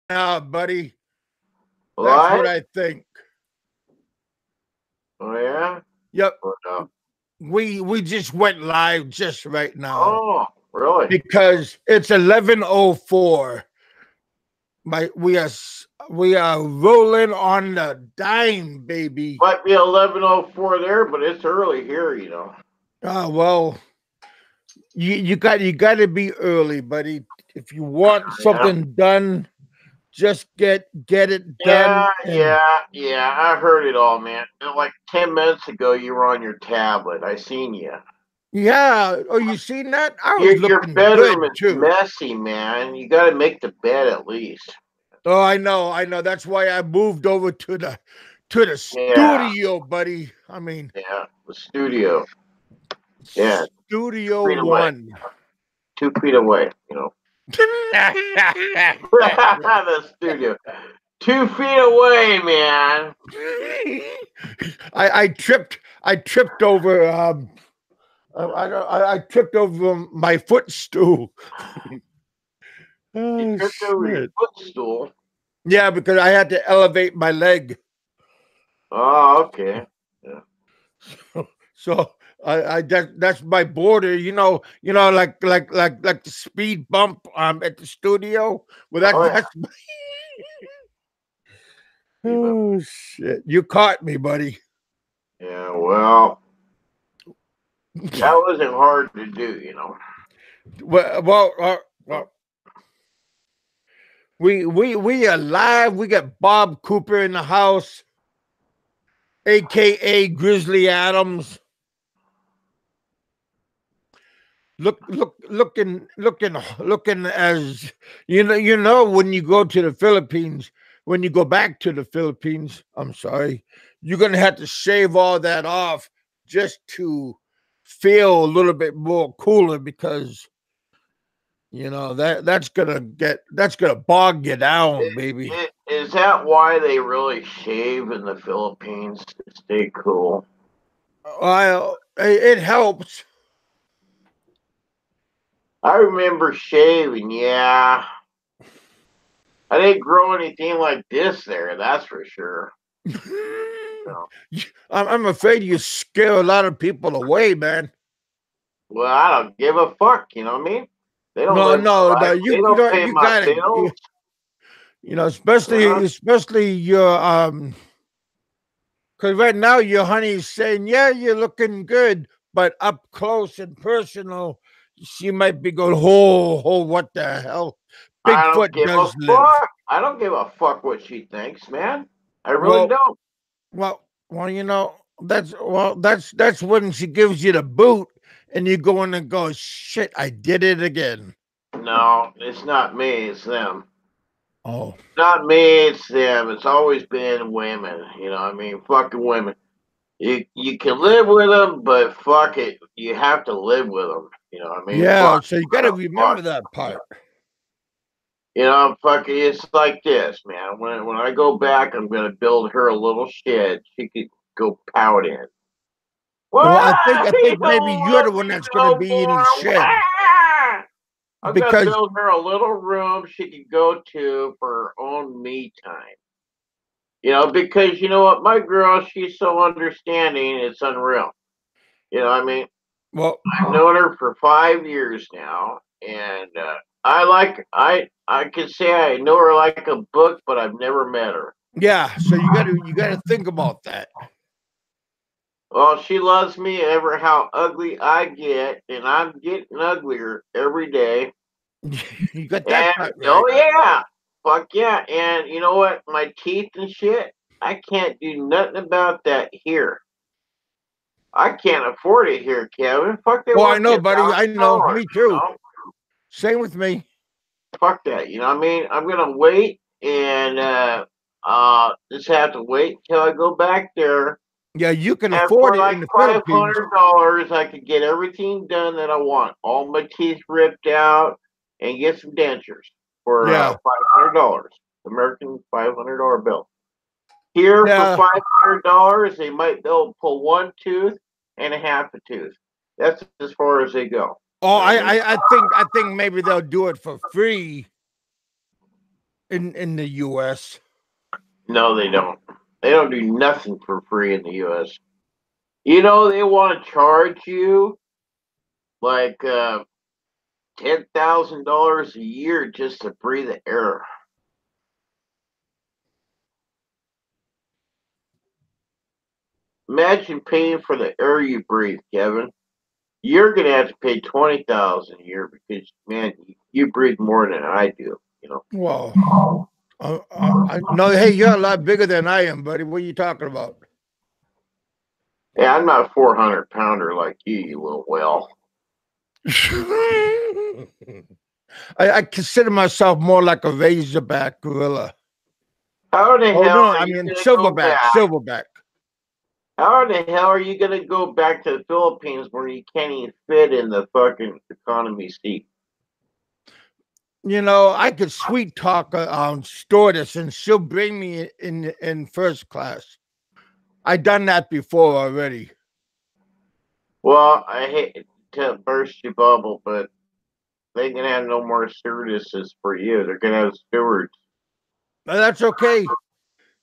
now, buddy. That's what What? I think. Oh yeah. Yep. What up? We just went live just right now Oh, really? because it's 11:04. We are rolling on the dime, baby. Might be 11:04 there, but it's early here. Well, you got to be early, buddy. If you want Yeah. something done, just get it done. Yeah, And yeah. I heard it all, man. Like 10 minutes ago, you were on your tablet. I seen you. yeah, oh, you seen that? I was Your looking bedroom good is too. messy, man. You got to make the bed at least. Oh, I know. That's why I moved over to the Yeah, studio, buddy. I mean, yeah. The studio. Yeah, Studio 2 feet away. One. 2 feet away. The studio. 2 feet away, man. I tripped over I tripped over my footstool. You Oh tripped over your shit. footstool. Yeah, because I had to elevate my leg. Oh, okay. Yeah. So that's my border, like the speed bump at the studio. Well, Oh, yeah. that's Keep up. oh shit. You caught me, buddy. Yeah, well, that wasn't hard to do. Well, we are live. We got Bob Cooper in the house, aka Grizzly Adams. Looking as when you go to the Philippines, when you go back to the Philippines, I'm sorry, you're gonna have to shave all that off just to feel a little bit more cooler because that's gonna bog you down, baby. Is that why they really shave in the Philippines to stay cool? Well, it helps. I remember shaving, yeah. I didn't grow anything like this there, that's for sure. So, I'm afraid you scare a lot of people away, man. well, I don't give a fuck, you know what I mean? They don't No, live no, my no. life. They You don't don't. pay You my gotta. bills. Especially Uh, especially your because right now your honey's saying, yeah, you're looking good, but up close and personal, she might be going, oh, what the hell? I don't Bigfoot give a does live. fuck. I don't give a fuck what she thinks, man. I really Well, don't. well, that's when she gives you the boot, and you go in and go, shit, I did it again. No, it's not me. It's them. Oh, Not me. It's them. It's always been women. You know what I mean? Fucking women. You can live with them, but fuck it. You have to live with them. You know what I mean? yeah. Fuck. So you got to Uh, fuck. remember that part. Fucking. It's like this, man. When I go back, I'm gonna build her a little shed she could go pout in. Well, What? I You think maybe don't you're the let one me that's going to no be in the more. shed I'm gonna because build her a little room she can go to for her own me time. Because you know what, my girl, she's so understanding, it's unreal. You know what I mean? well, I've known her for 5 years now, and I can say I know her like a book, but I've never met her. yeah. So you got to think about that. Well, she loves me ever how ugly I get, and I'm getting uglier every day. You got that And part right. oh yeah, fuck yeah. And you know what? My teeth and shit, I can't do nothing about that here. I can't afford it here, Kevin. Fuck, they Oh, I want know, ten buddy. I thousand know. dollars. Me too. You know, Same with me. fuck that. You know what I mean? I'm gonna wait and just have to wait until I go back there. Yeah, you can And afford for it like in the five Philippines. hundred dollars, I could get everything done that I want. All my teeth ripped out and get some dentures for Yeah, $500. American $500 bill. Here for yeah. $500, they might be able to pull one tooth and a half a tooth. That's as far as they go. Oh, You know what I mean? I think maybe they'll do it for free. in the U.S.? No, they don't. They don't do nothing for free in the U.S. You know, they want to charge you like $10,000 a year just to breathe the air. Imagine paying for the air you breathe, Kevin. You're gonna have to pay 20,000 a year because, man, you breathe more than I do. You know. Well, no. Hey, you're a lot bigger than I am, buddy. What are you talking about? Yeah, I'm not a 400-pounder like you little whale. I consider myself more like a razorback gorilla. How the Oh hell no, are I you mean gonna go silverback, back? silverback. How the hell are you gonna go back to the Philippines where you can't even fit in the fucking economy seat? You know, I could sweet talk stewardess, and she'll bring me in first class. I done that before already. Well, I hate to burst your bubble, but they can have no more stewardesses for you. They're gonna have stewards. But that's okay.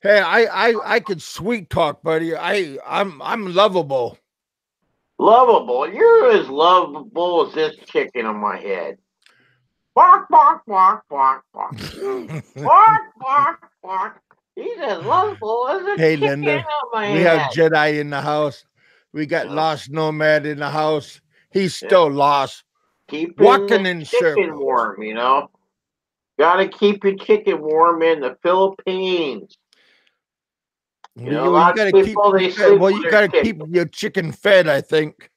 Hey, I could sweet talk, buddy. I'm lovable. Lovable. You're as lovable as this chicken on my head. Bark, bark, bark, bark, bark. Bark, bark, bark. He's as lovable as a Hey, chicken Linda, on my we have head. Jedi in the house. We got Yeah, Lost Nomad in the house. He's yeah. still lost, Keeping the walking in chicken circles. warm, you know. Gotta keep your chicken warm in the Philippines. You know, a You lot of got to keep people they sleep well. with You their got to keep chicken. your chicken fed. I think.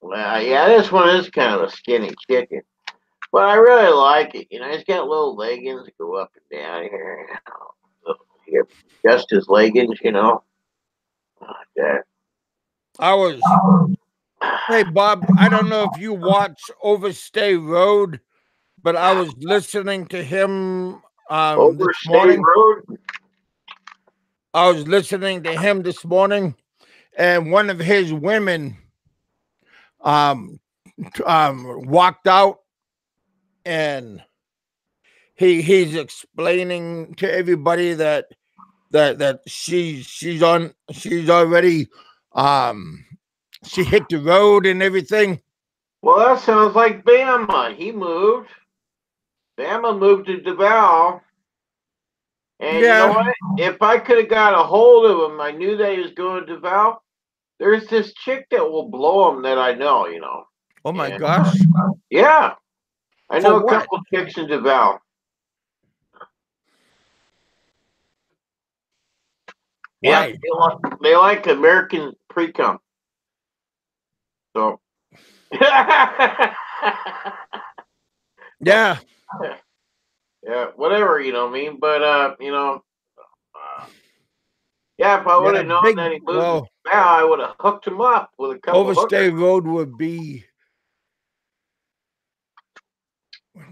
Well, yeah, this one is kind of a skinny chicken, but I really like it. You know, he's got little leggings that go up and down here. Here, just his leggings, you know. Like that. I was. Hey, Bob. I don't know if you watch Overstay Road, but I was listening to him this Overstate morning. Road. I was listening to him this morning, and one of his women um walked out, and he's explaining to everybody that she's already um she hit the road and everything. Well, that sounds like Bama. He moved. Bama moved to Davao. And you know Yeah. what? If I could have got a hold of him, I knew that he was going to Davao. There's this chick that will blow him that I know, you know. Oh my And gosh. yeah, I For know a what? couple chicks in Davao. Yeah, Why? they like American pre-cum. So, yeah, Yeah. whatever, you know what I mean? But, uh, yeah, if I would Yeah. have known Big. that he moved to Well, Davao, I would have hooked him up with a couple Overstay hookers. Road would be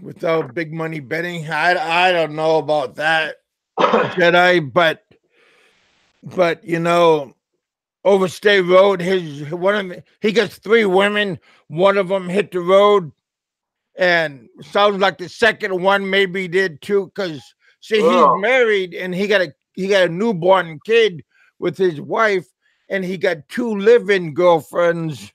without big money betting. I don't know about that, Jedi, but you know, Overstay Road, his one of he gets three women. One of them hit the road, and sounds like the second one maybe did too. Because see, he's Oh, married and he got a newborn kid with his wife, and he got two living girlfriends,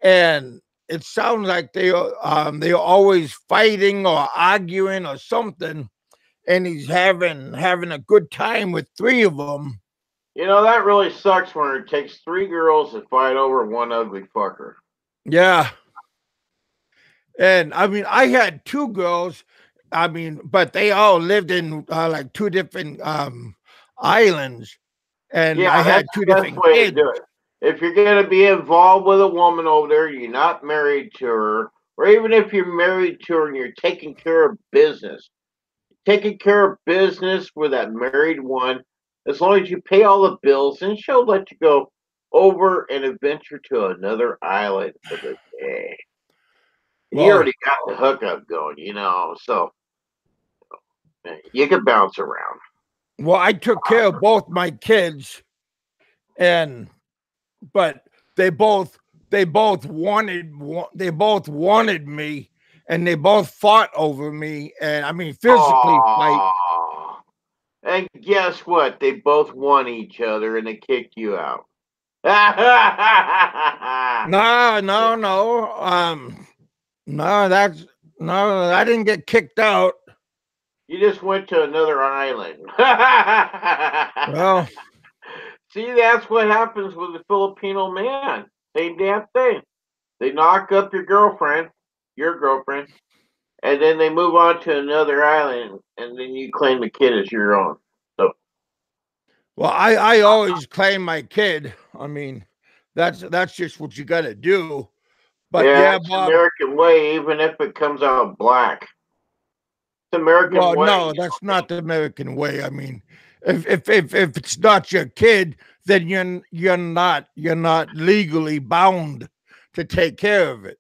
and it sounds like they're always fighting or arguing or something, and he's having a good time with three of them. you know, that really sucks when it takes three girls to fight over one ugly fucker. Yeah. And I mean, I had two girls. I mean, but they all lived in like two different islands, and Yeah, I that's had two the best different way to kids. do it. If you're going to be involved with a woman over there, you're not married to her, or even if you're married to her and you're taking care of business with that married one, as long as you pay all the bills, and she'll let you go over and adventure to another island for the day. And you Well, already got the hookup going, you know, so you can bounce around. well, I took care of both my kids, and but they both they both wanted me, and they both fought over me, and I mean physically fight. Oh, and guess what? They both won each other, and they kicked you out. No, no, no. No, that's no. I didn't get kicked out. You just went to another island. Well, See, that's what happens with the Filipino man. Same damn thing. They knock up your girlfriend, and then they move on to another island, and then you claim the kid as your own. So, well, I always claim my kid. I mean, that's just what you got to do. But yeah, yeah, it's the Bob. American way, even if it comes out black. It's the American Well, way. no, that's not the American way. I mean, if it's not your kid, then you're not legally bound to take care of it.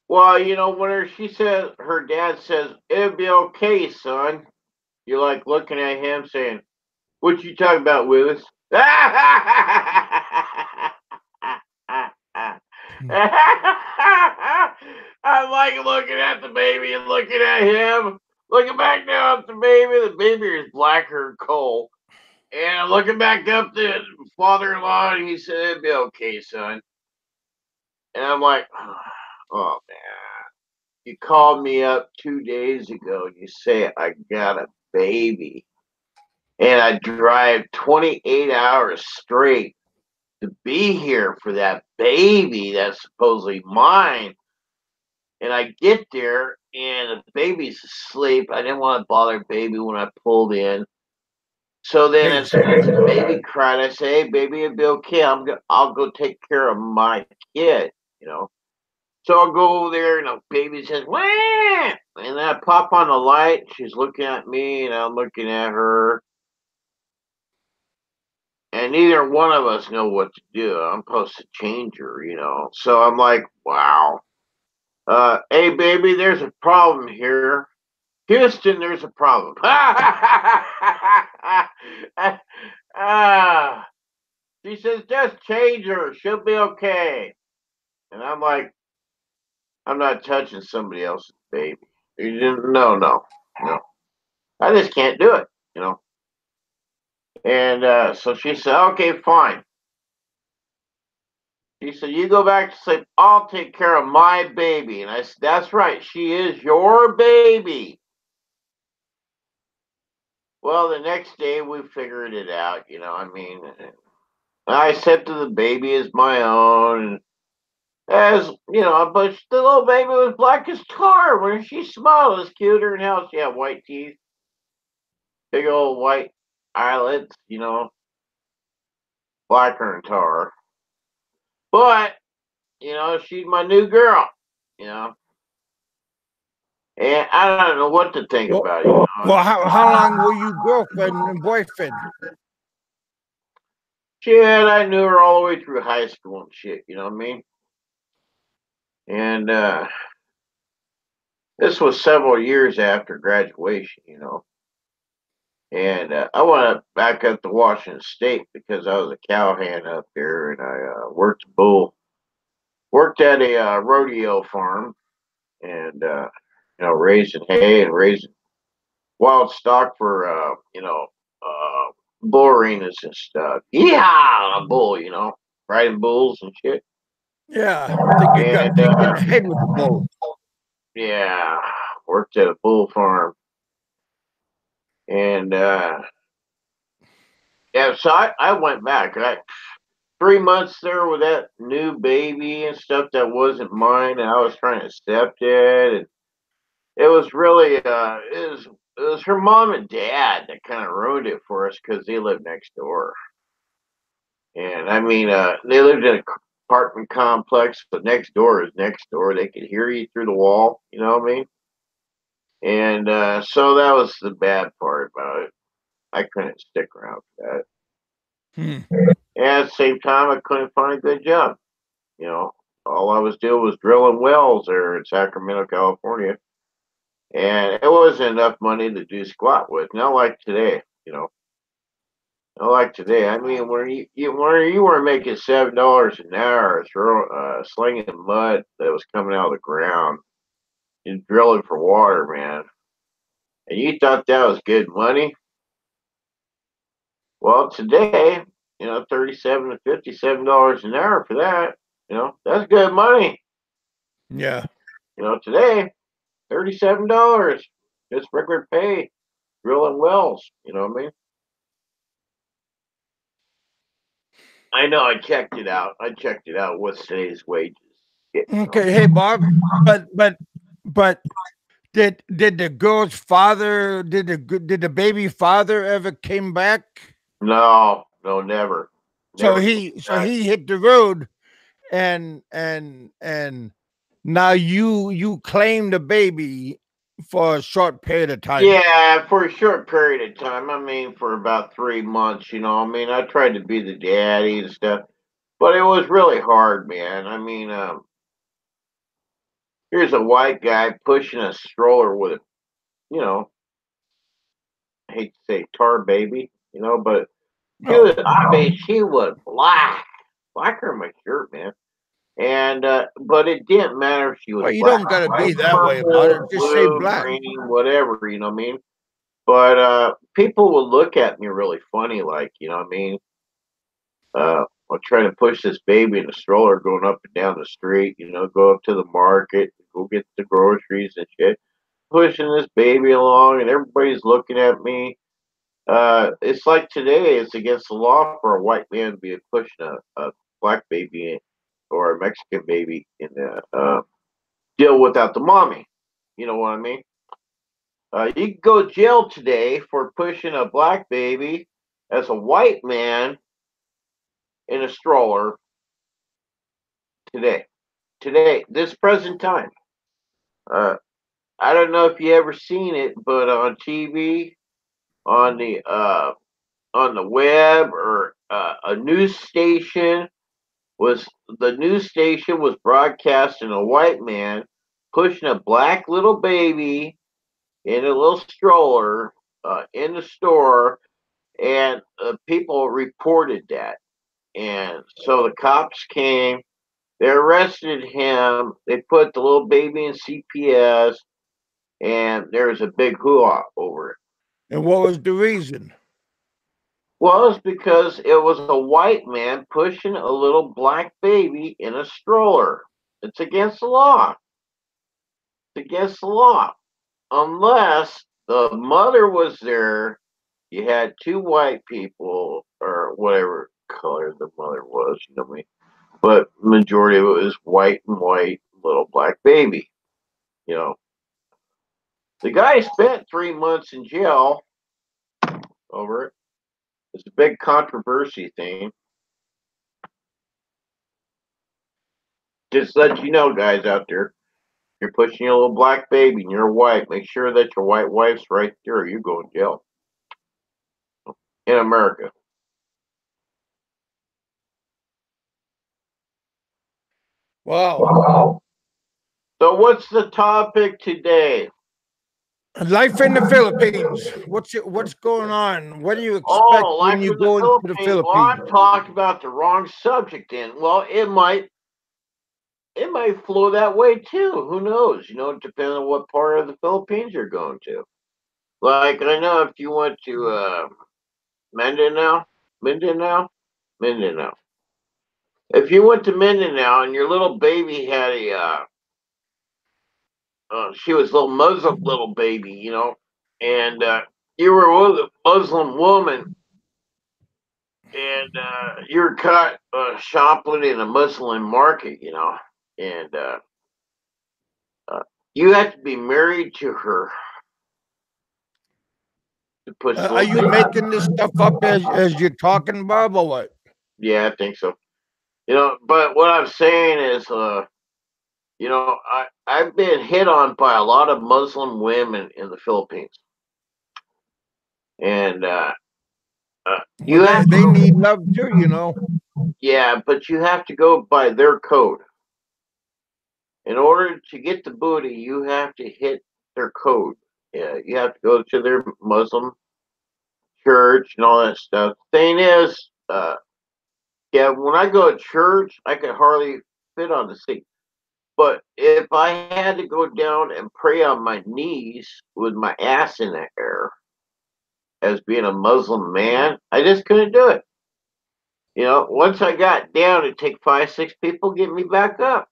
Well, when she says, her dad says, it'll be okay, son. You're like looking at him saying, what you talking about, Willis? Hmm. I like looking at the baby and looking at him. Looking back down at the baby. The baby is blacker than coal. And I'm looking back up to father-in-law, and he said, it'll be okay, son. And I'm like, oh, man. You called me up 2 days ago, and you say I got a baby. And I drive 28 hours straight to be here for that baby that's supposedly mine. And I get there and the baby's asleep. I didn't want to bother baby when I pulled in. So then Hey, as soon as the baby cried, I say, hey baby, it'll be okay. I'll go take care of my kid, you know. So I'll go over there and the baby says, wah! And then I pop on the light. She's looking at me and I'm looking at her. And neither one of us know what to do. I'm supposed to change her, you know. So I'm like, wow. Hey, baby, there's a problem here. Houston, there's a problem. She says, just change her. She'll be okay. And I'm like, I'm not touching somebody else's baby. No, no, no. I just can't do it, you know. And so she said, okay, fine. She said, you go back to sleep. I'll take care of my baby. And I said, that's right. She is your baby. Well, the next day we figured it out, you know. I mean, I accepted the baby as my own. And as, you know, but the little baby was black as tar. When she smiled, it was cuter than hell. She had white teeth, big old white eyelids, you know, blacker than tar. But, she's my new girl, you know. And I don't know what to think well, about it, you know. well, how long were you girlfriend and boyfriend? Shit, I knew her all the way through high school and shit, you know what I mean? And this was several years after graduation, you know. And I went back up to Washington State because I was a cowhand up there, and I worked at a rodeo farm, and raising hay and raising wild stock for bull arenas and stuff. Yeah, a bull, you know, riding bulls and shit. Yeah, I think you got And kicked in the head with the bull. yeah, worked at a bull farm, and yeah, so I went back. 3 months there with that new baby and stuff that wasn't mine, and I was trying to accept it, and it was really it was her mom and dad that kind of ruined it for us because they lived next door, and I mean they lived in an apartment complex, but next door is next door. They could hear you through the wall, you know what I mean? And so that was the bad part about it. I couldn't stick around for Hmm. that. And at the same time, I couldn't find a good job. You know, all I was doing was drilling wells there in Sacramento, California, and it wasn't enough money to do squat with. Not like today, you know. Not like today. I mean, when you were making $7 an hour, slinging mud that was coming out of the ground, in drilling for water, man. And you thought that was good money? Well, today, 37 to $57 an hour for that. That's good money. Yeah. Today, $37, just regular pay, drilling wells. You know what I mean? I know. I checked it out. What's today's wages? Okay. Hey, Bob. But did the girl's father did the baby father ever came back? No, no, never, So never came back. he hit the road and now you claim the baby for a short period of time. Yeah, for a short period of time. I mean, for about 3 months. I mean, I tried to be the daddy and stuff, but it was really hard, man. I mean, here's a white guy pushing a stroller with a, you know, I hate to say tar baby, but Oh, I mean, she was blacker than my shirt, man. And but it didn't matter if she was well, you black, don't gotta white, be that way about purple, it. Just say blue, black. green, whatever. You know what I mean? But people would look at me really funny, like, what I mean? I'm trying to push this baby in a stroller going up and down the street. Go up to the market, go get the groceries and shit. Pushing this baby along, and everybody's looking at me. It's like today, it's against the law for a white man to be pushing a black baby or a Mexican baby in the deal without the mommy. You know what I mean? You can go to jail today for pushing a black baby as a white man in a stroller today. Today, this present time. Uh, I don't know if you ever seen it, but on TV, on the web, or a news station was the news station was broadcasting a white man pushing a black little baby in a little stroller in the store, and people reported that, and so the cops came. They arrested him. They put the little baby in CPS, and there was a big hoo-ha over it. And what was the reason? Well, it's because it was a white man pushing a little black baby in a stroller. It's against the law. It's against the law. Unless the mother was there, you had two white people, or whatever color the mother was, what I mean? But majority of it was white and white, little black baby. You know, the guy spent 3 months in jail over it. It's a big controversy thing. Just let you know, guys out there, you're pushing your little black baby and you're white. Make sure that your white wife's right there, or you go in jail in America. Wow. Wow. So, what's the topic today? Life in the Philippines. What's going on? What do you expect Oh, when life you in the go into the Philippines. Well, Philippines? I'm talking about the wrong subject. Then, well, it might flow that way too. Who knows? Depending on what part of the Philippines you're going to. Like, I know if you went to Mindanao, Mindanao, Mindanao. If you went to Mindanao and your little baby had she was a little Muslim little baby, and you were with a Muslim woman, and you were caught shoplifting in a Muslim market, and uh, you had to be married to her to push the Are little you baby. making this stuff up as you're talking, Bob, or what? Yeah, I think so. But what I'm saying is, I've been hit on by a lot of Muslim women in the Philippines, and Well, you have they to, need love too. yeah, but you have to go by their code. In order to get the booty, you have to hit their code. Yeah, you have to go to their Muslim church and all that stuff. Thing is, yeah, when I go to church, I can hardly fit on the seat. But if I had to go down and pray on my knees with my ass in the air as being a Muslim man, I just couldn't do it. Once I got down, it'd take 5, 6 people to get me back up.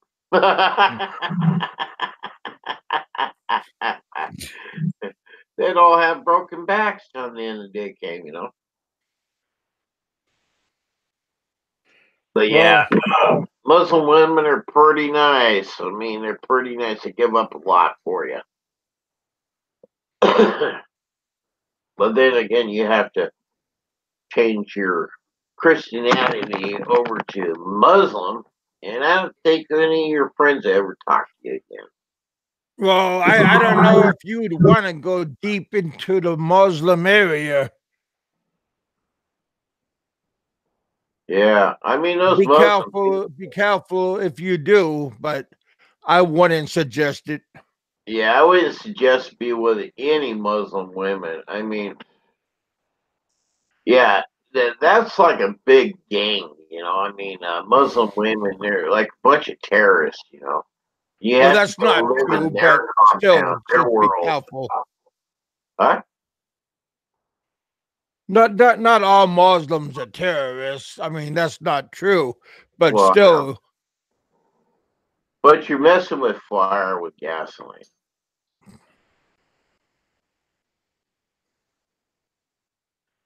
They'd all have broken backs on the end of the day came. But yeah, Well, Muslim women are pretty nice. I mean, they're pretty nice. They give up a lot for you. But then again, you have to change your Christianity over to Muslim, and I don't think any of your friends ever talk to you again. well, I don't know if you'd want to go deep into the Muslim area. Yeah, I mean those Muslim people. Be careful if you do, but I wouldn't suggest it. Yeah, I wouldn't suggest be with any Muslim women. I mean, yeah, that's like a big gang. I mean, Muslim women, they're like a bunch of terrorists. You Well, have to that's go not live true, in their but still, compound, their just be world. careful. Huh? Not all Muslims are terrorists. I mean, that's not true, but Well, no. still, But you're messing with fire with gasoline.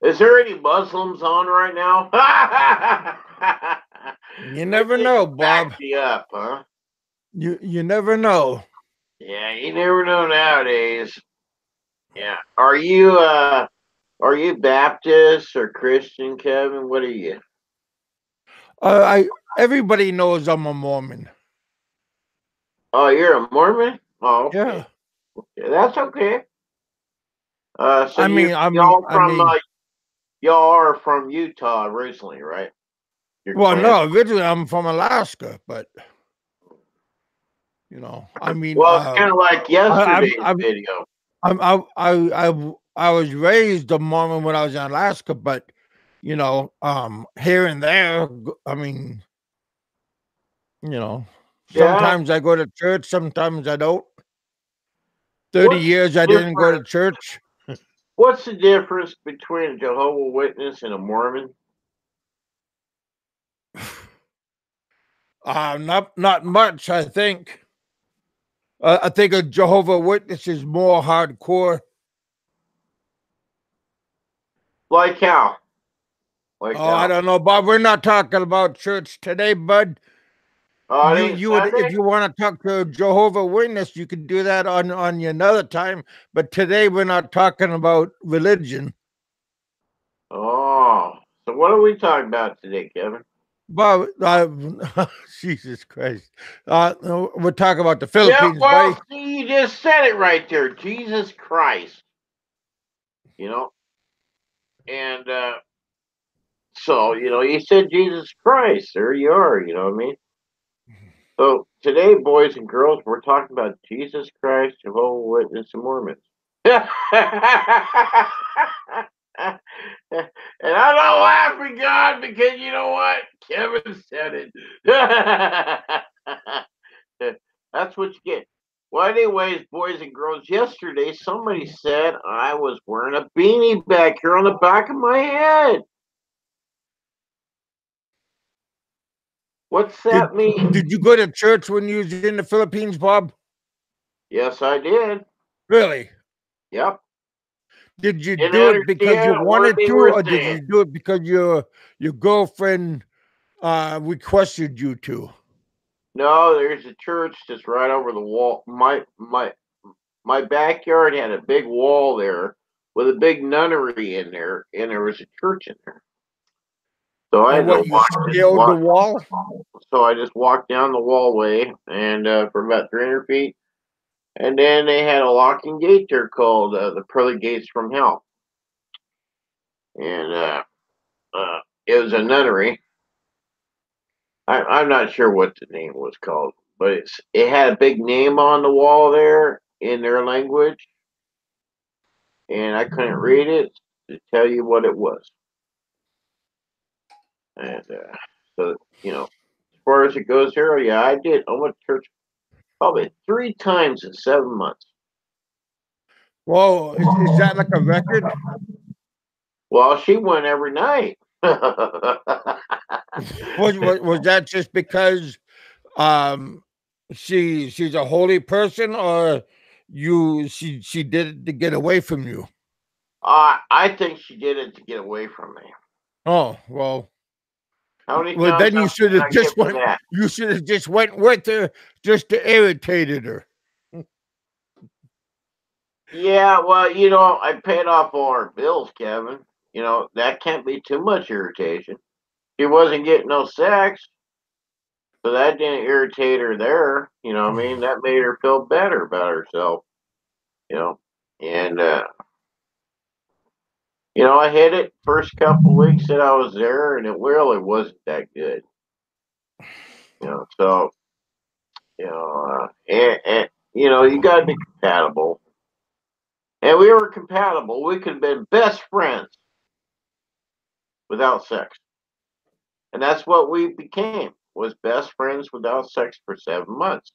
Is there any Muslims on right now? you Maybe never they know, can back Bob. me up, huh? You never know. Yeah, you never know nowadays. Yeah. Are you Baptist or Christian, Kevin? What are you? I everybody knows I'm a Mormon. Oh, you're a Mormon? Oh, okay. Yeah, Yeah, that's okay. So I you mean, I mean, y'all I from mean. y'all are from Utah originally, right? Your Well, clan. no, originally I'm from Alaska, but I mean, Well, it's kind of like I, yesterday's I'm video. I was raised a Mormon when I was in Alaska, but here and there, I mean, you know, Yeah. sometimes I go to church, sometimes I don't. 30 What's years I the didn't go to difference? church. What's the difference between a Jehovah Witness and a Mormon? Not much, I think. I think a Jehovah Witness is more hardcore. Like how? Like Oh, I how? don't know, Bob. We're not talking about church today, bud. Oh, it ain't You would, if Sunday. you want to talk to a Jehovah Witness, you could do that on another time. But today we're not talking about religion. Oh, so what are we talking about today, Kevin? But Jesus Christ, we're talking about the Yeah, Philippines, well, buddy. see, you just said it right there. Jesus Christ. You know, and so you said Jesus Christ. There you are. You know what I mean? So today, boys and girls, we're talking about Jesus Christ, Jehovah Witness, and Mormons. And I'm not laughing, God, because you know what? Kevin said it. That's what you get. Well, anyways, boys and girls, yesterday somebody said I was wearing a beanie back here on the back of my head. What's Did that mean? Did you go to church when you was in the Philippines, Bob? Yes, I did. Really? Yep. Did you Didn't do it because you understand what wanted they to, were or did saying. you do it because your girlfriend requested you to? No, there's a church just right over the wall. My backyard had a big wall there with a big nunnery in there, and there was a church in there. So I And had to what, you scaled the wall? So I just walked down the wallway and for about 300 feet, and then they had a locking gate there called the pearly gates from hell, and uh, it was a nunnery. I'm not sure what the name was called, but it had a big name on the wall there in their language, and I couldn't read it to tell you what it was. And so as far as it goes here, yeah, I did. I went to church. Probably 3 times in 7 months. Whoa, is that like a record? Well, she went every night. Was that just because um she's a holy person, or she did it to get away from you? I think she did it to get away from me. Oh well, How many well thumbs then you up should can have I give just for went. that? You should have just went with her just to irritated her. Yeah, well, I paid off all our bills, Kevin. That can't be too much irritation. She wasn't getting no sex, so that didn't irritate her there. You know what I mean? That made her feel better about herself, you know. And, I hit it first couple weeks that I was there, and it really wasn't that good, So, you got to be compatible. And we were compatible. We could have been best friends without sex. And that's what we became, was best friends without sex for 7 months.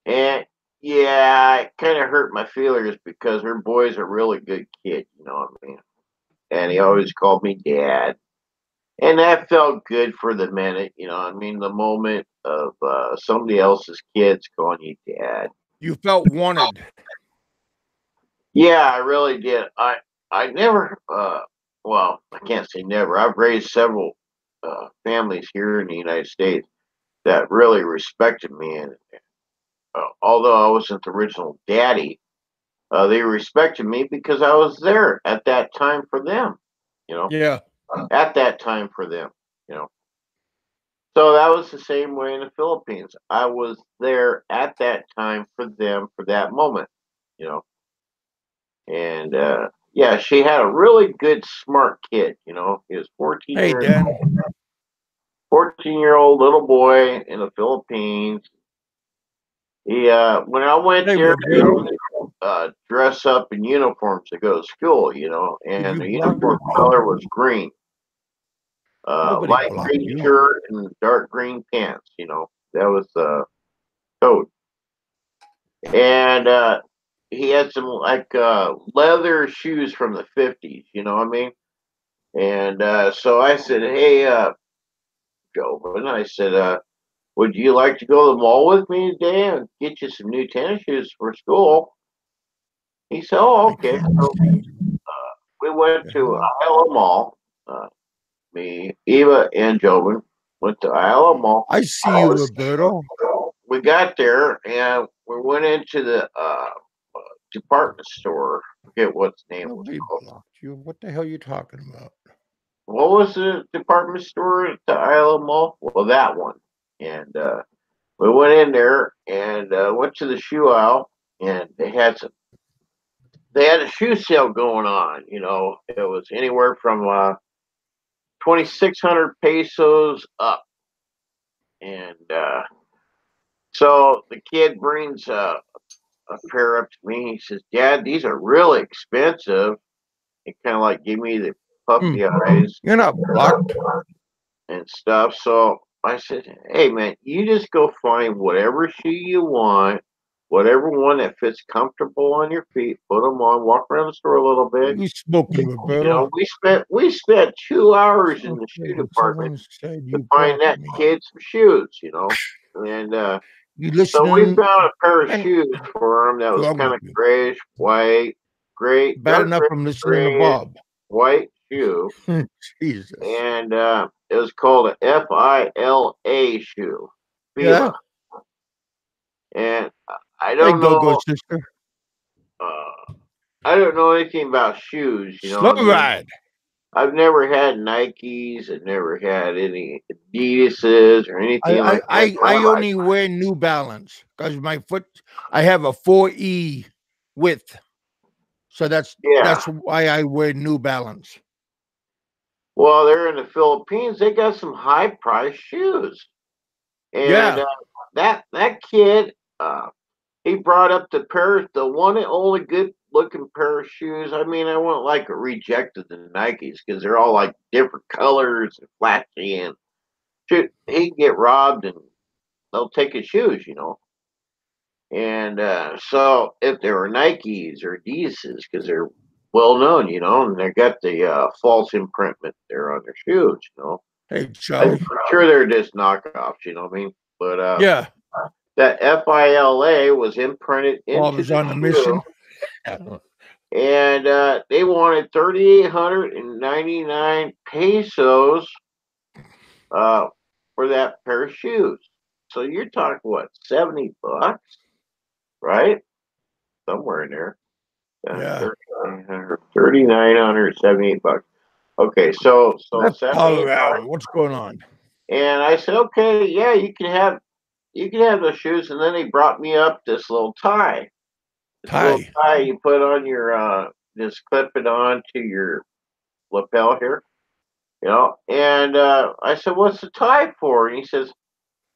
And yeah, it kind of hurt my feelings because her boy's a really good kid, you know what I mean? And he always called me dad. And that felt good for the minute, I mean, the moment of somebody else's kids calling you dad. You felt wanted. Yeah, I really did. I never, well, I can't say never. I've raised several families here in the United States that really respected me, and although I wasn't the original daddy, they respected me because I was there at that time for them. You know, Yeah. at that time for them. You know, so that was the same way in the Philippines. I was there at that time for them for that moment. You know, and yeah, she had a really good, smart kid. He was Hey, Dan. 14-year-old little boy in the Philippines. He when I went Hey, there, Roberto. dress up in uniforms to go to school, Did and you the block uniform me? color was green, Nobody light blocked green you. shirt and dark green pants. That was the code. And he had some like leather shoes from the 50s. You know what I mean? And so I said, "Hey, Joe," and I said, "Would you like to go to the mall with me today and get you some new tennis shoes for school?" He said, "Oh, I okay." can't So see. we went The to hell? Iowa Mall. Me, Eva, and Jobin went to Iowa Mall. I see you, Roberto. We got there and we went into the department store. I forget what the name was Nobody called. blocked you. What the hell are you talking about? What was the department store at the Iowa Mall? Well, that one. And we went in there and went to the shoe aisle, and they had a shoe sale going on. It was anywhere from 2,600 pesos up, and so the kid brings a pair up to me. He says, "Dad, these are really expensive." He kind of like gave me the Hmm. puppy eyes You're not blocked. and stuff. So I said, "Hey, man, you just go find whatever shoe you want, whatever one that fits comfortable on your feet. Put them on. Walk around the store a little bit." You smoking, Roberto? We spent 2 hours in the shoe Okay, department someone said to you find blocked that me. kid some shoes. And You so we listening? found a pair of And shoes for him that what's was wrong kind with of you? grayish white, Bad dark enough gray, I'm listening to grayish Bob. white shoe, Jesus. and it was called a FILA shoe, Yeah. Fila. And I Hey, don't go know, sister. uh, I don't know anything about shoes. You know Slow what I mean? ride. I've never had Nikes. I've never had any Adidas's or anything like that in my I life. only wear New Balance because my foot. I have a 4E width, so Yeah. that's why I wear New Balance. Well, they're in the Philippines. They got some high priced shoes, and Yeah. that kid, he brought up the one and only good looking pair of shoes. I mean, I wouldn't like rejected the Nikes because they're all like different colors and flashy, and shoot, he'd get robbed and they'll take his shoes. And so if they were Nikes or Adidas, because they're well known, and they got the false imprintment there on their shoes, Hey, I'm Charlie. sure they're just knockoffs, you know what I mean? But Yeah. that FILA was imprinted I into was the on a shoe, mission. and they wanted 3,899 pesos uh, for that pair of shoes. So you're talking what, $70, right? Somewhere in there. Yeah. 3,978 bucks. Okay, so Let's call 78 bucks. around. What's going on? And I said, okay, yeah, you can have those shoes. And then they brought me up this little tie. This little Ty. tie you put on your just clip it on to your lapel here. And I said, what's the tie for? And he says,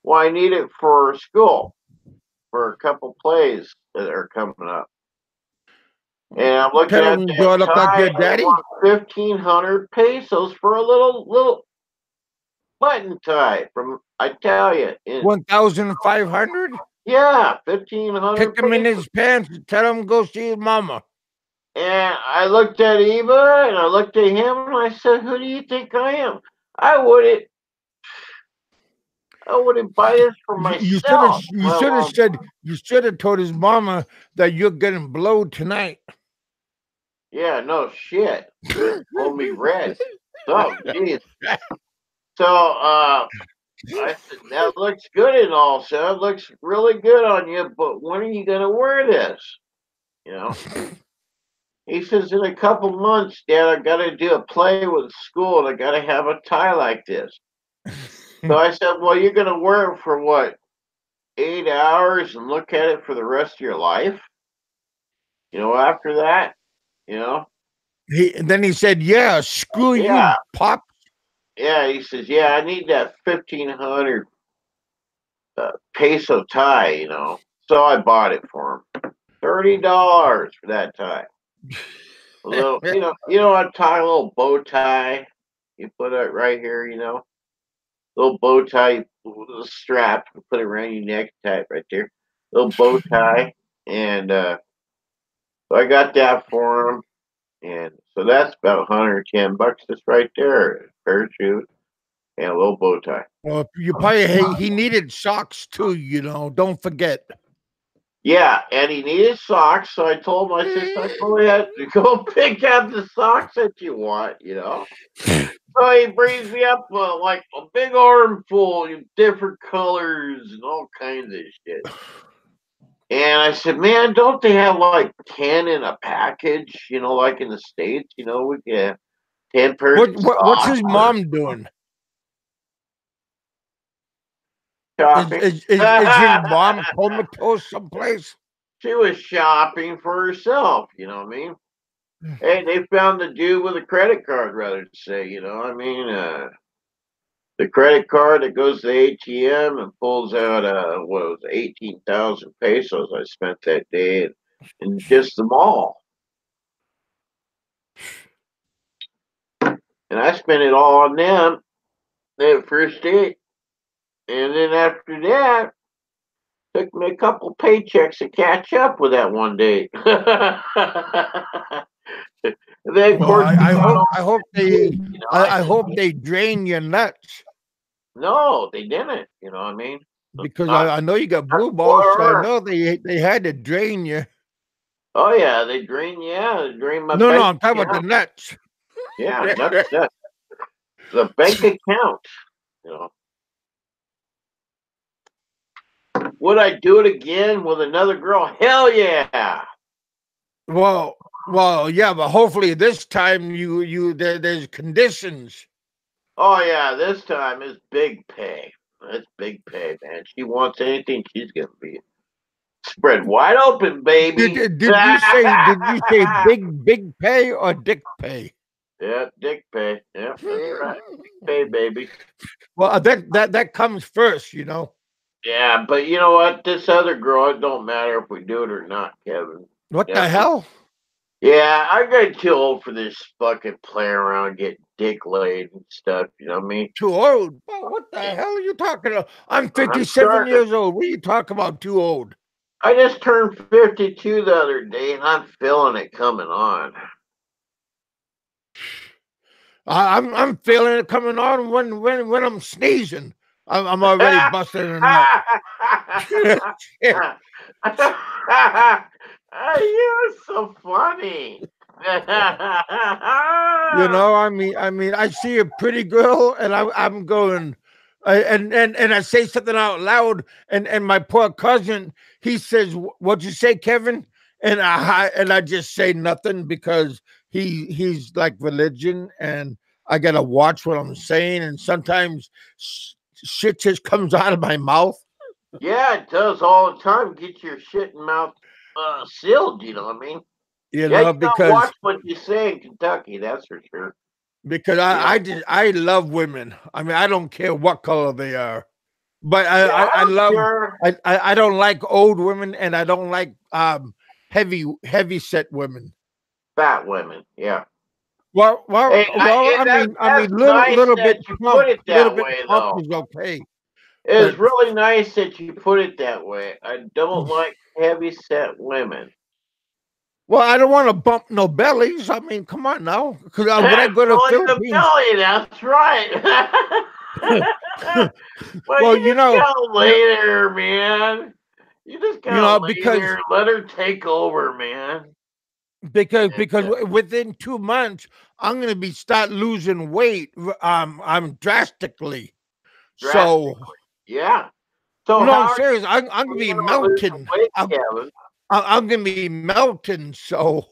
well, I need it for school for a couple plays that are coming up. And I'm looking Tell at him, do that I look like tie, your and they daddy? want 1,500 pesos for a little button tie from Italia. 1,500? Yeah, Kick 1,500 him in pesos. his pants and tell him go see his mama. And I looked at Eva and I looked at him and I said, "Who do you think I am? I wouldn't, I wouldn't buy this for You should have myself. you Let should have alone, said you should have told his mama that you're getting blowed tonight. yeah, no shit. Blow me red. So, geez. So, I said, that looks good and all, son. It looks really good on you, but when are you going to wear this? You know? He says, in a couple months, Dad, I got to do a play with school and I got to have a tie like this. So I said, well, you're going to wear it for what, 8 hours and look at it for the rest of your life? After that, you know? And then he said, "Yeah, screw Yeah. you, pop." Yeah. He says, yeah, I need that 1,500 peso tie. So I bought it for him. $30 for that tie. A little, I tie a little bow tie. You put it right here, little bow tie, little strap, you put it around your neck, tie it right there. Little bow tie, and so I got that for him, and so that's about 110 bucks just right there, a pair of shoes and a little bow tie. Well, you probably he needed socks too. Don't forget. Yeah, and he needed socks, so I told him, I said, "Son, go ahead, go pick out the socks that you want." So he brings me up like a big armful of different colors and all kinds of shit. And I said, man, don't they have like 10 in a package, like in the States, we get 10 pairs of What's socks his or mom doing? Is shopping. is is, is his mom comatose someplace? She was shopping for herself, you know what I mean? Hey, they found the dude with a credit card, rather to say, the credit card that goes to the ATM and pulls out what was 18,000 pesos I spent that day in just the mall. And I spent it all on them that first date. And then after that, took me a couple paychecks to catch up with that one date. And then of Well, course we got all I hope kids, they I hope they drain your nuts no, they didn't, you know what I mean? because Not, I know you got not blue balls, so I for know they had to drain you. Oh yeah, they drain my No, bank I'm talking about the account. nuts. Yeah, that's the bank account. You know, would I do it again with another girl? Hell yeah! Well, yeah, but hopefully this time there's conditions. Oh yeah, this time is big pay. It's big pay, man. She wants anything, she's gonna be spread wide open, baby. Did you say big pay or dick pay? Yeah, dick pay. Yeah, that's right. Big pay, baby. Well, that comes first. Yeah, but you know what? This other girl, it don't matter if we do it or not, Kevin. What Yeah, the hell? yeah, I got too old for this fucking play around, get dick laid and stuff. You know what I mean? Too old? Well, what the hell are you talking about? I'm I'm 57 starting. years old. What are you talking about? Too old? I just turned 52 the other day, and I'm feeling it coming on. I'm feeling it coming on when I'm sneezing. I'm already busting a nut. You're so funny. I see a pretty girl, and I'm going, and I say something out loud, and my poor cousin, he says, "What'd you say, Kevin?" And I just say nothing because he's like religion, and I gotta watch what I'm saying, and sometimes shit just comes out of my mouth, Yeah, it does all the time. Get your shit and mouth sealed. You know what I mean? Yeah, you gotta because watch what you say in Kentucky. That's for sure. because You know? I love women. I mean, I don't care what color they are. But Yeah, I I don't love care. I don't like old women, and I don't like heavy set women. Fat women. Yeah. Hey, I mean, that's nice that you put it little that bit way, plump though. is okay. It's But really nice that you put it that way. I don't like heavy set women. well, I don't want to bump no bellies. I mean, come on now, because when I go to Filling the Philippines, belly, that's right. Well, well, you just gotta lay there, man. You just gotta lay there because and let her take over, man. because within 2 months I'm going to be start losing weight, I'm drastically. So Drastically. Yeah. So no, how I'm are serious. I'm gonna you be gonna lose the melting. weight, Kevin? I'm gonna be melting. So,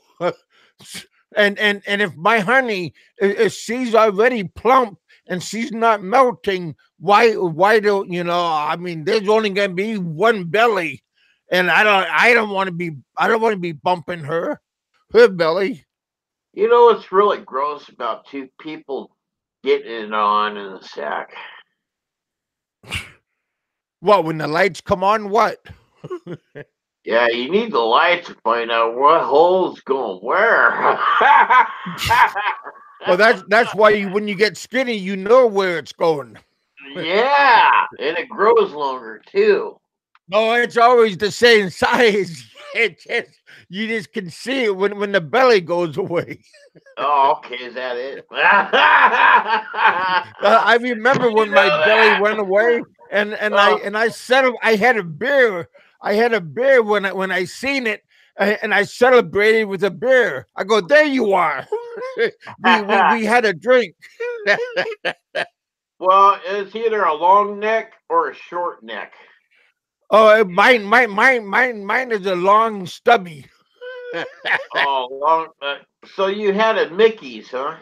and if my honey, if she's already plump and she's not melting, why don't you know? I mean, there's only gonna be one belly, and I don't want to be bumping her belly. You know what's really gross about two people getting it on in the sack? What when the lights come on? What? Yeah, you need the lights to find out what hole's going where. Well, that's why when you get skinny, you know where it's going. Yeah, and it grows longer too. No, it's always the same size. You just can see it when the belly goes away. Oh, okay, is that it? I remember You when my know belly that? went away, Oh, I said I had a beer. I had a beer when I seen it, and I celebrated with a beer. I go, there you are. We had a drink. well, it's either a long neck or a short neck. Oh, mine is a long stubby. Oh, long. So you had a Mickey's, huh?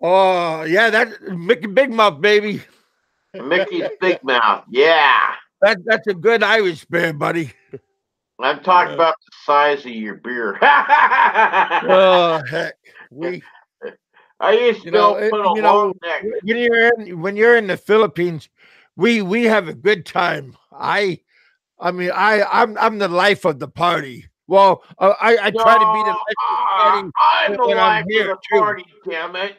Oh yeah, that Mickey Big Mouth, baby. A Mickey's Big Mouth. Yeah. That's a good Irish beer, buddy. I'm talking about the size of your beer. Oh heck, we I used to put a long neck. when you're in the Philippines, we have a good time. I'm the life of the party. Well, I No, try to be the life of the party I'm the when I'm life of here the too. party, damn it.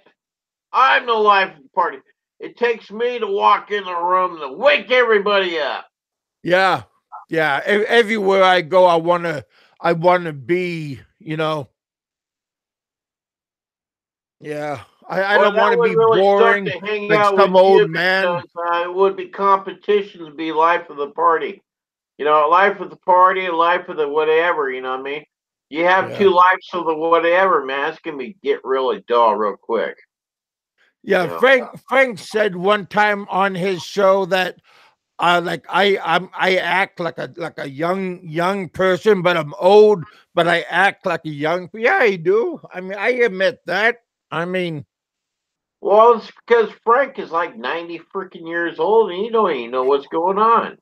I'm the life of the party. It takes me to walk in the room to wake everybody up. Yeah, yeah. Everywhere I go, I wanna be. Yeah. I Well, don't that want to would be really suck boring to hang like out some with old you man. because it would be competition to be life of the party. You know, life of the party, life of the whatever, you know what I mean? You have Yeah. two lives of the whatever, man. It's gonna be get really dull real quick. Yeah, You know. Frank said one time on his show that like I act like a young person, but I'm old, but I act like a young. Yeah, I do. I mean, I admit that. I mean, Well, it's because Frank is like 90 freaking years old and you don't even know what's going on.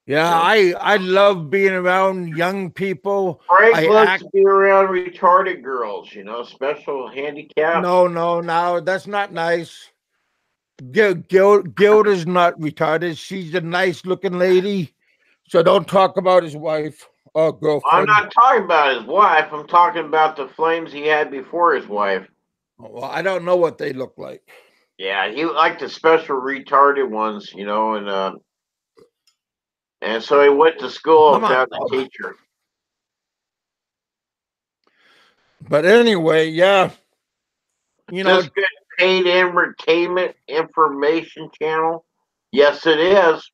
yeah, You know. I love being around young people. Frank I loves act. to be around retarded girls, you know, special handicap. No, that's not nice. Gilda's not retarded. She's a nice looking lady. So don't talk about his wife or I'm girlfriend. not talking about his wife. I'm talking about the flames he had before his wife. Well, I don't know what they look like. Yeah, he liked the special retarded ones, you know, and And so he went to school Come and on. found a teacher. But anyway, yeah, Is you this know, good paid entertainment information channel? Yes, it is.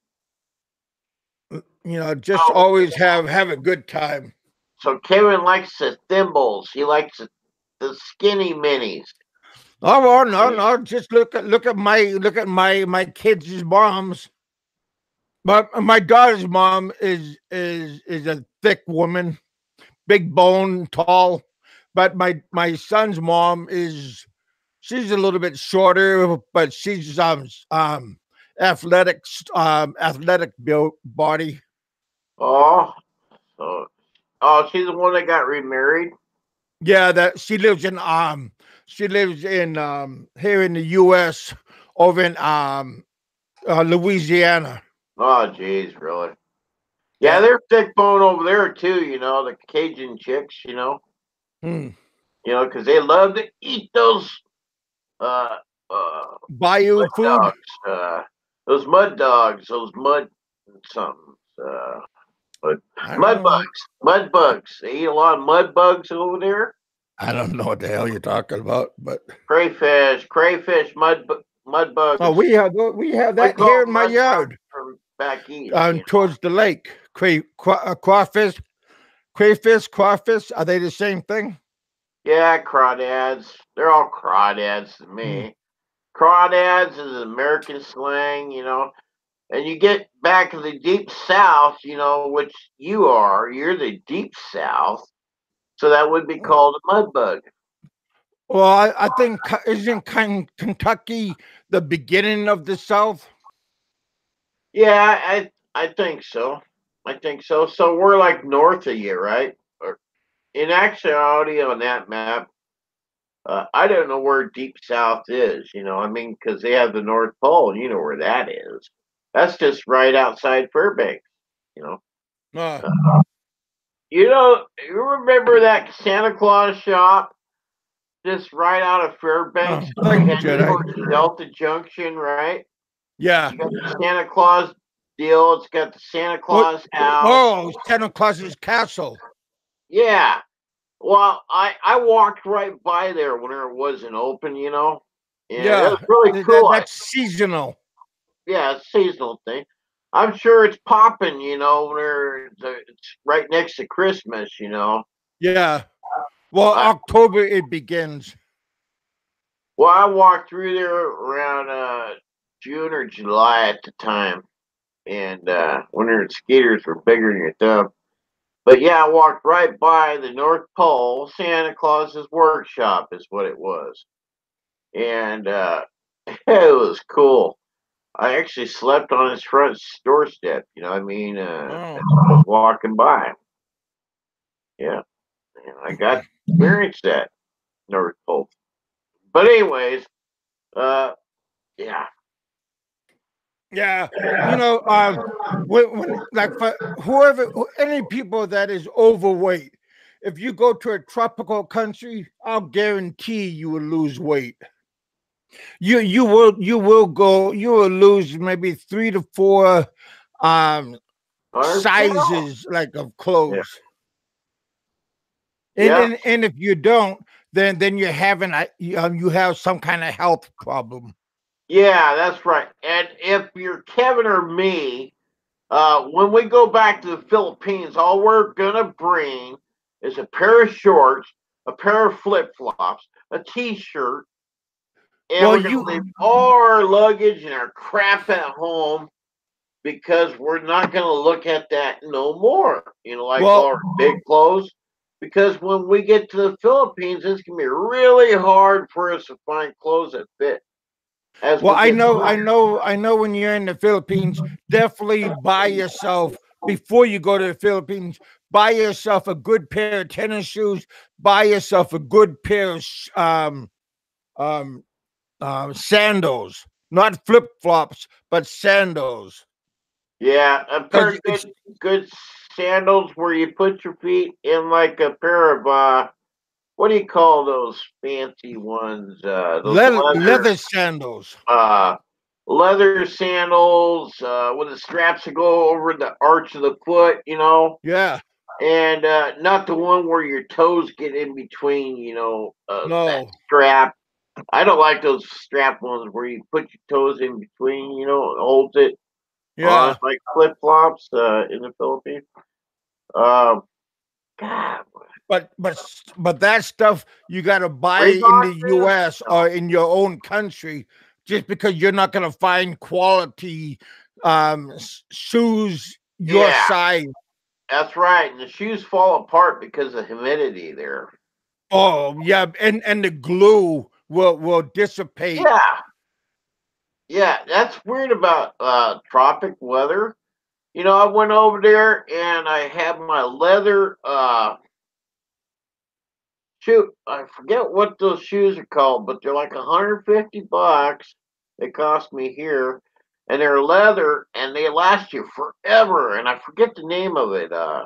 just So, always have a good time. so Kevin likes the thimbles. He likes the skinny minis. Oh well, no, no, just look at my kids' moms. But my daughter's mom is a thick woman, big bone, tall. But my son's mom she's a little bit shorter, but she's athletic athletic built body. Oh, so, oh, she's the one that got remarried. Yeah, that she lives in here in the US over in Louisiana. Oh, geez, really? Yeah, Yeah. they're thick bone over there too. The Cajun chicks. Hmm. Because they love to eat uh, uh, Bayou mud food. dogs, those mud dogs, those mud something, but I don't know. mud bugs. They eat a lot of mud bugs over there. I don't know what the hell you're talking about, but Crayfish, mud oh, bugs. we have We that call here in them my mud bugs yard, from back east. towards the lake. Crawfish, crayfish, crawfish. Are they the same thing? Yeah, crawdads. They're all crawdads to Hmm. me. Crawdads is American slang. And you get back to the deep south, which you are. You're the deep south, so that would be Oh. called a mud bug. Well, I think isn't Kentucky the beginning of the South? Yeah, I think so. I think so. So we're like north of you, right? Or in actuality, on that map, I don't know where deep south is. I mean, because they have the North Pole, and you know where that is. That's just right outside Fairbanks. You know. Uh, You remember that Santa Claus shop just right out of Fairbanks, right thank you, heading Jedi. towards Delta Junction, right? Yeah. You got the Santa Claus deal. It's got the Santa What? Claus house. Oh, Santa Claus's castle. Yeah. Well, I walked right by there when it wasn't open, and it was Yeah, really cool. that's seasonal. Yeah, it's a seasonal thing. I'm sure it's popping, where it's right next to Christmas. Yeah. Well, I, October it begins. well, I walked through there around June or July at the time, and when their skaters were bigger than your thumb. But yeah, I walked right by the North Pole. Santa Claus's workshop is what it was, and it was cool. I actually slept on his front doorstep. You know what I mean? As Oh. I was walking by. Yeah, and I got to experience that North Pole. But anyways, uh, yeah, Yeah, when like for any people that is overweight, if you go to a tropical country, I'll guarantee you will lose weight. You will lose maybe 3 to 4 um 100%. sizes like of Yeah, clothes, and yeah, if you don't, then you're having you have some kind of health problem. yeah. That's right. And if you're Kevin or me, when we go back to the Philippines, all we're gonna bring is a pair of shorts, a pair of flip flops, a T-shirt, and Well, we're gonna leave all our luggage and our crap at home because we're not gonna look at that no more. Like all well, our big clothes. Because when we get to the Philippines, it's gonna be really hard for us to find clothes that fit as Well, we get I know. When you're in the Philippines, definitely buy yourself before you go to the Philippines. Buy yourself a good pair of tennis shoes. Buy yourself a good pair of um, sandals, not flip flops, but sandals. Yeah, a pair Because of good sandals where you put your feet in like a pair of what do you call those fancy ones? Those leather leather sandals. uh leather sandals with the straps that go over the arch of the foot, Yeah. and not the one where your toes get in between, that No. strap. I don't like those strap ones where you put your toes in between, it holds it on Yeah. like flip flops in the Philippines. Um, God, But that stuff you got to buy in Reebok the shoes? U.S. No. or in your own country, just because you're not going to find quality shoes your Yeah, size. that's right. And the shoes fall apart because of humidity there. Oh yeah, and the glue will dissipate. Yeah, yeah, that's weird about tropic weather. I went over there and I had my leather shoe. I forget what those shoes are called, but they're like $150. They cost me here, and they're leather and they last you forever. And I forget the name of it. Uh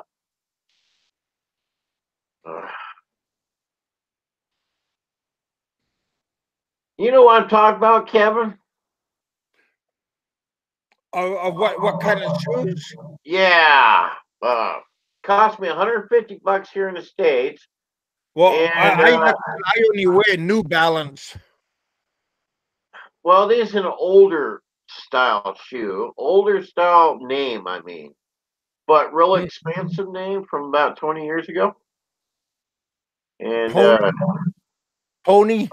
you know what I'm talking about, Kevin? Of what kind of shoes? Yeah. Uh, Cost me $150 here in the States. Well, And I only wear New Balance. well, it is an older style shoe, older style name, I mean, but real Hmm. expensive name from about 20 years ago. And Pony, Pony.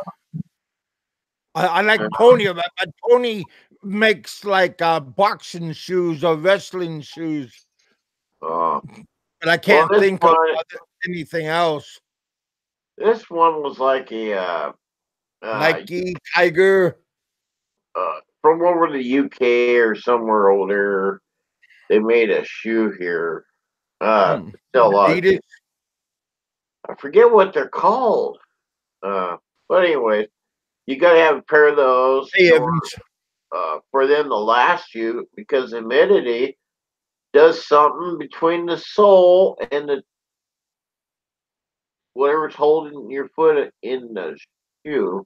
I like Pony, but Pony makes like boxing shoes or wrestling shoes, uh, but I well, can't think of anything else. this one was like Nike, Tiger, from over the UK or somewhere over there. They made a shoe here. hmm, Sell a lot of Adidas, shoes. I forget what they're called. Uh, but anyway, you got to have a pair of those Hey or Evans. for them to last you because humidity does something between the sole and the whatever's holding your foot in the shoe.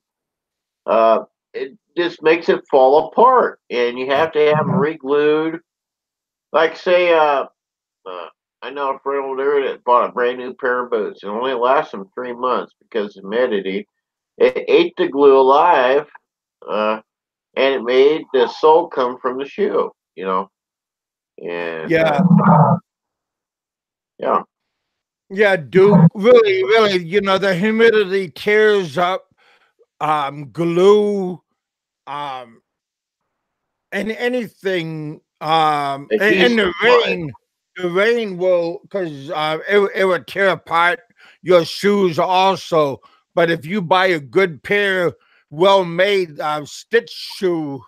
It just makes it fall apart, and you have to have them re-glued. Like say, uh, I know a friend over there that bought a brand new pair of boots. It only lasts them 3 months because humidity. It ate the glue alive, uh, and it made the sole come from the shoe. And Yeah, yeah, yeah, Duke. Really, really, the humidity tears up glue, um, and anything, and adhesive wise. the rain will because it would tear apart your shoes also. But if you buy a good pair, well made stitch shoe,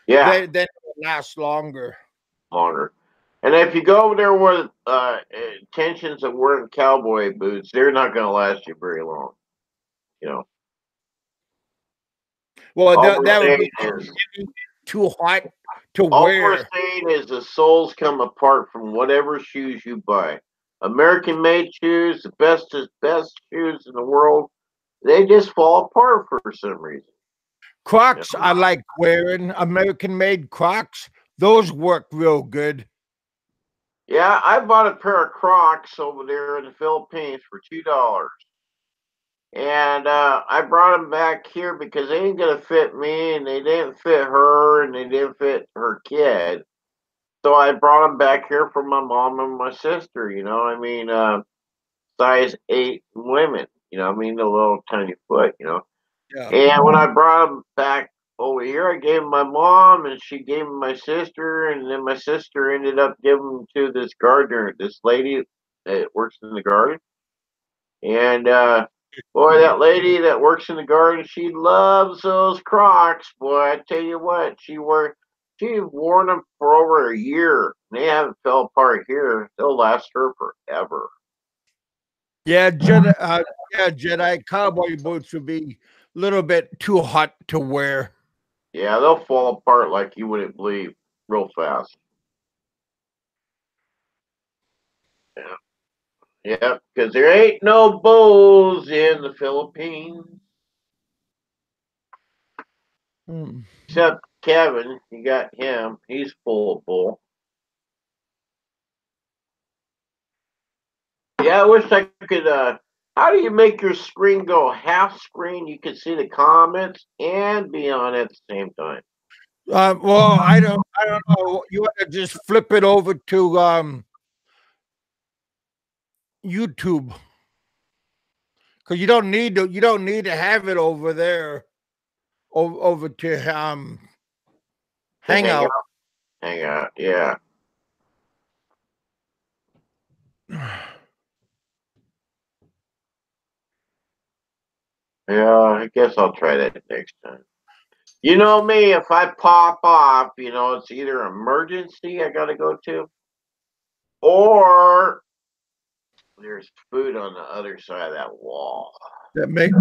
Yeah, then it will last longer. longer. And if you go over there with intentions of wearing cowboy boots, they're not going to last you very long. You know, Well, all that we're would saying be is too hot to all we're wear. saying is the soles come apart from whatever shoes you buy. American made shoes, the best shoes in the world, they just fall apart for some reason. You Crocs, know? I like wearing American made Crocs. Those work real good. Yeah, I bought a pair of Crocs over there in the Philippines for $2. And I brought them back here because they ain't gonna fit me, and they didn't fit her, and they didn't fit her kid. So I brought them back here for my mom and my sister. I mean, size 8 women. I mean, the little tiny foot. Yeah. And when I brought them back over here, I gave them my mom, and she gave them my sister, and then my sister ended up giving them to this gardener, this lady that works in the garden. And boy, that lady that works in the garden, she loves those Crocs. Boy, I tell you what, she worn them for over a year. They haven't fell apart here. They'll last her forever. Yeah, yeah, Jedi cowboy boots would be a little bit too hot to wear. Yeah, they'll fall apart like you wouldn't believe real fast. Yeah, yeah, because there ain't no bulls in the Philippines. Hmm. Except Kevin, you got him. He's full of bull. Yeah, I wish I could. How do you make your screen go half screen? You can see the comments and be on at the same time. Well, I don't know. You want to just flip it over to YouTube because you don't need to have it over there over to To hang Hangout. out, hang out. Yeah, yeah. I guess I'll try that next time. You know me, if I pop off, it's either emergency I gotta go to, or there's food on the other side of that wall. That makes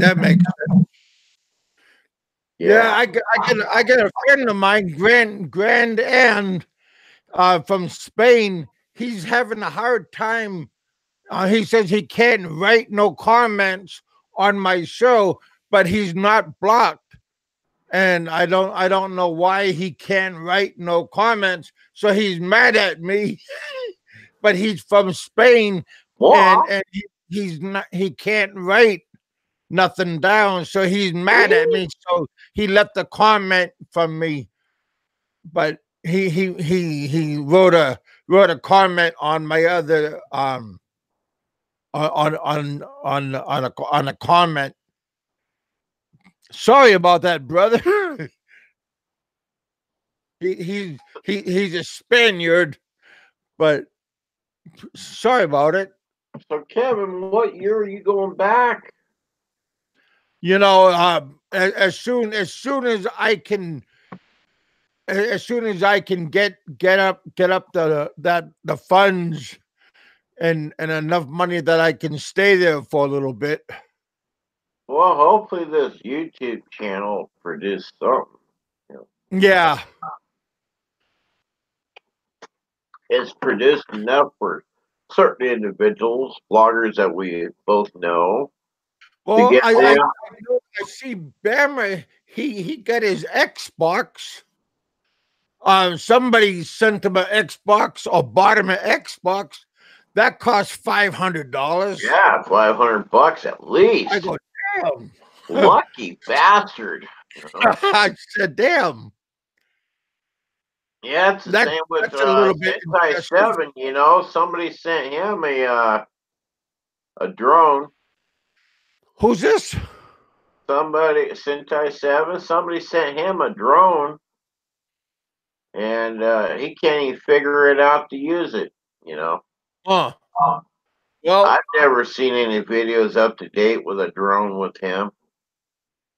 yeah. Yeah. I got a friend of mine, Grand and from Spain. He's having a hard time. He says he can't write no comments on my show, but he's not blocked. And I don't know why he can't write no comments. So he's mad at me, but he's from Spain Well, and he's not he can't write nothing down. So he's mad at see? me. So he left a comment from me, but he wrote a comment on my other on a comment. Sorry about that, brother. He's a Spaniard, but sorry about it. So, Kevin, what year are you going back? You know, as soon as I can get up the funds and enough money that I can stay there for a little bit. Well, hopefully this YouTube channel produced something. You know, Yeah. it's produced enough for certain individuals, bloggers that we both know, to Well, get them. I see Bama. He got his Xbox. Somebody sent him an Xbox or bought him an Xbox. That cost $500. Yeah, $500 at I least. go, damn. Lucky bastard. You know? I said, damn. Yeah, it's the same with That's a little bit Sentai excessive. 7. Somebody sent him a drone. Who's this? Somebody Sentai 7. Somebody sent him a drone, and he can't even figure it out to use it. You know, Oh, well, I've never seen any videos up to date with a drone with him.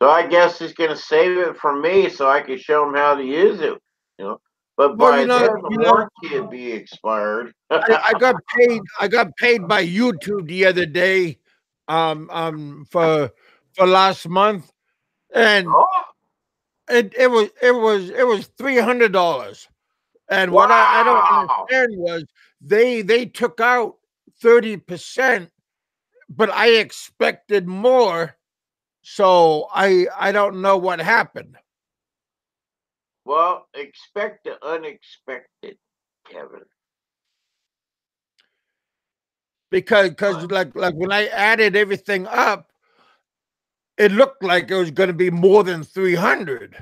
So I guess he's gonna save it for me so I can show him how to use it. You know, but well, by then the you know, warranty would be expired. I got paid. I got paid by YouTube the other day, for last month, and Oh, it was $300. And what I don't wow! understand was they took out 30%, but I expected more. So I don't know what happened Well, expect the unexpected, Kevin. because like when I added everything up, it looked like it was going to be more than 300.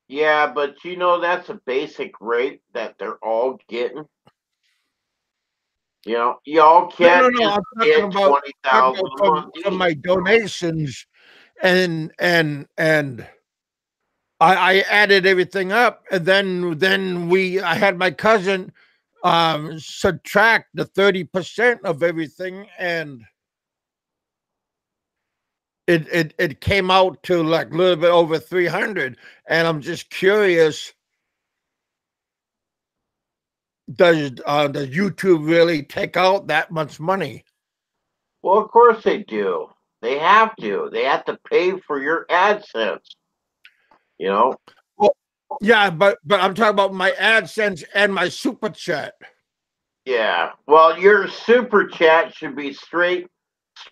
Yeah, but that's a basic rate that they're all getting. Y'all No, can't no, just I'm get twenty talking thousand about a month from each. my donations and I added everything up, and then I had my cousin subtract the 30% of everything, and it came out to like a little bit over 300. And I'm just curious, does YouTube really take out that much money? Well, of course they do. They have to. They have to pay for your AdSense. You know. Well, yeah, but I'm talking about my AdSense and my super chat. Yeah. Well, your super chat should be straight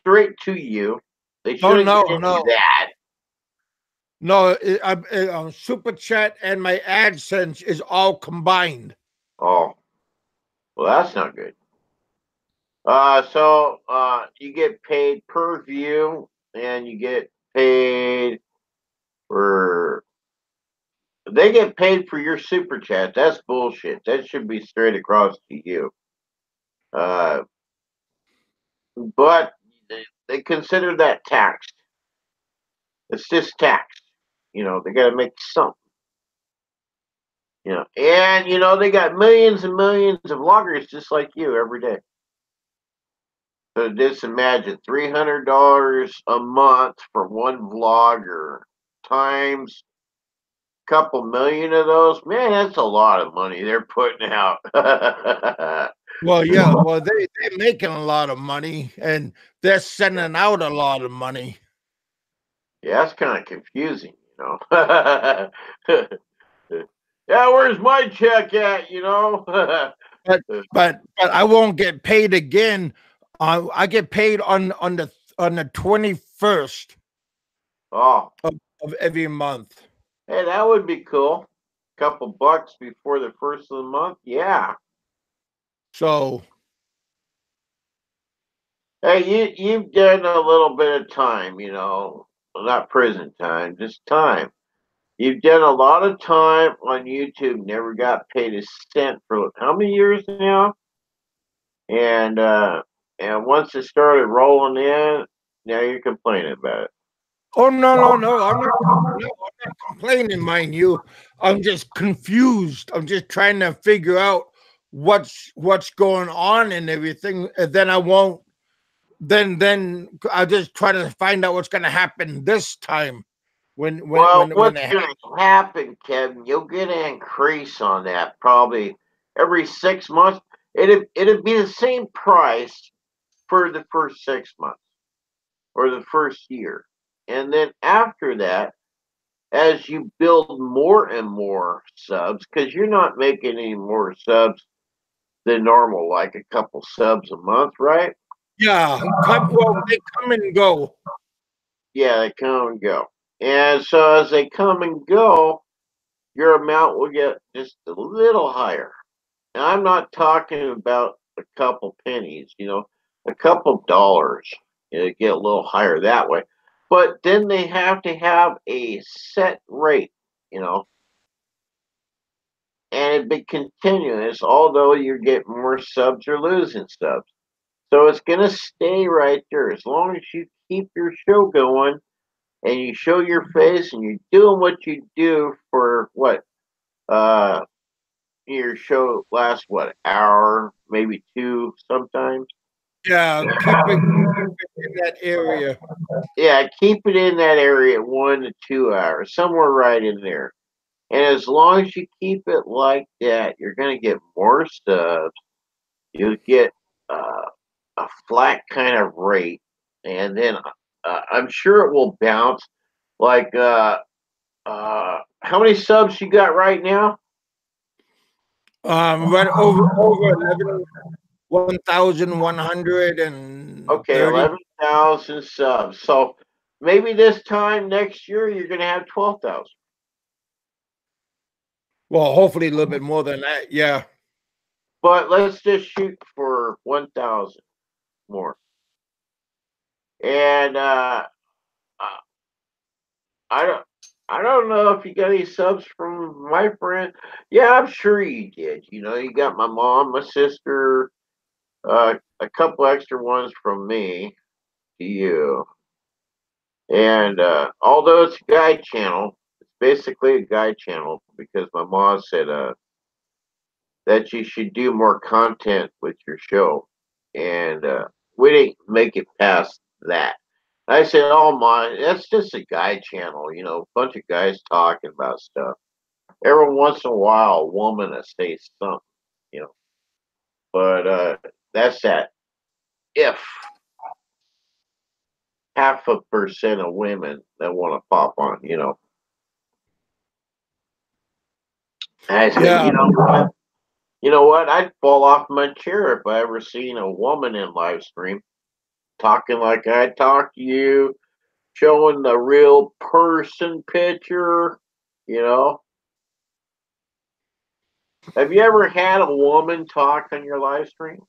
to you. They Oh shouldn't no, get into no. that. No, Super Chat and my AdSense is all combined. Oh, well, that's not good. You get paid per view, and you get paid for. They get paid for your super chat. That's bullshit. That should be straight across to you. Uh, but they consider that taxed. It's just taxed. They got to make something. And they got millions and millions of loggers just like you every day. So just imagine $300 a month for one vlogger times a couple million of those. Man, that's a lot of money they're putting out. Well, yeah, well they're making a lot of money and they're sending out a lot of money. Yeah, that's kind of confusing. Yeah, where's my check at? But but I won't get paid again. I get paid on the 21st Oh, of every month. hey, that would be cool. Couple bucks before the first of the month. Yeah. So Hey, you've done a little bit of time, not prison time, just time. You've done a lot of time on YouTube, never got paid a cent for how many years now? And once it started rolling in, now you're complaining about it. oh no, I'm not complaining, mind you. I'm just confused. I'm just trying to figure out what's going on and everything. And then I won't then I just try to find out what's gonna happen this time Well, when what's going to happen, Kevin? You'll get an increase on that probably every 6 months. It'd be the same price for the first 6 months or the first year, and then after that, as you build more and more subs, because you're not making any more subs than normal, like a couple subs a month, right? yeah, they come and go. Yeah, they come and go, and so as they come and go, your amount will get just a little higher. And I'm not talking about a couple pennies, a couple dollars. Get a little higher that way. But then they have to have a set rate, you know, and it be continuous, although you're getting more subs or losing subs. So it's going to stay right there. As long as you keep your show going and you show your face and you're doing what you do for what? Uh, your show lasts what, hour, maybe two sometimes. Yeah, keep it in that area. Yeah, keep it in that area 1 to 2 hours, somewhere right in there. And as long as you keep it like that, you're going to get more subs. You'll get a flat kind of rate, and then I'm sure it will bounce. Like, how many subs you got right now? Right over 11,130. Okay, 11,000 subs. So maybe this time next year you're going to have 12,000. Well, hopefully a little bit more than that. Yeah. But let's just shoot for 1,000 more. And uh, I don't. I don't know if you got any subs from my friend. Yeah, I'm sure you did. You got my mom, my sister, a couple extra ones from me to you. And although it's a guide channel, it's basically a guide channel because my mom said that you should do more content with your show. And we didn't make it past that. I said, "Oh my, that's just a guy channel, a bunch of guys talking about stuff. Every once in a while, a woman will say something, you know, but that's that. If 0.5% of women that want to pop on. And I said, Yeah. you know what? I'd fall off my chair if I ever seen a woman in live stream talking like I talk to you, showing the real person picture. You know, have you ever had a woman talk on your live stream?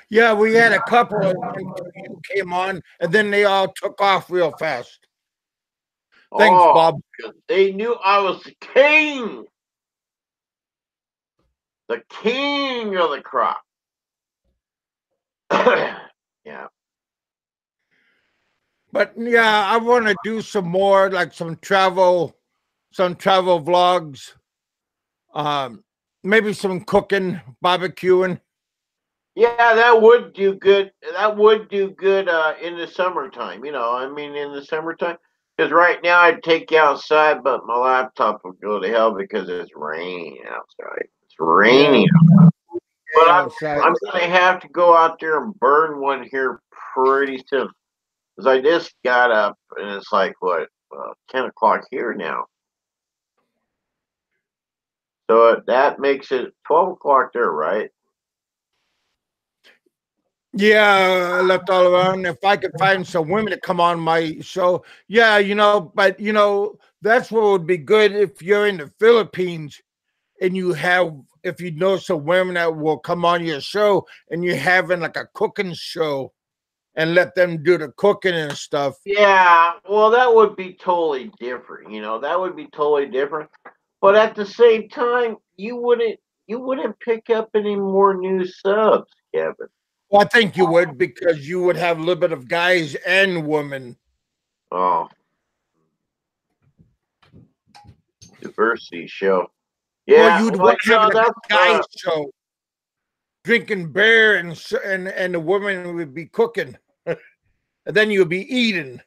Yeah, we had a couple until you came on, and then they all took off real fast. Thanks, Oh, Bob. because they knew I was the king of the crop. Yeah. But yeah, I want to do some more, like some travel vlogs, um, maybe some cooking, barbecuing. Yeah, that would do good. That would do good in the summertime. You know, I mean, in the summertime. Because right now I'd take you outside, but my laptop would go to hell because it's raining outside. It's Yeah, raining. But day outside. I'm gonna have to go out there and burn one here pretty soon. Because I just got up and it's like what 10 o'clock here now. So that makes it 12 o'clock there, right? Yeah, I looked all around. If I could find some women to come on my show, yeah, but that's what would be good if you're in the Philippines and if you know some women that will come on your show and you're having like a cooking show and let them do the cooking and stuff. Yeah, well, that would be totally different. You know, that would be totally different. But at the same time, you wouldn't pick up any more new subs, Kevin. Well, I think you would because you would have a little bit of guys and women. Oh, diversity show. Well, Yeah, you'd well, want to have like that's a guys show, drinking beer and the women would be cooking, and then you'd be eating.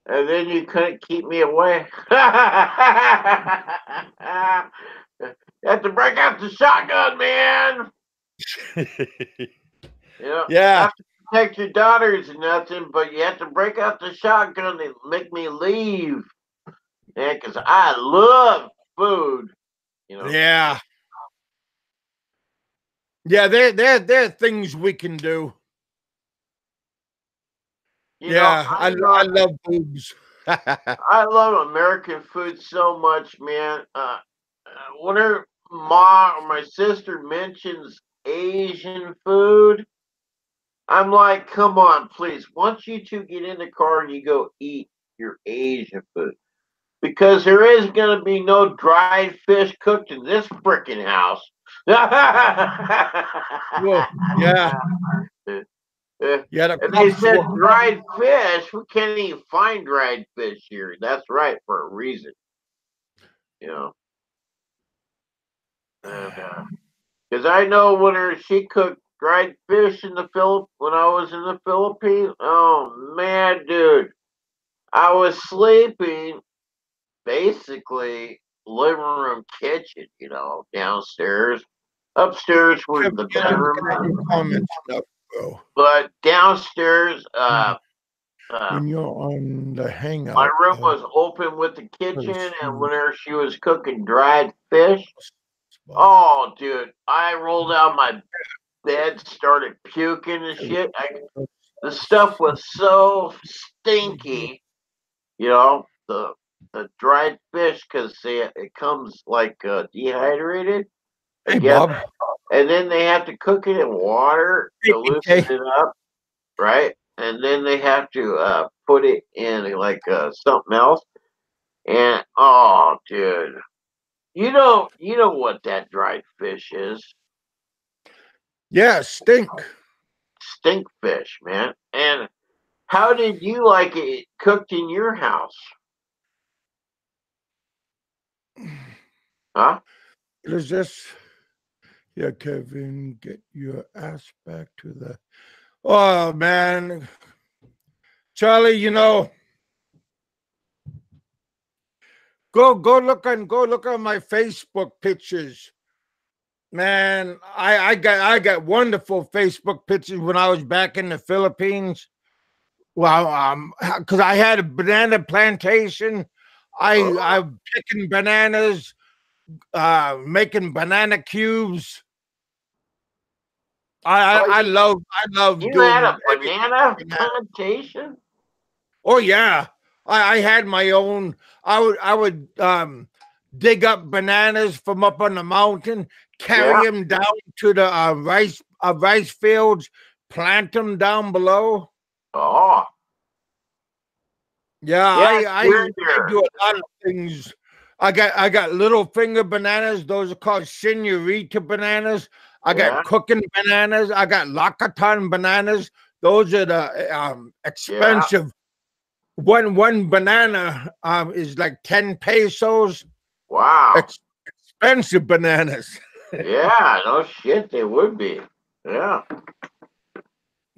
and then you couldn't keep me away. You have to break out the shotgun, man. You know, Yeah, not to protect your daughters or nothing, but you have to break out the shotgun and make me leave. Yeah, because I love food. You know. yeah, yeah. There are things we can do. You know, Yeah, I love boobs. I love American food so much, man. Whenever ma or my sister mentions Asian food, I'm like, come on, please. Once you two get in the car and you go eat your Asian food, because there is going to be no dried fish cooked in this freaking house. Well, yeah, And yeah. The they cops said will come. dried fish. We can't even find dried fish here. That's right, for a reason, you know. And because I know she cooked dried fish in the when I was in the Philippines. Oh man, dude, I was sleeping basically living room kitchen, downstairs. Upstairs was Kevin, the I'm looking at your bedroom, comments now, bro. but downstairs, When you're on the my hangout room of was open with the kitchen, and person, whenever she was cooking dried fish, Bob. oh, dude, I rolled out my bed, started puking and shit. The stuff was so stinky, the dried fish because it comes like dehydrated, I Hey, guess, Bob. and then they have to cook it in water Hey, to loosen BK. it up, right? And then they have to put it in like something else. And oh, dude, you know what that dried fish is? Yeah, stink. Stink fish, man. And how did you like it cooked in your house? Huh? Is this? Yeah, Kevin, get your ass back to the. Oh man, Charlie, go look on my Facebook pictures. Man, I got wonderful Facebook pictures when I was back in the Philippines. Well, because I had a banana plantation. I'm picking bananas, making banana cubes. Oh, I love you had doing a everything banana banana. plantation? Oh yeah, I had my own. I would dig up bananas from up on the mountain, Yeah. carry them down to the rice fields, plant them down below. Oh, Yeah, yeah. I Here. do a lot of things. I got little finger bananas. Those are called senorita bananas. I got Yeah. cooking bananas. I got lacatan bananas. Those are the Yeah. expensive. One banana is like 10 pesos. Wow. Ex- Expensive bananas. Yeah. No shit. They would be. Yeah.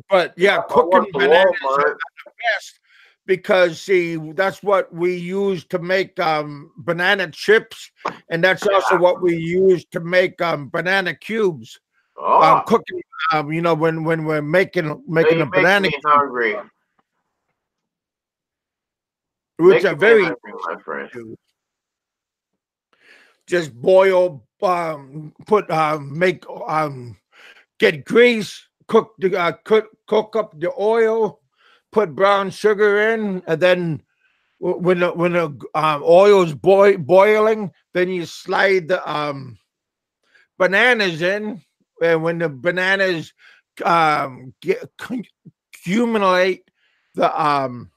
But Yeah. yeah, I cooking worked at bananas are Walmart. the best because see, that's what we use to make banana chips, and that's also Yeah. what we use to make banana cubes. Oh, Cooking, when we're making you're a making banana me cube, hungry. which are Making me very hungry, my friend. just boil, put make get grease, cook up the oil, put brown sugar in, and then when the oil is boiling, then you slide the bananas in, and when the bananas accumulate the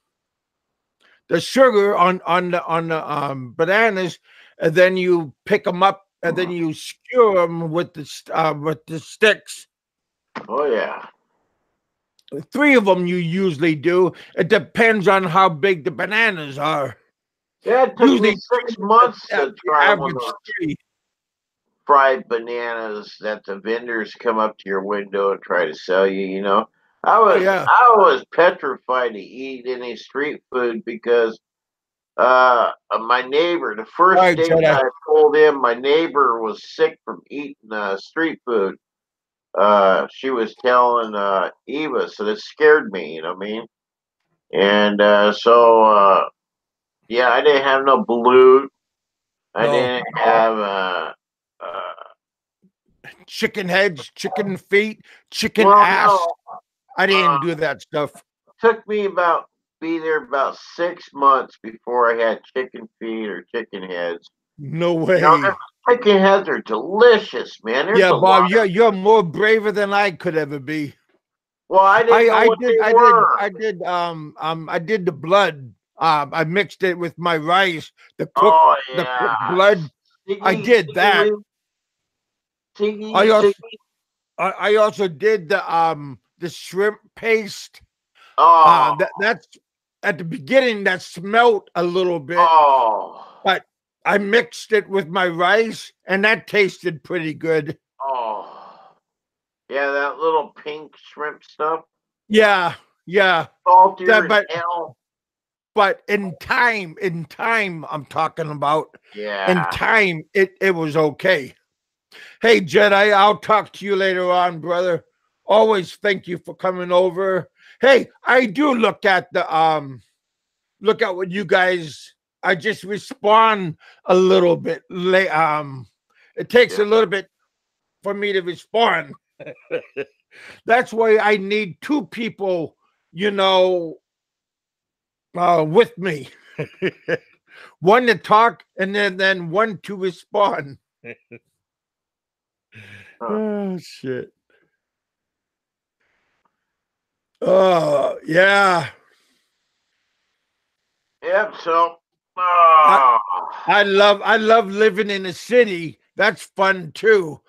sugar on the bananas, and then you pick them up, and then you skewer them with the sticks. Oh yeah. Three of them you usually do. It depends on how big the bananas are. Yeah, it took me Usually 6 months to the try one of average those three. fried bananas that the vendors come up to your window and try to sell you. Oh yeah. I was petrified to eat any street food because my neighbor, the All first right, day Jedi. I pulled in, my neighbor was sick from eating street food. She was telling Eva, so that scared me. You know what I mean? And yeah, I didn't have no balut. I No didn't have uh, chicken heads, chicken feet, chicken well, ass. no. I Uh, didn't do that stuff. took me about be there about 6 months before I had chicken feet or chicken heads. No Them way. chicken heads are delicious, man. There's Yeah, a Bob, lot of. you're more braver than I could ever be. Well, I didn't I know I what did they I did were. I did the blood. I mixed it with my rice, Oh the yeah, cooked blood. I Siggy, did that. Siggy, Siggy, I also Siggy. I also did the shrimp paste. Oh, That's at the beginning that smelled a little bit, oh, but I mixed it with my rice and that tasted pretty good. oh. Yeah, that little pink shrimp stuff. Yeah, yeah. Saltier That, as hell. but in time, I'm talking about in Yeah. time, it was okay. Hey, Jedi, I'll talk to you later on, brother. Always thank you for coming over. Hey, I do look at what you guys. I just respond a little bit late. It takes Yeah. a little bit for me to respond. That's why I need two people, you know, with me. One to talk and then one to respond. Huh. Oh shit. Oh yeah. Yep. So, I oh, I love living in a city. That's fun too.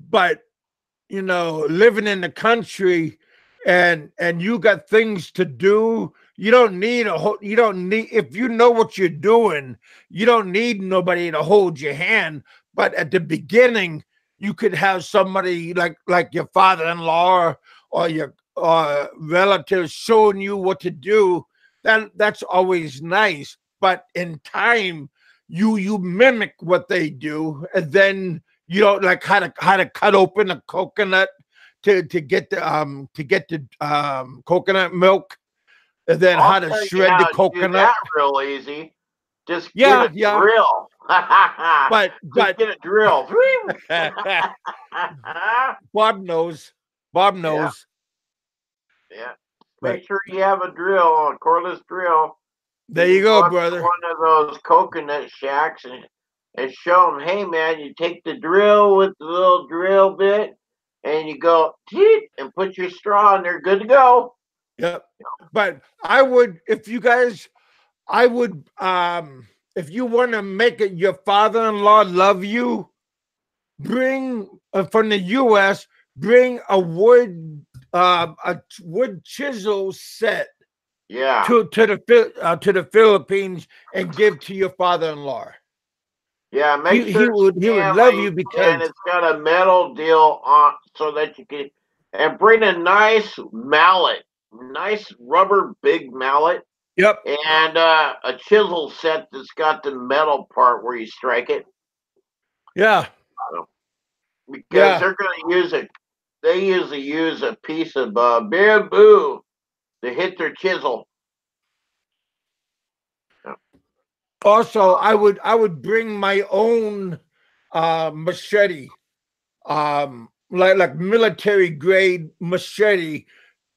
But living in the country and you got things to do, you don't need, if you know what you're doing, you don't need nobody to hold your hand. But at the beginning, you could have somebody like your father-in-law or your relatives showing you what to do. That's always nice. But in time, you mimic what they do, and then you don't like how to cut open a coconut to get the coconut milk, and then I'll how to tell you shred how the to do coconut. that real easy. Just get Yeah, a yeah, drill. but Just get a drill. Bob knows. Bob Yeah, knows. yeah. But Make sure you have a drill, a cordless drill. You there can you go, go up to brother. one of those coconut shacks and show them, hey man, you take the drill with the little drill bit, and you go teet, and put your straw, and they're good to go. Yep. But I would, if you guys, I would, if you want to make it your father-in-law love you, bring from the U.S. Bring a wood chisel set Yeah, to the Philippines and give to your father-in-law. yeah. Make He sure it's would love Stanley you and because it's got a metal deal on so that you can, and bring a nice mallet, nice rubber big mallet, yep, and a chisel set that's got the metal part where you strike it. yeah, Because yeah. they're going to use it. They usually use a piece of bamboo to hit their chisel. Also, I would bring my own machete, like military grade machete.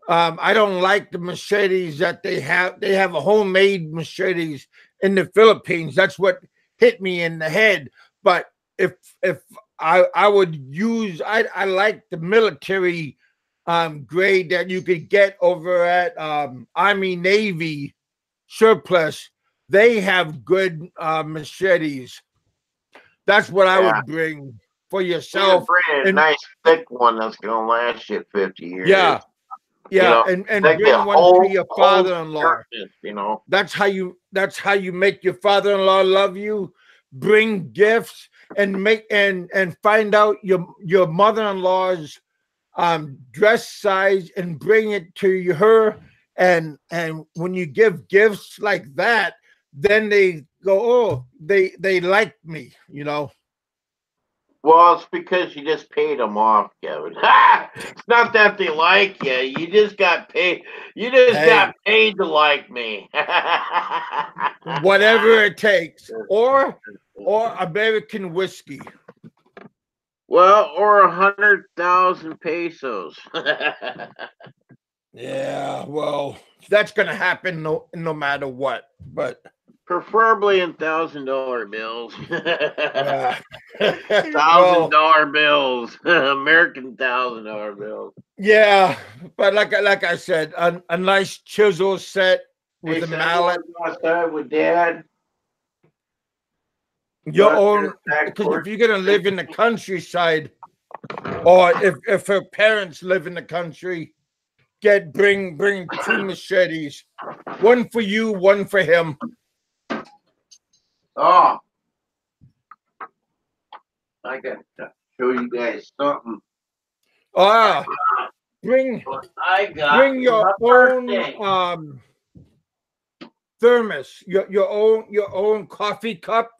I don't like the machetes that they have. They have a homemade machetes in the Philippines. That's what hit me in the head. But if if I would use, I like the military grade that you could get over at Army Navy surplus. They have good machetes. That's what I Yeah, would bring for you need to yourself. bring a And nice thick one that's going to last you 50 years. yeah, yeah, and Take the bring one to your whole father-in-law. sharpness. That's how you make your father-in-law love you. Bring gifts and make and find out your mother-in-law's dress size and bring it to her. And when you give gifts like that, then they go, oh, they like me. Well, it's because you just paid them off, Kevin. It's not that they like you. You just got paid. You just got Hey, paid to like me. whatever it takes, or American whiskey. Well, or 100,000 pesos. Yeah, well, that's gonna happen no matter what. But Preferably in $1,000 bills. yeah, thousand well, dollar bills. American $1,000 bills. yeah, but like I said, a nice chisel set Hey, with a son, you mallet, want to go outside with Dad? Go your out there own. and back Because if porch. you're gonna live in the countryside, or if her parents live in the country, bring two machetes, one for you, one for him. Oh, I got to show you guys something. Ah, bring What I got bring for your my own birthday. thermos, your own coffee cup.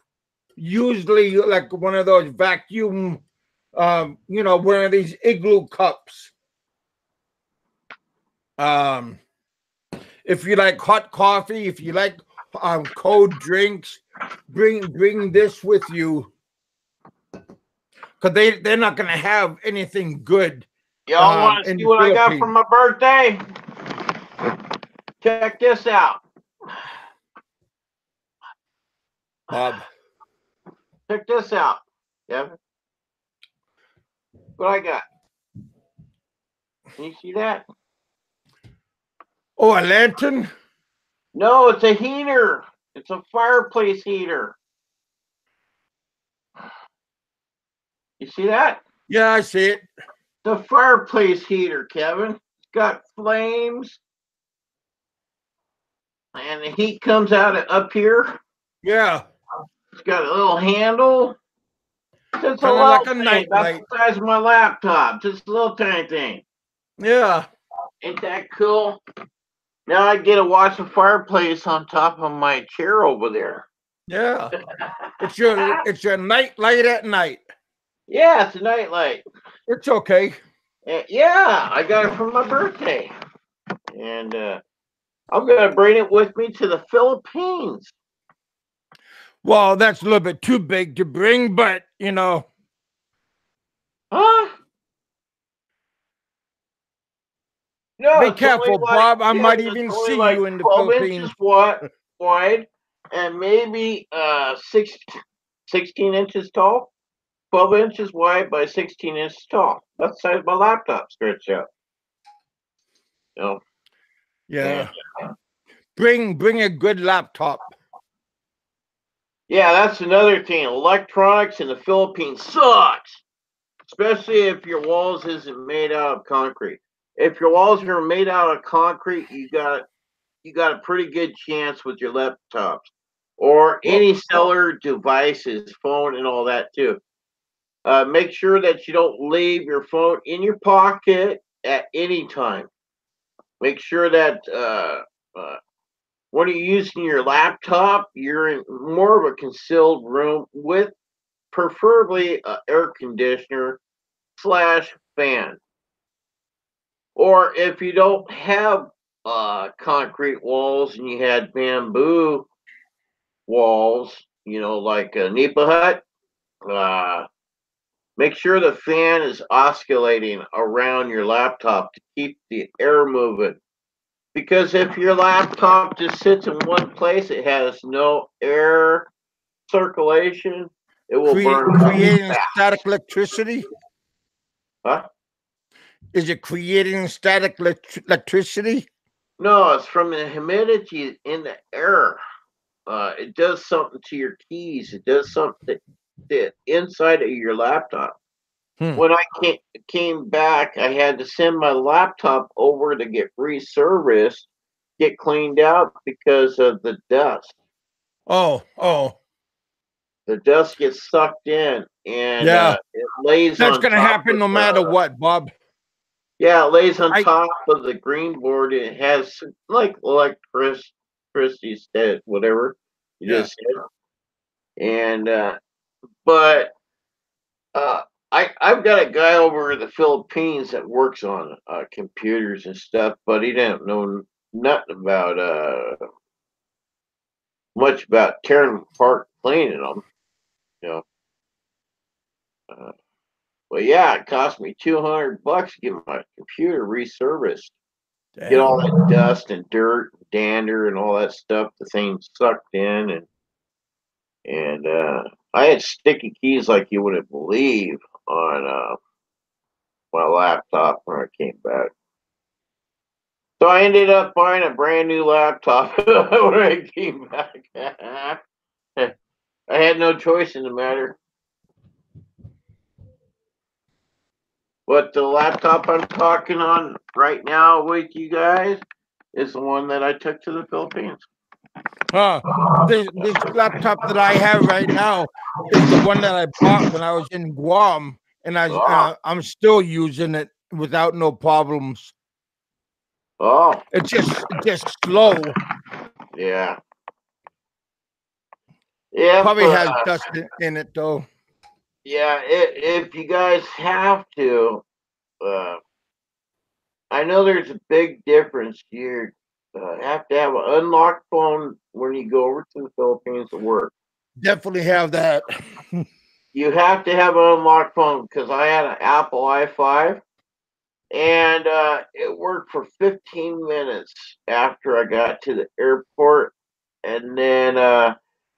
Usually, like one of those vacuum, one of these igloo cups. Um, if you like hot coffee, if you like cold drinks, bring this with you because they're not gonna have anything good Y'all want to in see the what I got for Philippines. my birthday? Check this out. Bob. Check this out. Yeah, what I got. Can you see that? Oh, a lantern. No, it's a heater. It's a fireplace heater. You see that? Yeah, I see it. The fireplace heater, Kevin. It's got flames, and the heat comes out up here. Yeah, It's got a little handle. Just a kind of little like a thing, about nightlight. the size of my laptop. Just a little tiny thing. Yeah, Ain't that cool? Now I get to watch the fireplace on top of my chair over there. yeah. It's your nightlight at night. Yeah, it's a nightlight. It's okay. Yeah, I got it for my birthday, and I'm gonna bring it with me to the Philippines. Well, that's a little bit too big to bring, but Huh? No, Be it's only careful, like Bob. I might it's even only see like you in the 12 inches Philippines. wide, and maybe 16 inches tall. 12 inches wide by 16 inches tall. That's the size my laptop stretched out. You know, and Yeah. Bring a good laptop. yeah, that's another thing. Electronics in the Philippines sucks, especially if your walls isn't made out of concrete. If your walls are made out of concrete, you got a pretty good chance with your laptops or Well, any cellular devices, phone and all that too. Make sure that you don't leave your phone in your pocket at any time. Make sure that uh, when you're using your laptop, you're in more of a concealed room with preferably an air conditioner slash fan. Or if you don't have concrete walls and you had bamboo walls, like a Nipa hut, uh, make sure the fan is oscillating around your laptop to keep the air moving. Because if your laptop just sits in one place, it has no air circulation, it will burn up creating fast. static electricity. Huh? Is it creating static electricity? No, it's from the humidity in the air. It does something to your keys. It does something to the inside of your laptop. Hmm. When I came back, I had to send my laptop over to get reserviced, get cleaned out because of the dust. Oh, The dust gets sucked in and yeah. it lays That's on gonna top happen of no matter the what, Bob. yeah, it lays on I top of the green board. It has like Christy said, whatever you yeah. just said, and but I've got a guy over in the Philippines that works on computers and stuff, but he didn't know nothing about much about tearing them apart, cleaning them. You know, uh, but yeah, it cost me $200 to get my computer reserviced. Get all Dang. that dust and dirt, and dander, and all that stuff. The thing sucked in, and I had sticky keys like you wouldn't believe on my laptop when I came back. So I ended up buying a brand new laptop when I came back. I had no choice in the matter. But the laptop I'm talking on right now with you guys is the one that I took to the Philippines. Huh. This laptop that I have right now is the one that I bought when I was in Guam, and Oh, I'm still using it without no problems. oh, It's just slow. yeah. If Probably has dust in it though. yeah, if you guys have to, uh, I know there's a big difference. You have to have an unlocked phone when you go over to the Philippines to work. Definitely have that. You have to have an unlocked phone because I had an Apple i5 and it worked for 15 minutes after I got to the airport. And then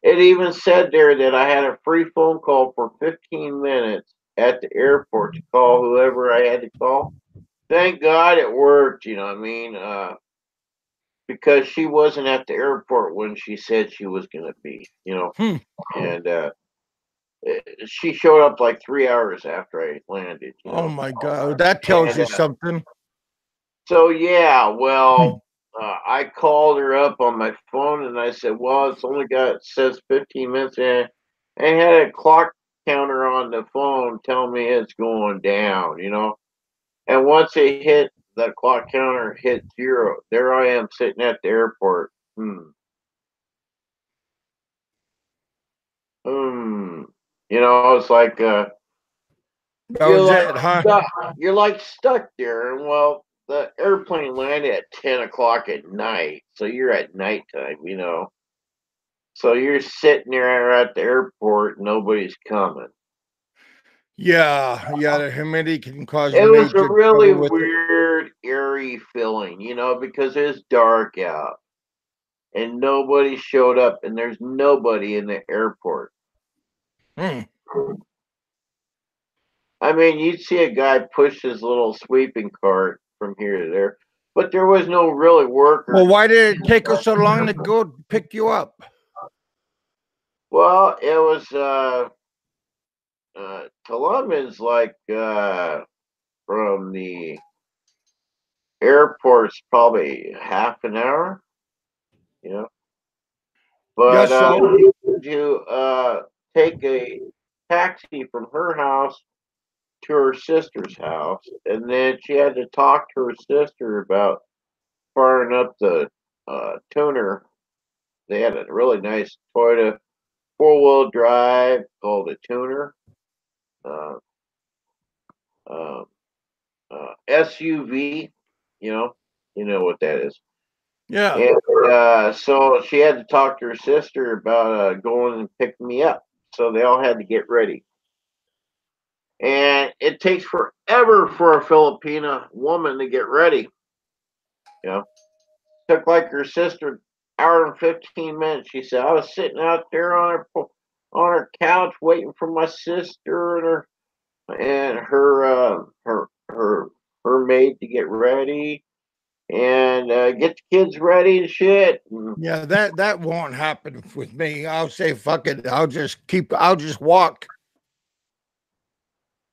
it even said there that I had a free phone call for 15 minutes at the airport to call whoever I had to call. Thank God it worked, you know what I mean? Because she wasn't at the airport when she said she was going to be. Hmm. And she showed up like 3 hours after I landed, you Oh know. my God, that tells And you something. so, yeah, Hmm. well, I called her up on my phone and I said, well, it's only got, it says 15 minutes. And I had a clock counter on the phone telling me it's going down. And once it hit, the clock counter hit zero. There I am sitting at the airport. Hmm. It's like That you're was like it, huh? stuck. You're like stuck there. And well, the airplane landed at 10 o'clock at night, so you're at nighttime. So you're sitting there at the airport, nobody's coming. Yeah, yeah. The humidity can cause It was a major really trouble with it. weird eerie feeling, because it's dark out and nobody showed up and there's nobody in the airport. Hmm. I mean, you'd see a guy push his little sweeping cart from here to there, but there was no really Well, worker. why did it take us so long to go pick you up? Well, it was Columbus, like from the airport's probably half an hour, you know. Yeah, But so to take a taxi from her house to her sister's house, and then she had to talk to her sister about firing up the tuner. They had a really nice Toyota 4-wheel drive called a tuner, uh, uh, SUV. You know, you know what that is. yeah. And so she had to talk to her sister about going and picking me up. So they all had to get ready. And it takes forever for a Filipina woman to get ready. You know, took like her sister hour and 15 minutes. She said I was sitting out there on her couch waiting for my sister and her maid to get ready and get the kids ready and shit. Yeah, that won't happen with me. I'll say fuck it. I'll just walk.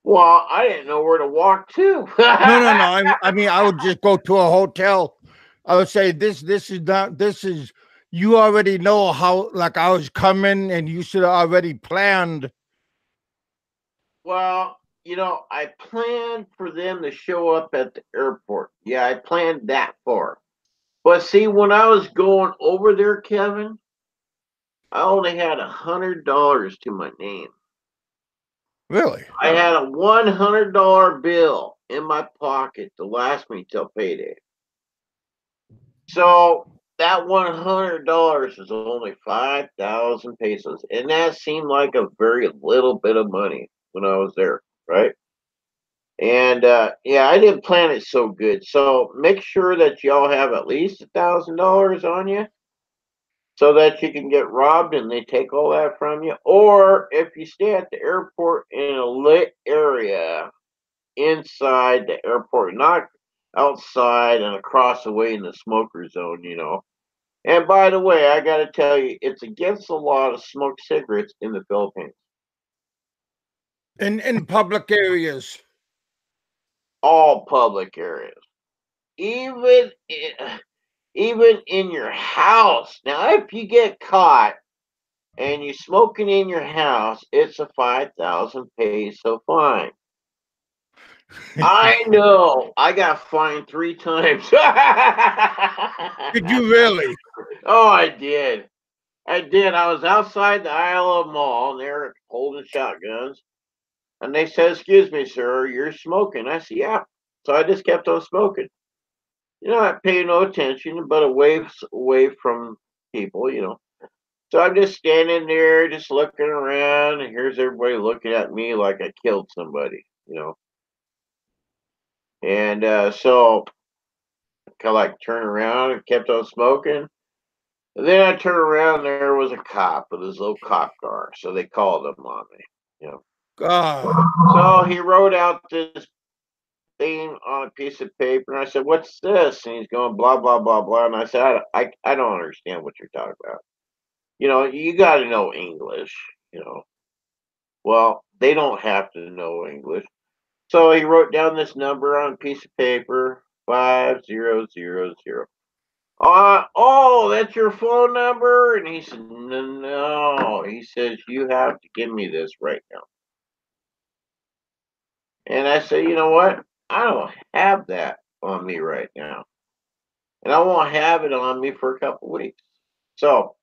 Well, I didn't know where to walk to. No, no, no. I mean, I would just go to a hotel. I would say this is not this is you already know how like I was coming and you should have already planned. Well, I planned for them to show up at the airport. Yeah, I planned that far. But see, when I was going over there, Kevin, I only had $100 to my name. Really? I had a $100 bill in my pocket to last me till payday. So that $100 is only 5,000 pesos, and that seemed like a very little bit of money when I was there, right? And yeah, I didn't plan it so good. So make sure that y'all have at least $1,000 on you so that you can get robbed and they take all that from you. Or if you stay at the airport in a lit area inside the airport, not outside and across the way in the smoker zone. And by the way, I got to tell you, it's against the law to smoke cigarettes in the Philippines. In public areas. All public areas, even even in your house. Now, if you get caught and you're smoking in your house, it's a 5,000 peso fine. I know. I got fined 3 times. Did you really? Oh, I did. I did. I was outside the Isle of Mall and they were holding shotguns. And they said, "Excuse me, sir, you're smoking." I said, "Yeah." So I just kept on smoking. I pay no attention, but away from people. So I'm just standing there, just looking around, and here's everybody looking at me like I killed somebody. And so kind of like turned around and kept on smoking. And then I turned around, and there was a cop with his little cop car. So they called him on me. You know. God. So he wrote out this thing on a piece of paper, and I said, "What's this?" And he's going blah blah blah blah. And I said, "I don't understand what you're talking about. You got to know English. You know." Well, they don't have to know English. So he wrote down this number on a piece of paper, 5000. Oh, that's your phone number? And he said, "No, no." He says, "You have to give me this right now." And I said, "You know what? I don't have that on me right now. And I won't have it on me for a couple weeks. So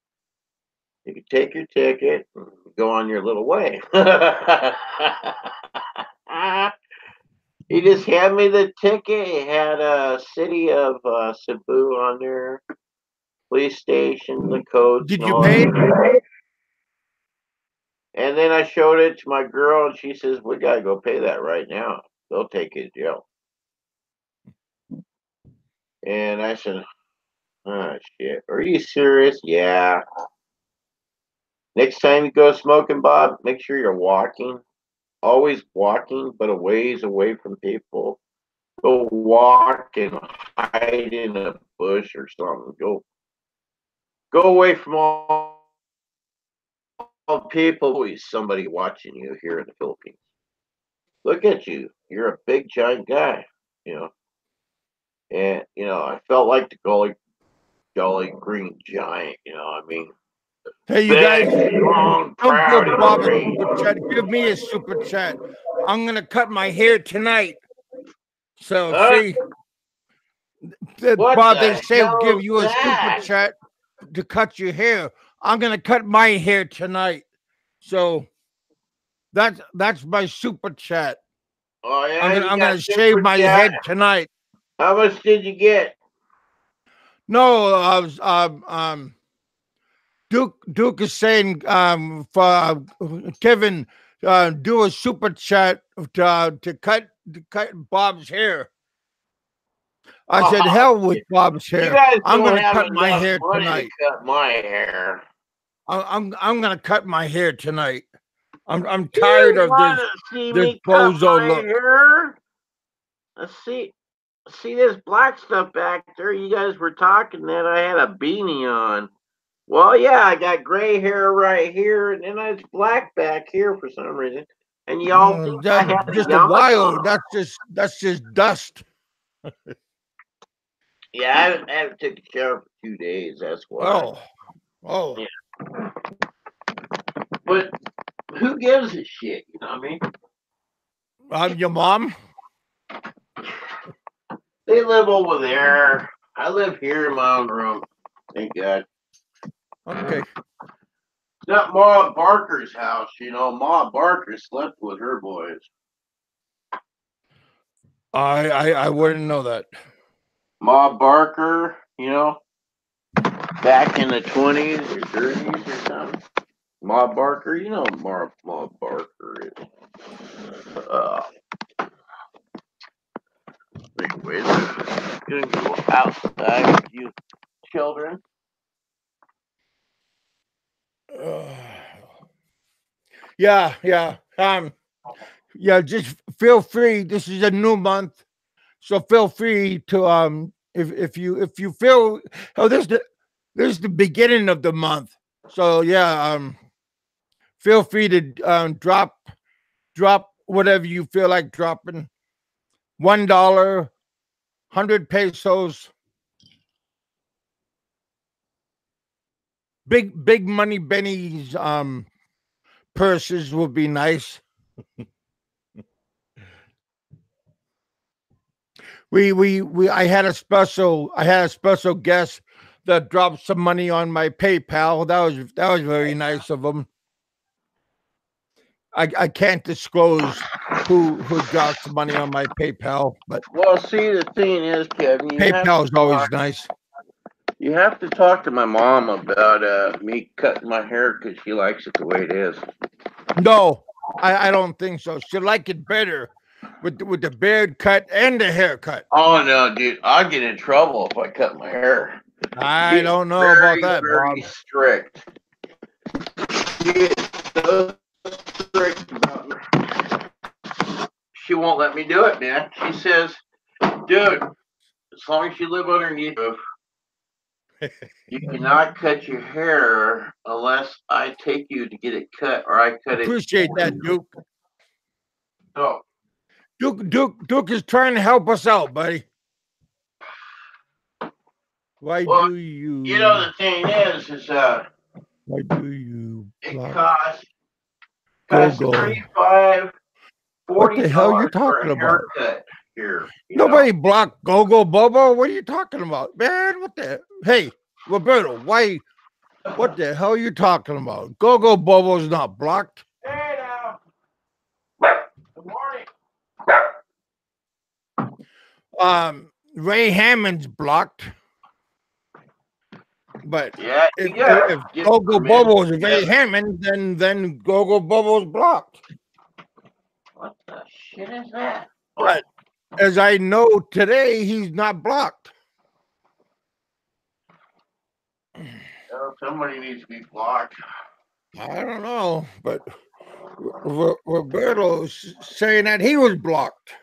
you can take your ticket and go on your little way." He just handed me the ticket. It had a city of Cebu on there, police station, the codes, Did and you all pay? that. And then I showed it to my girl, and she says, "We gotta go pay that right now. They'll take you to jail." And I said, "Oh shit, are you serious?" Yeah. Next time you go smoking, Bob, make sure you're walking. Always walking, but a ways away from people. Go walk and hide in a bush or something. Go away from all people. Always somebody watching you here in the Philippines. Look at you. You're a big giant guy, you know. And I felt like the jolly green giant. I mean, Hey, you guys, big, strong, don't proud, give and Bob a green. super chat. Give me a super chat. I'm gonna cut my hair tonight. So Huh? see, What Bob, they the say give hell you is a super that? chat to cut your hair. I'm gonna cut my hair tonight. So that's my super chat. Oh I'm yeah, gonna you I'm got gonna shave super my chat. head tonight. How much did you get? No, I was Duke is saying for Kevin do a super chat to cut Bob's hair. I said Oh, hell with Bob's you hair. guys I'm don't gonna have cut my enough hair money to tonight. cut my hair. I'm gonna cut my hair tonight. I'm tired You of want to see this me cut bozo my look. hair? Let's see this black stuff back there. You guys were talking that I had a beanie on. Well, yeah, I got gray hair right here, and then it's black back here for some reason. And y'all think I That's had a just a while. yarmulke? That's just dust. Yeah, I haven't taken a shower for 2 days. That's why. Oh, oh. Yeah, but who gives a shit? You know what I mean? Your mom? They live over there. I live here in my own room. Thank God. Okay. Not Ma Barker's house. Ma Barker slept with her boys. I wouldn't know that. Ma Barker, back in the 20s or 30s or something. Ma Barker, Ma Barker is. Uh, anyways, gonna go outside with you children. Uh, yeah. Yeah. Just feel free. This is a new month, so feel free to if you feel this is the beginning of the month. So yeah, feel free to drop whatever you feel like dropping. $1, 100 pesos, big money Benny's purses would be nice. We I had a special guest that dropped some money on my PayPal. That was very nice of him. I can't disclose who dropped some money on my PayPal, but Well, see, the thing is, Kevin, PayPal is always nice. you have to talk to my mom about me cutting my hair because she likes it the way it is. No, I don't think so. She'll like it better with the beard cut and the haircut. Oh no, dude, I'll get in trouble if I cut my hair. I She's don't know about very, that, very Bob. strict. She is so strict about me. She won't let me do it, man. She says, dude, as long as you live underneath the roof, you cannot cut your hair unless I take you to get it cut or I cut it Appreciate for that, you. Duke. So, Duke is trying to help us out, buddy. Why well, do you the thing is why do you it block costs Gogo? 35 What $40 the hell are you for talking a about? haircut here. Nobody blocked Gogo Bobo. What are you talking about? Man, what the hey, Roberto, why what the hell are you talking about? Gogo Bobo's not blocked. Hey now. Good morning. Ray Hammond's blocked. But Yeah, if you gotta if get Gogo permission Bobo is to Ray get it. Hammond, then Gogo Bobo's blocked. What the shit is that? Oh, But as I know today, he's not blocked. Somebody needs to be blocked. I don't know, but Roberto's saying that he was blocked.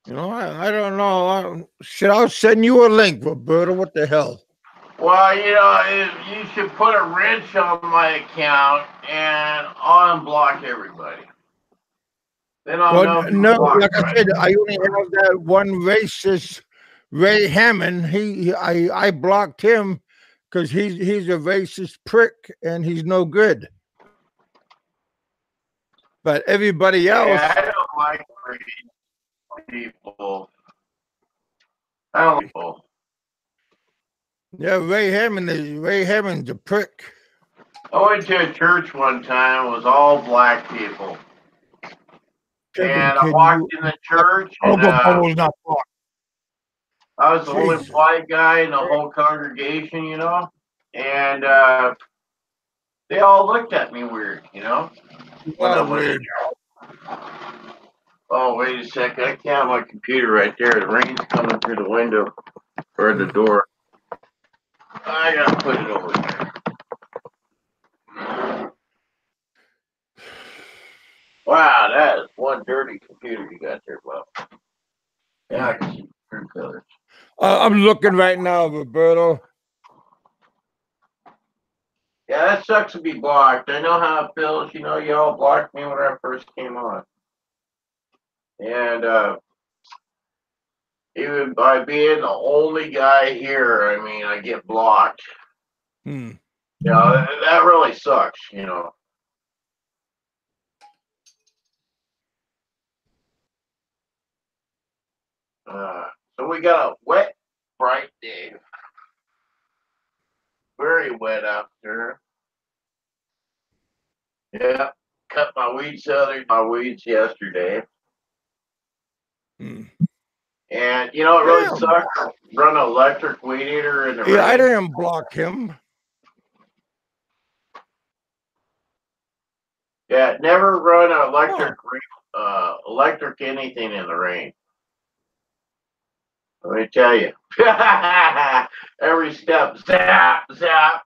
I don't know. I'll send you a link, Roberto. What the hell? Well, you should put a wrench on my account and unblock everybody. Then I'll Well, know if you no, blocked like I right. said, I only have that one racist Ray Hammond. I blocked him because he's a racist prick and he's no good. But everybody Yeah, else, I don't like people. I don't like people. yeah, Ray Hammond's a prick. I went to a church one time. It was all black people, Kevin, and I can walked you? in the church, and Uncle Bubble's not blocked. I was the only Jesus, white guy in the whole congregation, and they all looked at me weird, you when I are went in. weird. Oh, wait a second. I can't have my computer right there. The rain's coming through the window or the door. I gotta put it over there. Wow, that is one dirty computer you got there, Bob. Yeah, I can see true colors. I'm looking right now, Roberto. Yeah, that sucks to be blocked. I know how it feels. You all blocked me when I first came on. And even by being the only guy here, I get blocked. Hmm. That really sucks. So we got a wet, bright day. Very wet out there. Yeah, cut my weeds yesterday. Hmm. And it really Yeah, sucks. Run an electric weed eater in the yeah, I rain. didn't block him. Yeah, never run an Oh, electric anything in the rain. Let me tell you. Every step, zap, zap.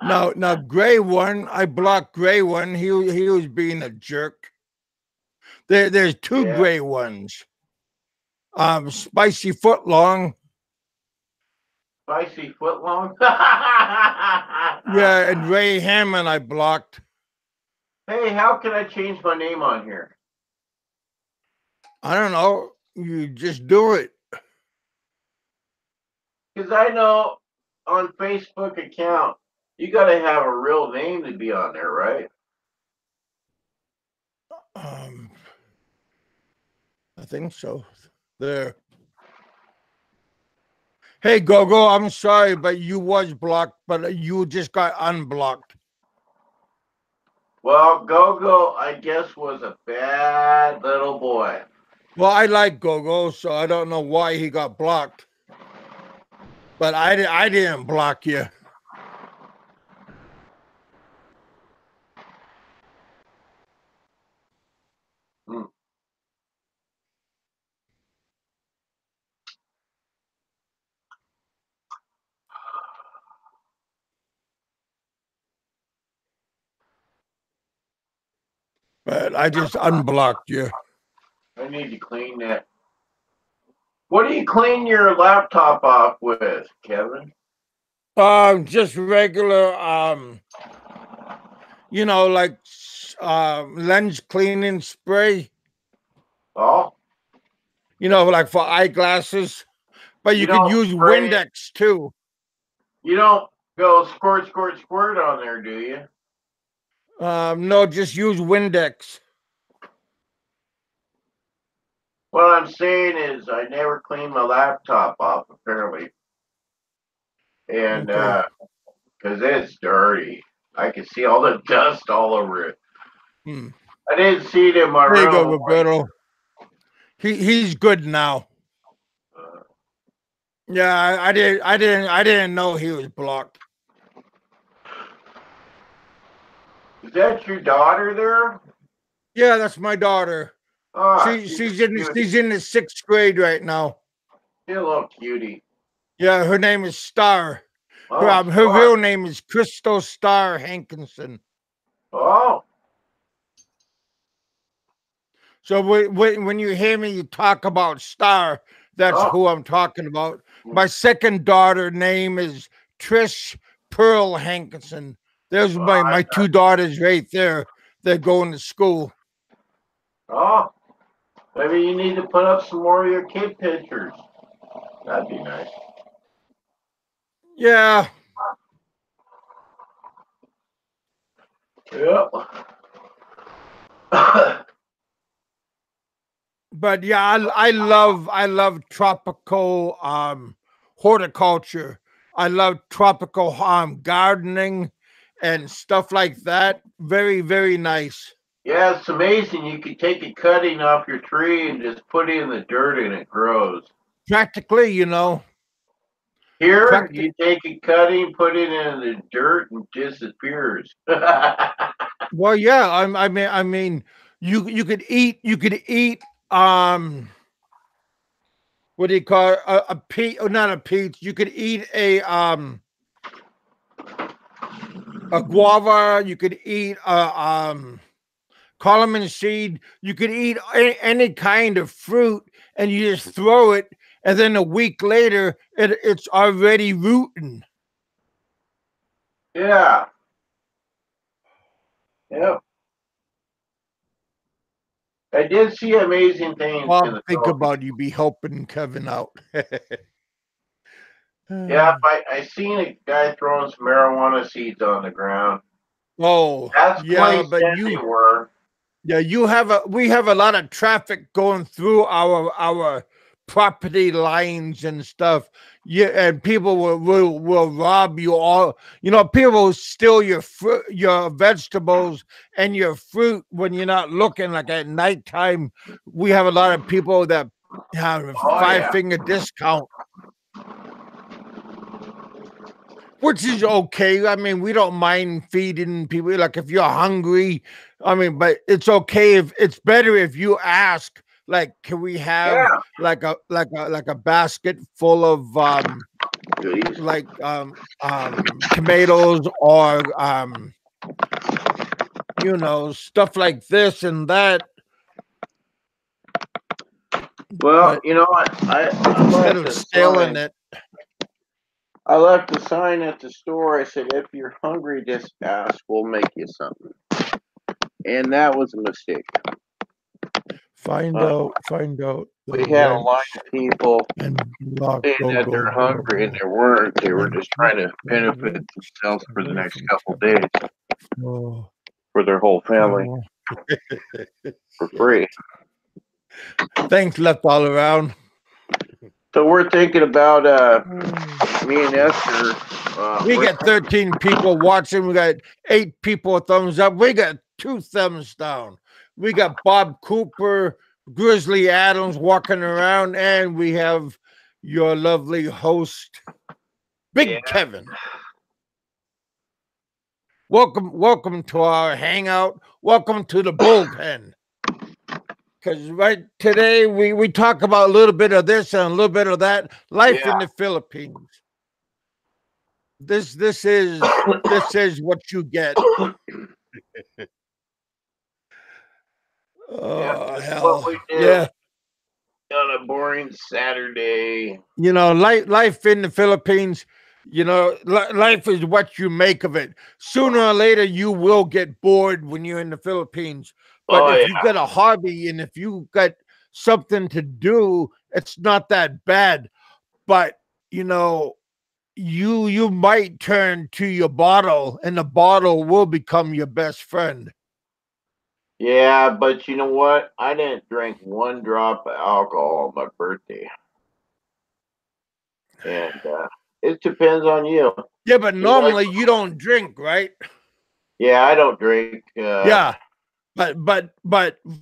now, Gray One, I blocked Gray One. He was being a jerk. There's two Yeah, Gray Ones. Spicy Footlong. spicy footlong. Yeah, and Ray Hammond I blocked. Hey, how can I change my name on here? I don't know. You just do it. Because I know on Facebook account, you got to have a real name to be on there, right? Um, I think so. There. Hey, Gogo, I'm sorry, but you was blocked, but you just got unblocked. Well, Gogo, I guess, was a bad little boy. Well, I like Gogo, so I don't know why he got blocked. But I didn't block you. Hmm. But I just unblocked you. I need to clean that. What do you clean your laptop off with, Kevin? Just regular, like lens cleaning spray. Oh, Like for eyeglasses. But you you could don't use spray it. Windex too. You don't go squirt, squirt, squirt on there, do you? No, just use Windex. What I'm saying is, I never clean my laptop off, apparently, and Okay. because it's dirty, I can see all the dust all over it. Hmm. I didn't see it in my There you go, room. Roberto. He's good now. Uh, Yeah, I didn't know he was blocked. is that your daughter there? Yeah, that's my daughter. Ah, she's a She's in the 6th grade right now. little cutie. Yeah, her name is Star. Oh, Her Star. real name is Crystal Starr Hankinson. Oh, So when you hear me talk about Star, that's oh. who I'm talking about. My second daughter name is Trish Pearl Hankinson. There's my two daughters right there. They're going to school. Oh, maybe you need to put up some more of your kid pictures. That'd be nice. Yeah, Yep. but yeah, I love tropical horticulture. I love tropical gardening and stuff like that. Very, very nice. Yeah, it's amazing. You can take a cutting off your tree and just put it in the dirt and it grows. Practically, Here, practic you take a cutting, put it in the dirt, and disappears. well, yeah, I mean, you could eat um what do you call it? A peach, or not a peach. You could eat a guava. You could eat a calaman seed. You could eat any kind of fruit, and you just throw it, and then a week later, it's already rooting. Yeah. Yep. I did see amazing things in Bob, the think Philippines. about you be helping Kevin out. Yeah, I seen a guy throwing some marijuana seeds on the ground. Oh, That's what he yeah, but said they were. yeah, we have a lot of traffic going through our property lines and stuff. Yeah, and people will rob you all. People will steal your fruit, your vegetables, and your fruit when you're not looking. Like at nighttime, we have a lot of people that have a Oh five yeah. finger discount, which is okay. I mean, we don't mind feeding people. Like if you're hungry, I mean, but it's okay if it's better if you ask. Like, can we have Yeah. like a basket full of Goodies. tomatoes or stuff like this and that. Well, But you know what? I instead left of a stealing sign. it, I left a sign at the store. I said, "If you're hungry, just ask. We'll make you something." And that was a mistake. find Uh, out the we had a line wrench of people and block. saying Go that go they're go hungry and go. they weren't. They were And just keep trying to the benefit wrench themselves for the away next from couple Kevin. days Oh, for their whole family oh. for free. Thanks left all around. So we're thinking about Mm. me and Esther. We got 13 people watching. We got 8 people thumbs up. We got 2 thumbs down. We got Bob Cooper, Grizzly Adams walking around, and we have your lovely host, Yeah. Big Kevin. Welcome to our hangout. Welcome to the bullpen. Because right today we talk about a little bit of this and a little bit of that. Life Yeah. in the Philippines. This is what you get. Yeah. Oh This is what hell we do yeah! on a boring Saturday. Life in the Philippines. Life is what you make of it. Sooner or later, you will get bored when you're in the Philippines. But Oh if yeah. you got a hobby and if you got something to do, it's not that bad. But you know, you might turn to your bottle, and the bottle will become your best friend. Yeah, but you know what? I didn't drink one drop of alcohol on my birthday, and it depends on you. Yeah, but You like? normally you don't drink, right? Yeah, I don't drink. Yeah, but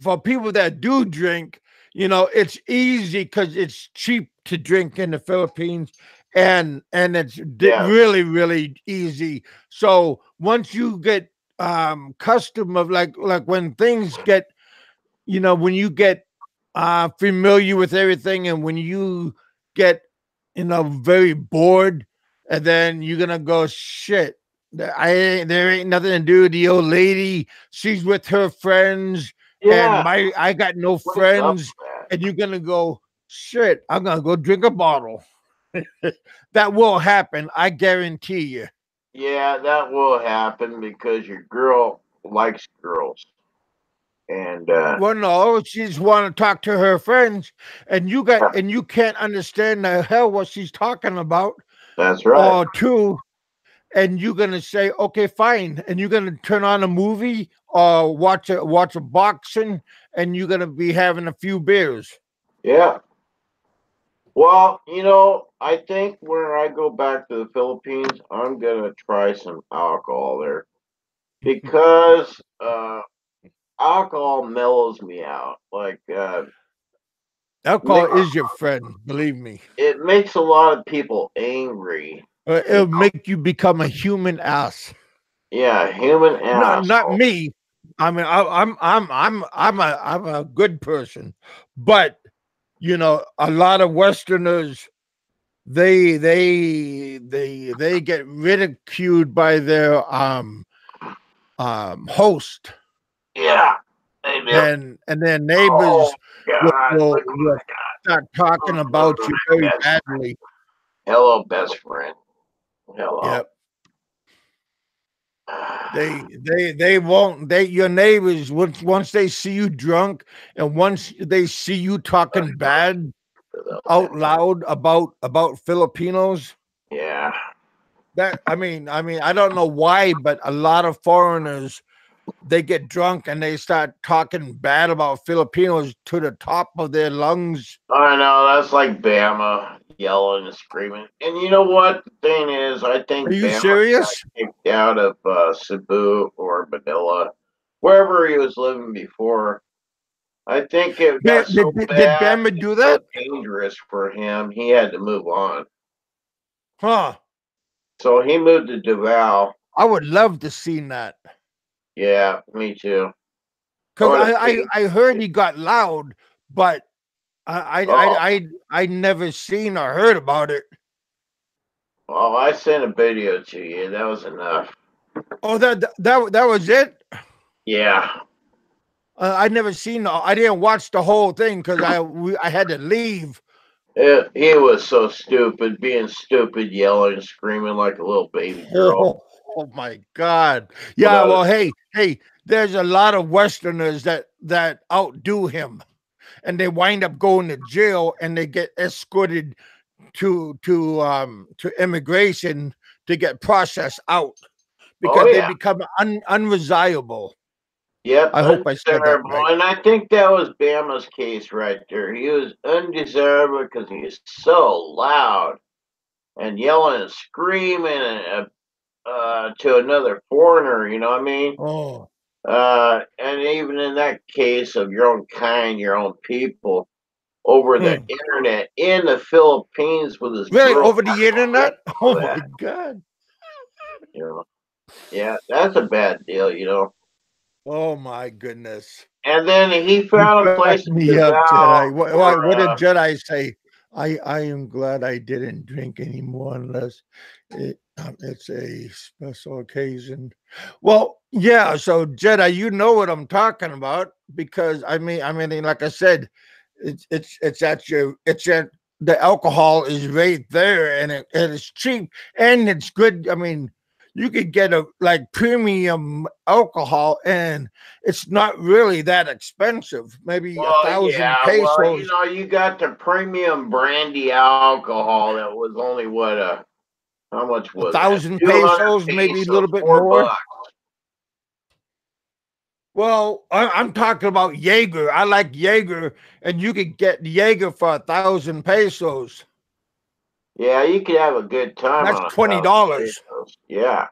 for people that do drink, it's easy because it's cheap to drink in the Philippines, and it's Yeah, really really easy. So once you get custom of like when things get, when you get familiar with everything, and when you get very bored, and then you're gonna go shit. There ain't nothing to do. The old lady, she's with her friends, and Yeah, I got no wake up friends, for that. and you're gonna go shit. I'm gonna go drink a bottle. That will happen. I guarantee you. Yeah, that will happen because your girl likes girls, and Well, no, she just want to talk to her friends, and you can't understand the hell what she's talking about. that's right. Or two, and you're gonna say, okay, fine, and you're gonna turn on a movie or watch a boxing, and you're gonna be having a few beers. Yeah. Well, I think when I go back to the Philippines, I'm gonna try some alcohol there because alcohol mellows me out. Like Alcohol ma- is your friend, believe me. it makes a lot of people angry. You It'll make you become a human ass. Yeah, human Not asshole. me. I mean, I'm a good person, but a lot of Westerners they get ridiculed by their host, Yeah, they do. and their Oh neighbors God, look what will I got. start talking Oh, about you my very best friend. badly. Hello, best friend. Hello. Yep. They won't they your neighbors once they see you drunk, and once they see you talking bad out loud about Filipinos. Yeah. That I don't know why, but a lot of foreigners, they get drunk and they start talking bad about Filipinos to the top of their lungs. I know, that's like Bama yelling and screaming. And you know what? The thing is, I Are think you Bama got serious? kicked out of Cebu or Manila, wherever he was living before. I think it got so Did bad Bama and do so that? dangerous for him, he had to move on. Huh? So he moved to Davao. I would love to see that Yeah, me too. I because would have paid. I heard he got loud, but Oh, I never seen or heard about it. well, I sent a video to you. That was enough. Oh, that was it. Yeah, I never seen. I didn't watch the whole thing because I had to leave. he was so stupid, being stupid, yelling, screaming like a little baby girl. Oh, oh my God! But Yeah, well, hey, there's a lot of Westerners that outdo him, and they wind up going to jail, and they get escorted to immigration to get processed out oh because they yeah, become unresirable. yep, I hope I said that undesirable. right. And I think that was Bama's case right there. He was undesirable because he is so loud and yelling and screaming to another foreigner. You know what I mean? Oh, And even in that case of your own kind, your own people, over the hmm. internet in the Philippines with his Really, girlfriend over the and internet? all Oh my that. God! You know, yeah, that's a bad deal. Oh my goodness! And then he You found a crack place in me up, Davao Jedi. What where, did Jedi say? I am glad I didn't drink anymore unless it's a special occasion. Well, yeah. So Jedi, you know what I'm talking about because like I said, it's at the alcohol is right there, and it's cheap and it's good. I mean, you could get a like premium alcohol, and it's not really that expensive. Maybe a well, thousand yeah, well, pesos, you got the premium brandy alcohol that was only what, how much a was that? thousand 200 pesos, maybe a pesos, little bit more. $4. Well, I'm talking about Jaeger. I like Jaeger, and you could get Jaeger for 1,000 pesos. Yeah, you could have a good time That's on a thousand $20. pesos. Yeah,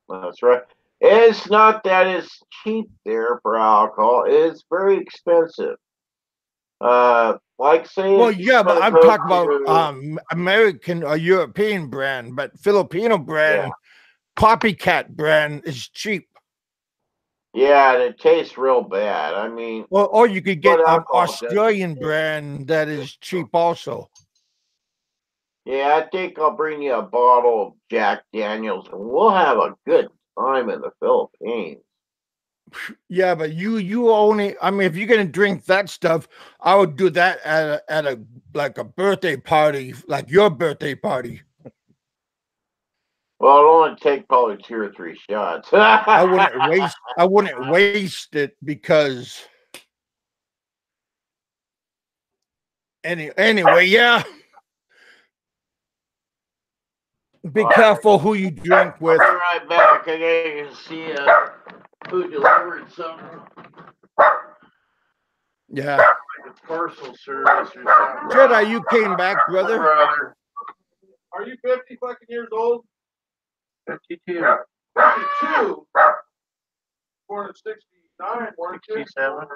that's right. It's not that it's cheap there for alcohol. It's very expensive. Like say Well, if you yeah, but want to I'm go talking about to, American or European brand, but Filipino yeah, brand, copycat brand is cheap. yeah, and it tastes real bad. I mean, Or you could what get alcohol doesn't Australian taste brand that good? is cheap also. Yeah, I think I'll bring you a bottle of Jack Daniels, and we'll have a good time in the Philippines. Yeah, but you only. I mean, if you're gonna drink that stuff, I would do that at a like a birthday party, like your birthday party. Well, it'll only take probably 2 or 3 shots. I wouldn't waste it because anyway, yeah. Be All right, careful who you drink I'll with. be right back. I gotta see who delivered something. Yeah. Like a parcel service or something. Jedi, you came back, brother. Brother. Are you 50 fucking years old? 52. 52? Born in 69, weren't you? 67.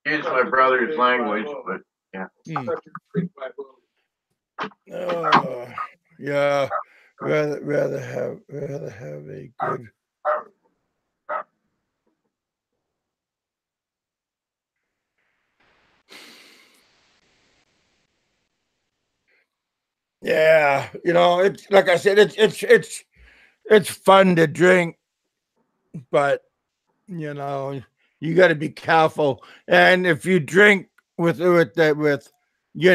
Use my brother's language, but yeah. Yeah. Rather have a good. Yeah, it's like I said, it's fun to drink, but you know, you got to be careful. And if you drink with your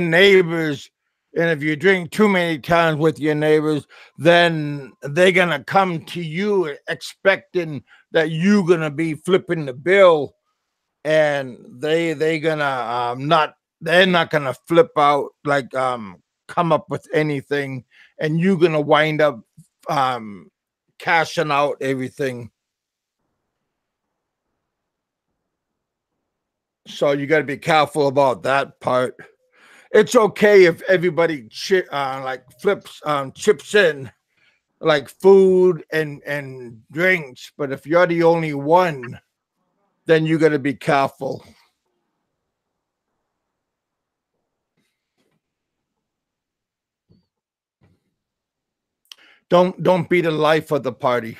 neighbors, and if you drink too many times with your neighbors, then they're gonna come to you expecting that you're gonna be flipping the bill, and they gonna not they're not gonna flip out like come up with anything, and you're gonna wind up um cashing out everything. So you got to be careful about that part. It's okay if everybody like flips chips in like food and drinks, but if you're the only one, then you got to be careful. Don't be the life of the party.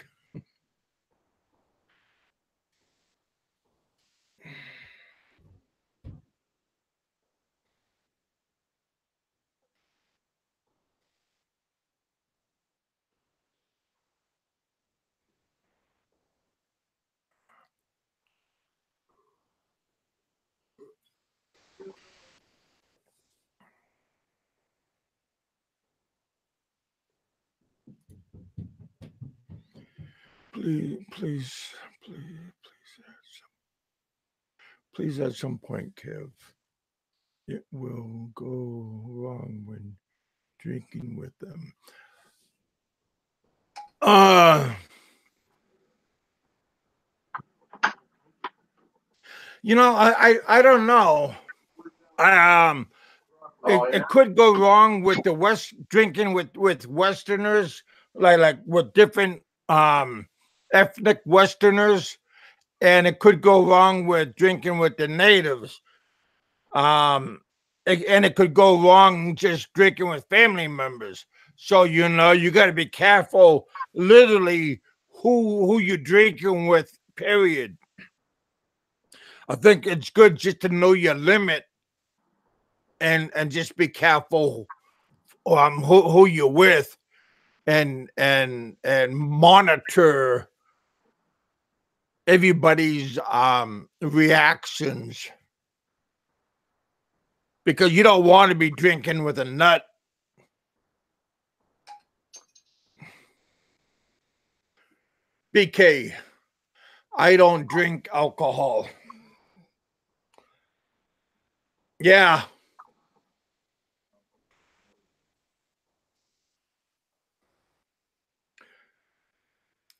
Please, please, please, please, at some point, Kev, it will go wrong when drinking with them. Uh I don't know. Um, Oh, it could go wrong with the West drinking with Westerners, like with different ethnic Westerners, and it could go wrong with drinking with the natives. And it could go wrong just drinking with family members. So you got to be careful, literally, who you're drinking with. Period. I think it's good just to know your limit and just be careful who you're with and monitor everybody's reactions because you don't want to be drinking with a nut. BK, I don't drink alcohol. Yeah.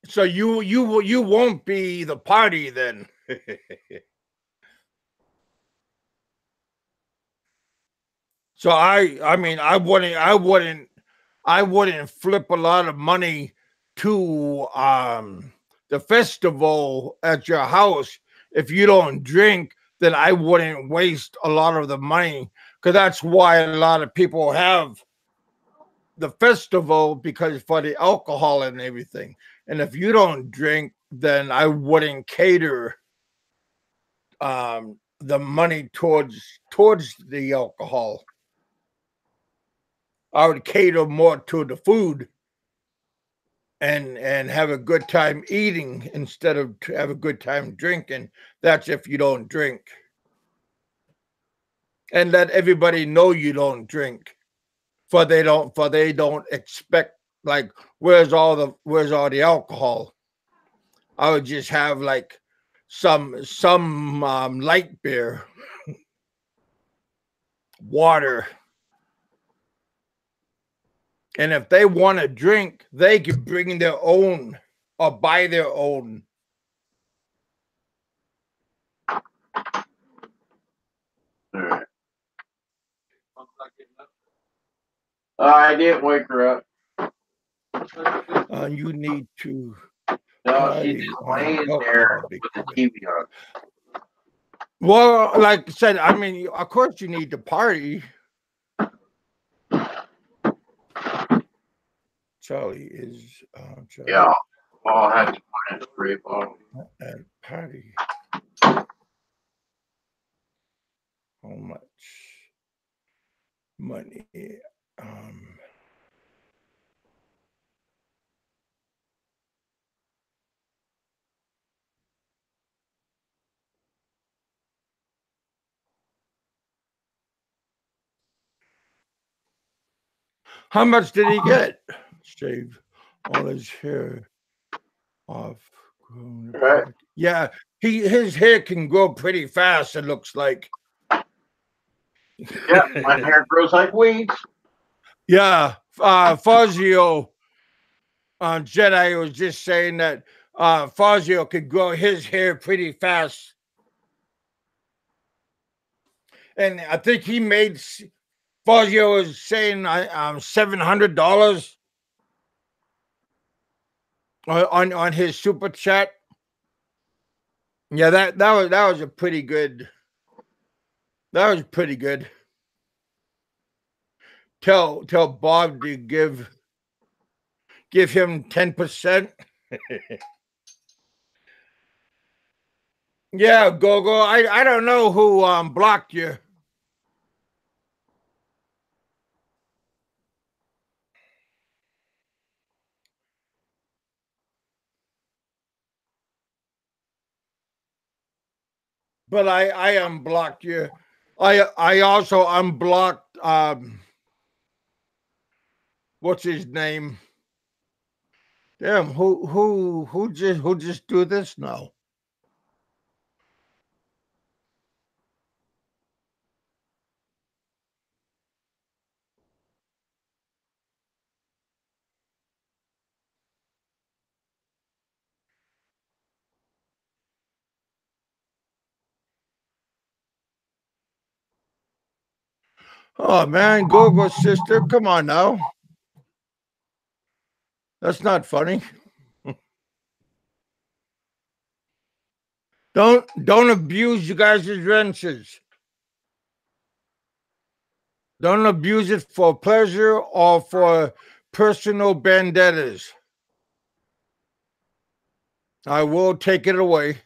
So you won't be the party then. So I mean I wouldn't flip a lot of money to the festival at your house. If you don't drink, then I wouldn't waste a lot of the money, because that's why a lot of people have the festival, because for the alcohol and everything. And if you don't drink, then I wouldn't cater the money towards the alcohol. I would cater more to the food and have a good time eating instead of to have a good time drinking. That's if you don't drink. And let everybody know you don't drink. For they don't expect, like, where's all the alcohol? I would just have like some light beer, water. And if they want to drink, they can bring their own or buy their own. All right. I didn't wake her up. You need to No, she's party just on laying there alcohol. with the TV on. Well, like I said, I mean, of course you need to party. Charlie is Charlie Yeah. I'll have to find a spray bottle. and party. How much money? Um, how much did he get? Shave all his hair off. Right. Yeah, his hair can grow pretty fast. It looks like. Yeah, my hair grows like weeds. Yeah, Fazio Jedi was just saying that Fazio could grow his hair pretty fast, and I think he made. Fazio was saying $700 on his super chat. Yeah, that was a pretty good. That was pretty good. Tell Bob to give him 10%. Yeah, Gogo. I don't know who blocked you. But I unblocked you. I also unblocked what's his name? Damn, who just do this now? Oh man, Gogo sister, come on now. That's not funny. Don't abuse you guys' wrenches. Don't abuse it for pleasure or for personal vendettas. I will take it away.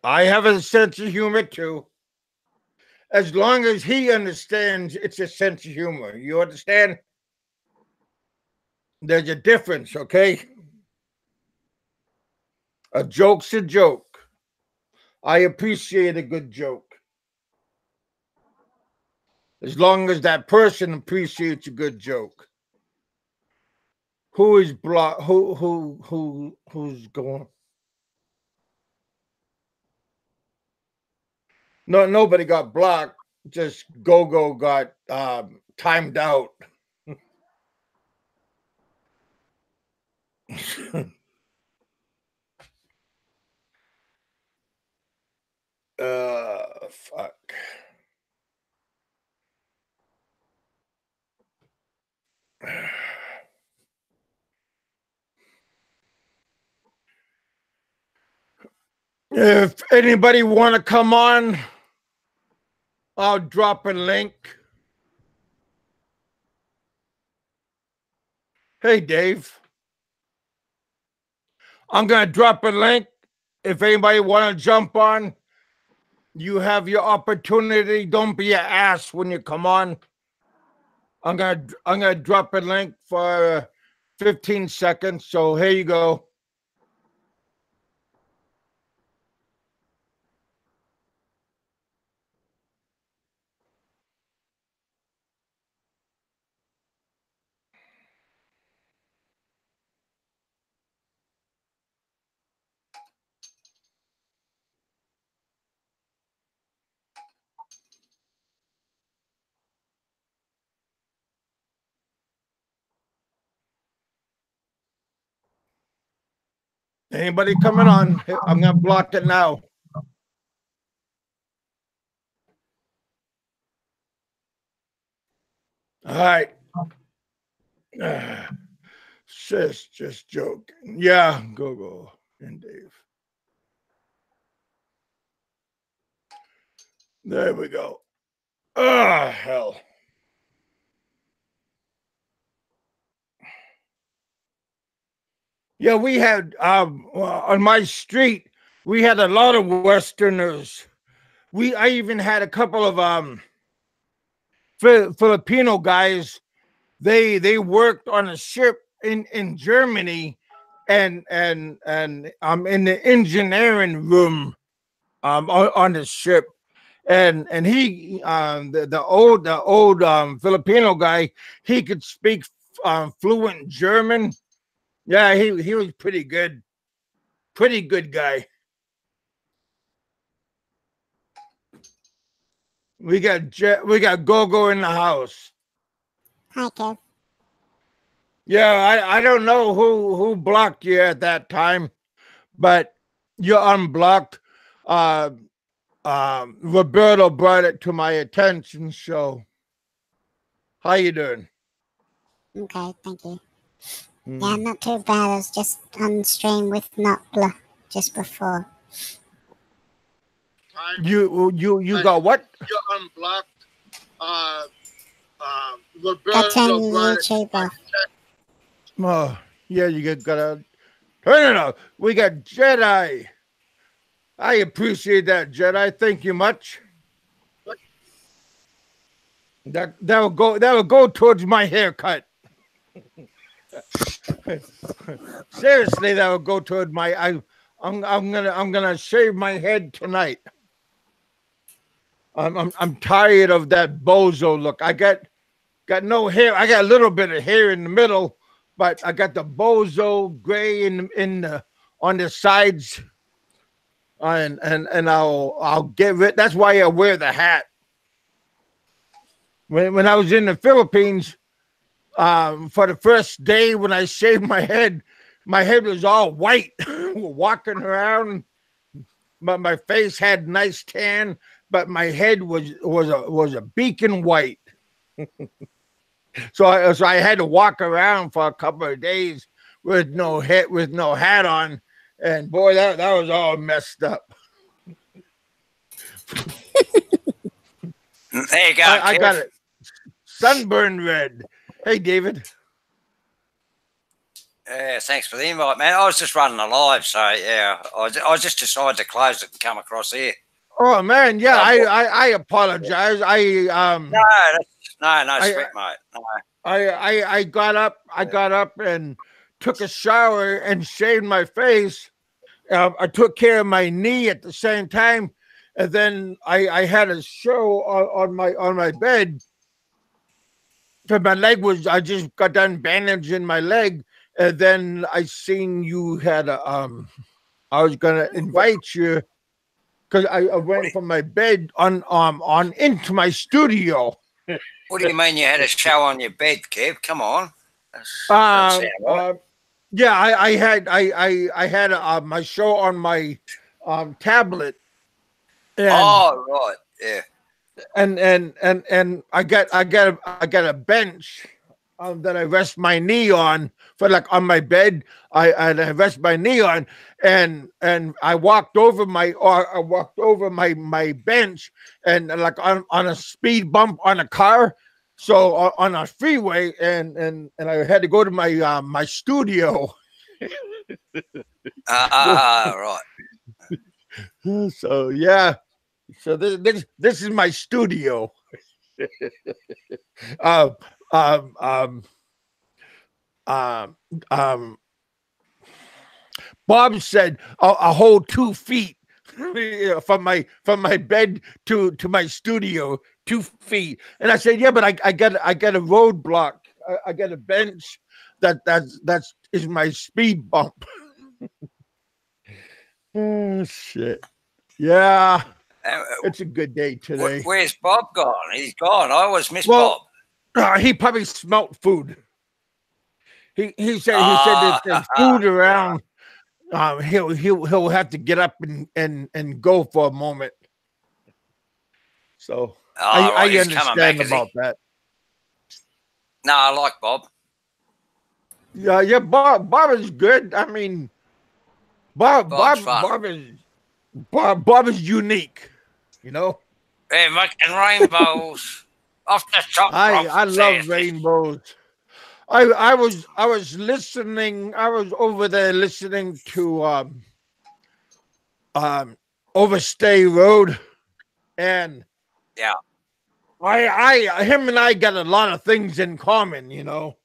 I have a sense of humor too. As long as he understands it's a sense of humor. You understand? There's a difference, okay? A joke's a joke. I appreciate a good joke. As long as that person appreciates a good joke. Who is block? Who's going? No, nobody got blocked. Just Gogo got timed out. Fuck. If anybody want to come on, I'll drop a link. Hey, Dave. I'm going to drop a link If anybody want to jump on, you have your opportunity. Don't be an ass when you come on. I'm gonna drop a link for 15 seconds. So here you go. Anybody coming on? I'm gonna block it now. All right. Sis, just joking. Yeah, go. And Dave. There we go. Ah, hell. Yeah, we had on my street, we had a lot of Westerners. I even had a couple of Filipino guys. They worked on a ship in Germany, and I'm in the engineering room on the ship, and he the old Filipino guy, he could speak fluent German. Yeah, he was pretty good guy. We got Gogo in the house. Hi, Kev. Yeah, I don't know who blocked you at that time, but you're unblocked. Uh, Roberto brought it to my attention. So, how you doing? Okay, thank you. Yeah, not too bad. I was just on stream with Notbla just before. You got what? You're unblocked. Got turn your YouTube off. Oh, yeah, you gotta turn it off. We got Jedi. I appreciate that, Jedi. Thank you much. That will go towards my haircut. Seriously, that will go toward my. I'm gonna shave my head tonight. I'm tired of that bozo look. I got no hair. I got a little bit of hair in the middle, but I got the bozo gray in the on the sides, and I'll get rid. That's why I wear the hat. When I was in the Philippines, for the first day when I shaved my head was all white, walking around. But my face had nice tan, but my head was a beacon white. So I had to walk around for a couple of days with no hat on, and boy, that was all messed up. There you go. I got it. Sunburn red. Hey, David. Yeah, thanks for the invite, man. I was just running a live, so yeah, I just decided to close it and come across here. Oh man, yeah, I apologize. No sweat, mate. No. I got up and took a shower and shaved my face. I took care of my knee at the same time, and then I had a show on my bed. So my leg I just got done bandaging my leg, and then I seen you had a I was gonna invite you because I went from my bed on into my studio. What do you mean you had a show on your bed, Kev? Come on. Yeah, I had my show on my tablet. And, oh right, yeah. And I got a bench that I rest my knee on for like on my bed. I rest my knee on, and I walked over my bench and like on a speed bump on a car, so on a freeway, and I had to go to my my studio. Right. So yeah. So this is my studio. um, um, um, um, um, Bob said a whole 2 feet from my bed to my studio, 2 feet. And I said, yeah, but I got a roadblock. I got a bench that's is my speed bump. Oh shit. Yeah. Uh, It's a good day today. Where's Bob gone? He's gone. I always miss Well, Bob. he probably smelt food. He said if there's food around, he'll have to get up and go for a moment. So I right, he's coming understand back, about that. No, I like Bob. Yeah. Bob is good. I mean, Bob is unique. You know. Yeah, making rainbows off the top. I love rainbows. I was listening. I was over there listening to Overstay Road, and yeah, him and I got a lot of things in common. You know,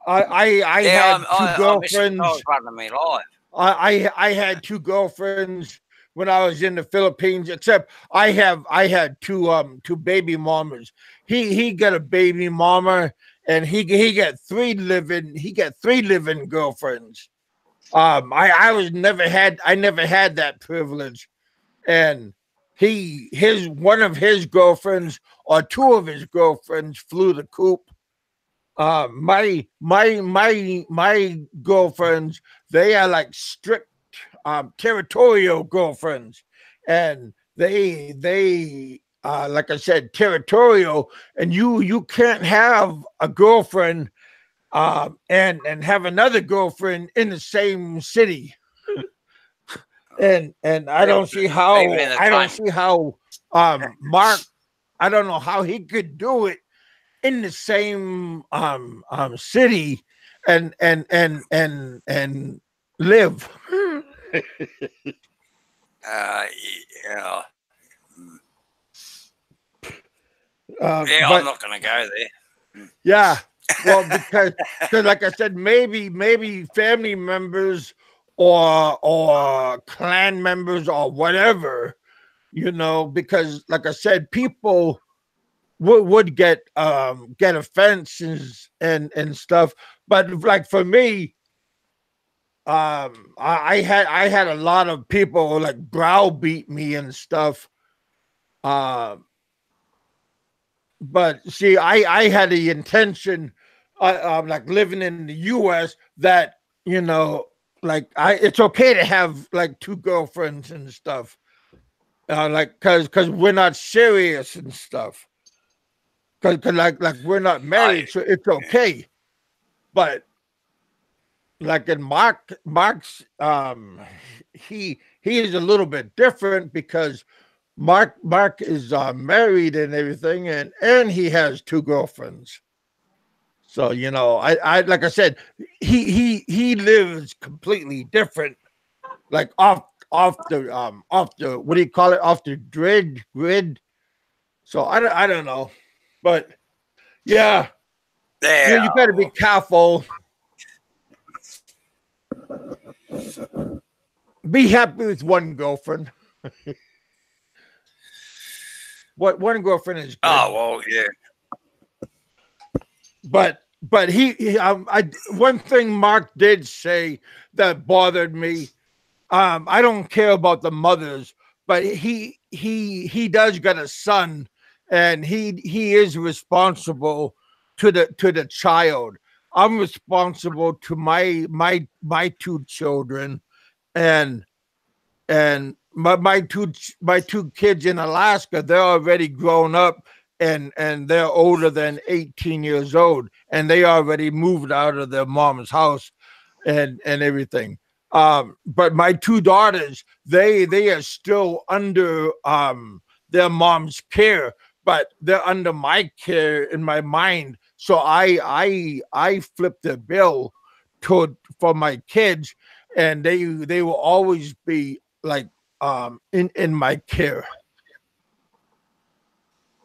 I had two girlfriends. I was running me live. I had two girlfriends when I was in the Philippines. Except I had two baby mamas. He got a baby mama, and he got three living girlfriends. I never had that privilege, and one of his girlfriends or two of his girlfriends flew the coop. My girlfriends, they are like strict territorial girlfriends, and they like I said, territorial, and you can't have a girlfriend and have another girlfriend in the same city. And I don't see how Mark, I don't know how he could do it in the same city and live. Yeah. But, I'm not going to go there. Yeah, well, because like I said, maybe family members or clan members or whatever, you know, because like I said, people would get offenses and stuff. But like for me, I had a lot of people like browbeat me and stuff. But see, I had the intention, like living in the U.S., that you know, like it's okay to have like two girlfriends and stuff, like because we're not serious and stuff, because like we're not married, so it's okay. But like in Mark's, he is a little bit different because Mark is married and everything, and he has two girlfriends. So you know, I like I said, he lives completely different, like off the what do you call it, off the grid. So I don't know, but yeah, you got to be careful. Be happy with one girlfriend. What one girlfriend is good. Oh well, yeah. But one thing Mark did say that bothered me. I don't care about the mothers, but he does got a son, and he is responsible to the child. I'm responsible to my two children, and my two kids in Alaska, they're already grown up, and they're older than 18 years old, and they already moved out of their mom's house and everything. But my two daughters, they are still under their mom's care, but they're under my care in my mind. So I flip the bill for my kids, and they will always be like in my care.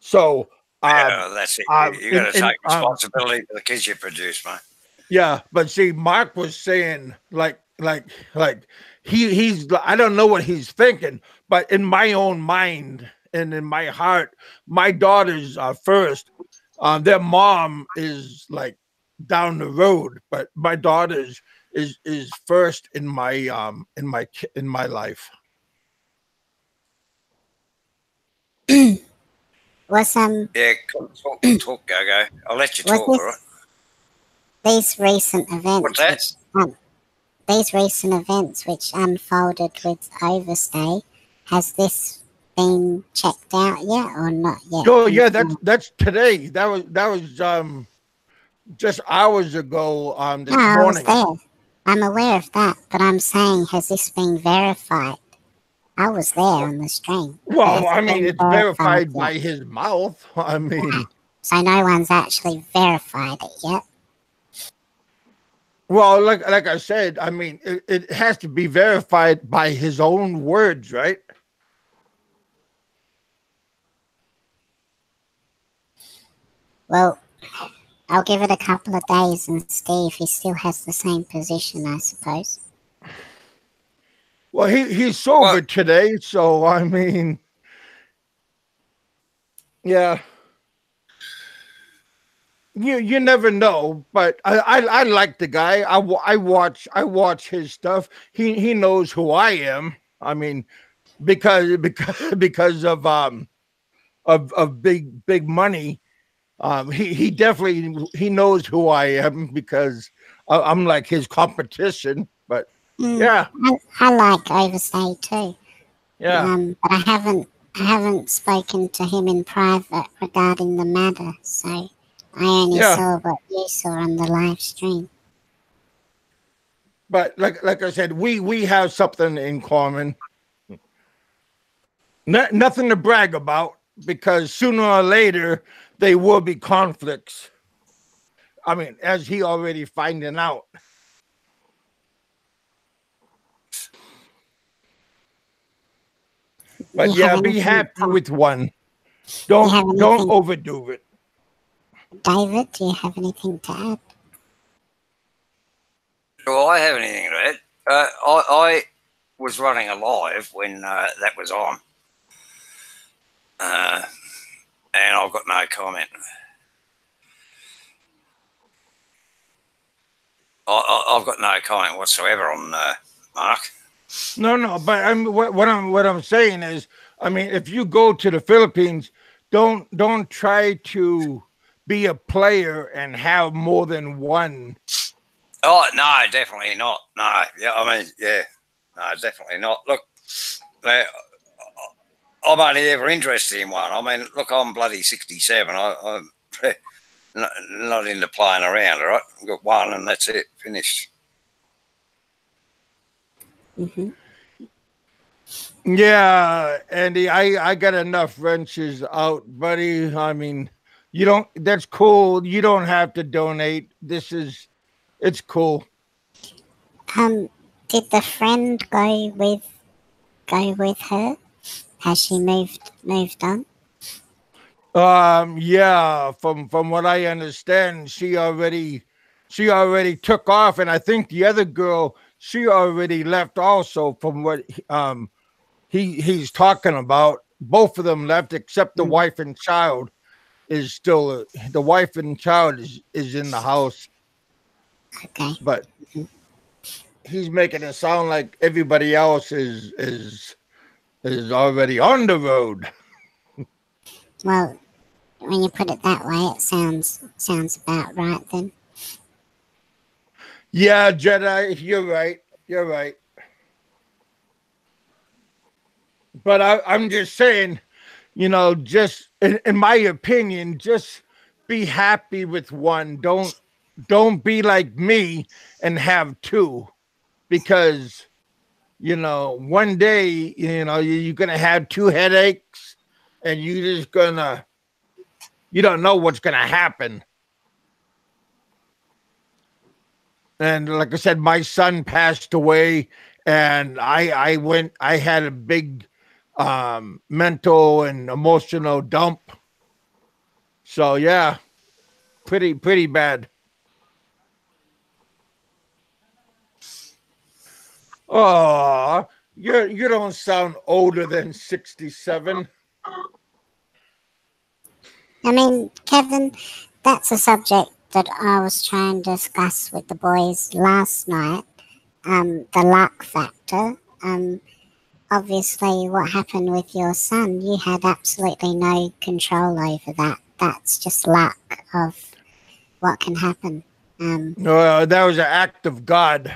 So Yeah, that's it. You got to in take responsibility for the kids you produce, mate. yeah, but see, Mark was saying like he's I don't know what he's thinking, but in my own mind and in my heart, my daughters are first. Their mom is like down the road, but my daughters is first in my life. Was Yeah, talk, go. I'll let you was talk, all right? these recent What's events that? which these recent events which unfolded with Overstay, has this been checked out yet or not yet? Oh yeah, that's today. That was just hours ago. No, This I was morning. there. I'm aware of that, but I'm saying, has this been verified? I was there on the stream. Well, Has I it mean, been it's verified verified yet? by his mouth. I mean, So no one's actually verified it yet. well, like I said, I mean, it has to be verified by his own words, right? Well, I'll give it a couple of days and see if he still has the same position, I suppose. Well, he's sober today, so I mean, yeah. You never know, but I like the guy. I watch his stuff. He knows who I am. I mean, because of big money. He definitely he knows who I am because I'm like his competition. But yeah, I like Overstay too. yeah, But I haven't spoken to him in private regarding the matter, so I only yeah. saw what you saw on the live stream. But like I said, we have something in common. Nothing to brag about because sooner or later there will be conflicts. I mean, as he already finding out. But You have yeah, be anything, happy with one. you have Don't anything, overdo it. David? Do you have anything to add? Do I have anything to add? I was running a live when that was on, and I've got no comment. I've got no comment whatsoever on Mark. No, but what I'm saying is, I mean, if you go to the Philippines, don't try to be a player and have more than one. Oh no, definitely not. No, yeah, I mean, yeah, no, definitely not. Look, I'm only ever interested in one. I mean, look, I'm bloody 67. I'm not into playing around. All right, I've got one, and that's it. Finished. Mm-hmm. Yeah, Andy, I got enough wrenches out, buddy. I mean, you don't. That's cool. You don't have to donate. It's cool. Did the friend go with her? Has she moved on? Yeah, from what I understand, she already took off, and I think the other girl she already left also. From what he's talking about, both of them left except the wife and child is still the wife and child is in the house. Okay. But he's making it sound like everybody else is already on the road. Well, when you put it that way, it sounds about right then. Yeah, Jedi, you're right. You're right. But I'm just saying, just in my opinion, just be happy with one. Don't be like me and have two, because one day you're gonna have two headaches, and you don't know what's gonna happen. And like I said, my son passed away, and I had a big mental and emotional dump. So yeah, pretty bad. Oh, you don't sound older than 67. I mean, Kevin, that's a subject that I was trying to discuss with the boys last night. The luck factor. Obviously, what happened with your son, you had absolutely no control over that. That's just luck of what can happen. No, that was an act of God.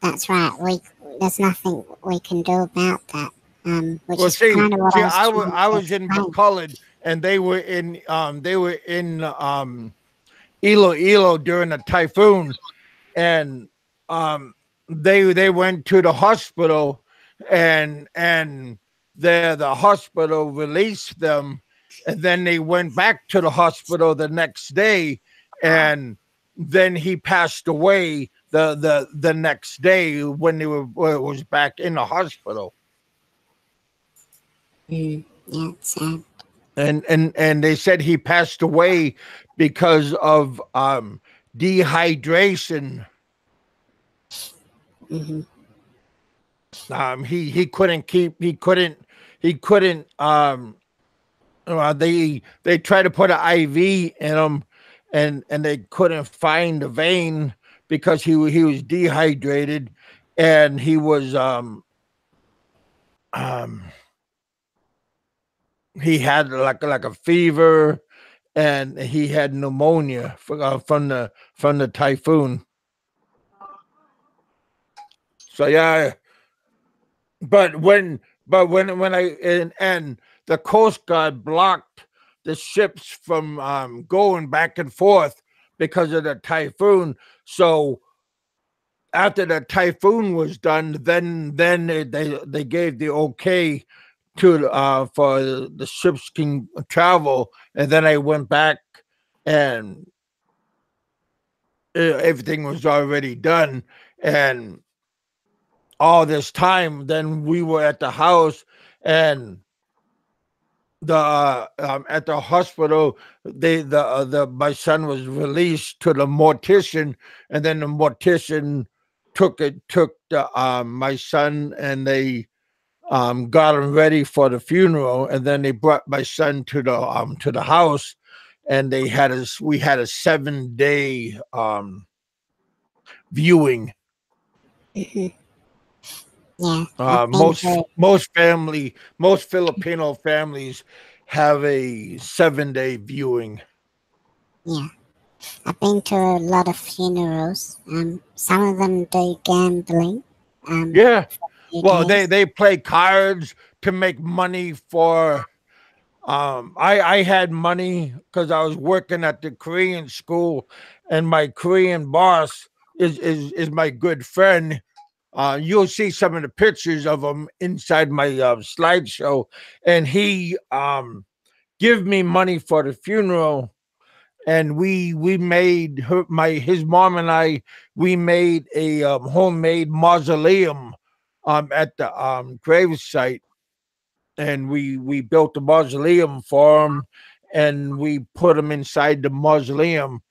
That's right. There's nothing we can do about that. Which Well, is kind of what I was trying I to was in explain. McCullough, and they were in Iloilo during a typhoon, and they went to the hospital, and the hospital released them, and then they went back to the hospital the next day, and then he passed away the next day when they were was back in the hospital. Yeah, it's sad. And they said he passed away because of dehydration. Hmm. He couldn't they tried to put an IV in him, and they couldn't find the vein because he was dehydrated, and he was um he had like a fever, and he had pneumonia from the typhoon. So yeah, but when I and the Coast Guard blocked the ships from going back and forth because of the typhoon. So after the typhoon was done, then they gave the okay to for the ships can travel, and then I went back, and everything was already done, and all this time then we were at the house, and the at the hospital, the my son was released to the mortician, and then the mortician took the my son, and they got him ready for the funeral, and then they brought my son to the house, and we had a 7 day viewing. Hmm. Yeah, I've been to Most Filipino families have a 7 day viewing. yeah, I've been to a lot of funerals. Some of them do gambling. Yeah, Few well, days. they play cards to make money for. I had money because I was working at the Korean school, and my Korean boss is my good friend. You'll see some of the pictures of him inside my slideshow, and he give me money for the funeral, and we made his mom and I, we made a homemade mausoleum at the grave site, and we built a mausoleum for him, and we put him inside the mausoleum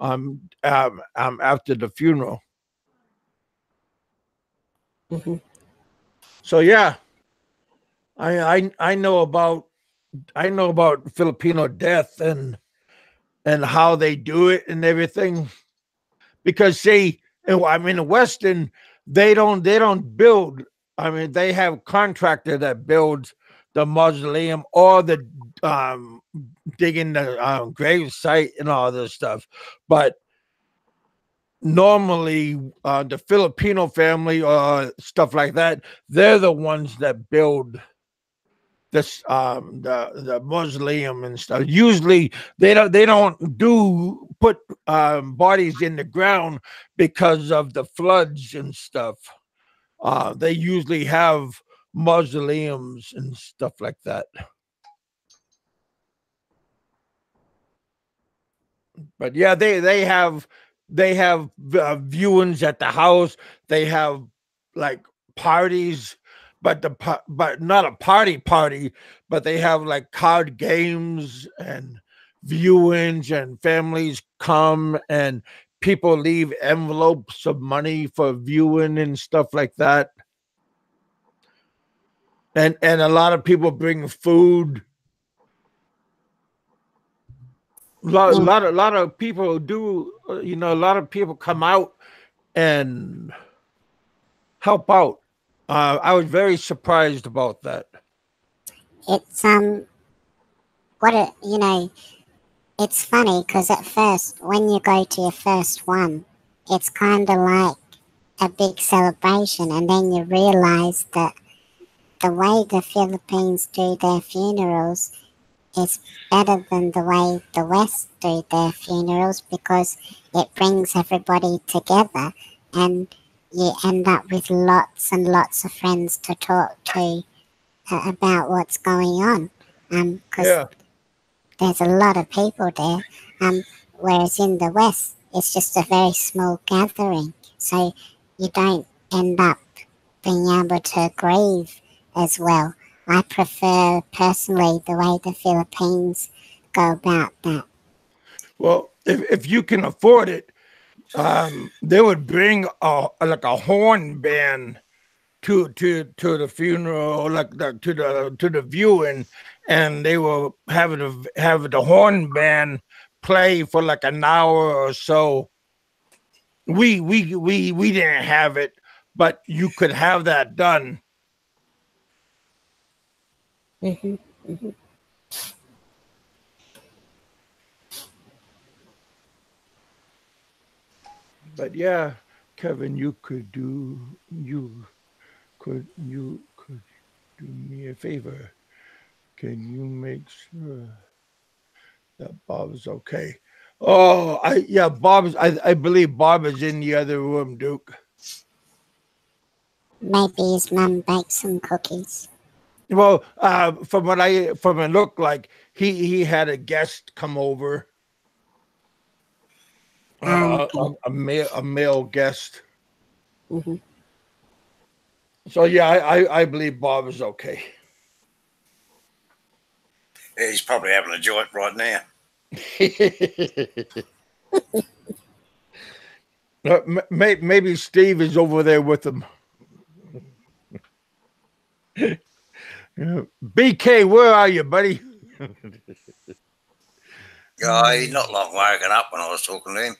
after the funeral. Hmm. So yeah, I know about Filipino death, and how they do it and everything. Because see, I mean, the Western, they don't build. I mean, they have contractor that builds the mausoleum or the um, digging the grave site and all this stuff. But normally, the Filipino family or stuff like that, they're the ones that build this the mausoleum and stuff. Usually they don't do put bodies in the ground because of the floods and stuff. They usually have mausoleums and stuff like that. But yeah, they have viewings at the house. They have like parties, but but not a party, but they have like card games and viewings, and families come and people leave envelopes of money for viewing and stuff like that. And a lot of people bring food. Yeah. Lot of people do. A lot of people come out and help out. I was very surprised about that. It's what it it's funny because at first when you go to your first one, it's kind of like a big celebration, and then you realize that the way the Philippines do their funerals is better than the way the West do their funerals, because it brings everybody together, and you end up with lots and lots of friends to talk to about what's going on. Because Yeah. there's a lot of people there. Whereas in the West, it's just a very small gathering, so you don't end up being able to grieve as well. I prefer personally the way the Philippines go about that. Well, if you can afford it, they would bring a horn band to the funeral, like to the viewing, and they will have the horn band play for like an hour or so. We didn't have it, but you could have that done. Hmm. But yeah, Kevin, you could do me a favor. Can you make sure that Bob is okay? Oh, I believe Bob is in the other room, Duke. Maybe his mum baked some cookies. Well, from it looked like he had a guest come over, Okay. a male guest. Hmm. So yeah, I believe Bob is okay. He's probably having a joint right now. Maybe Steve is over there with him. BK, where are you, buddy? He's not long woken up when I was talking to him.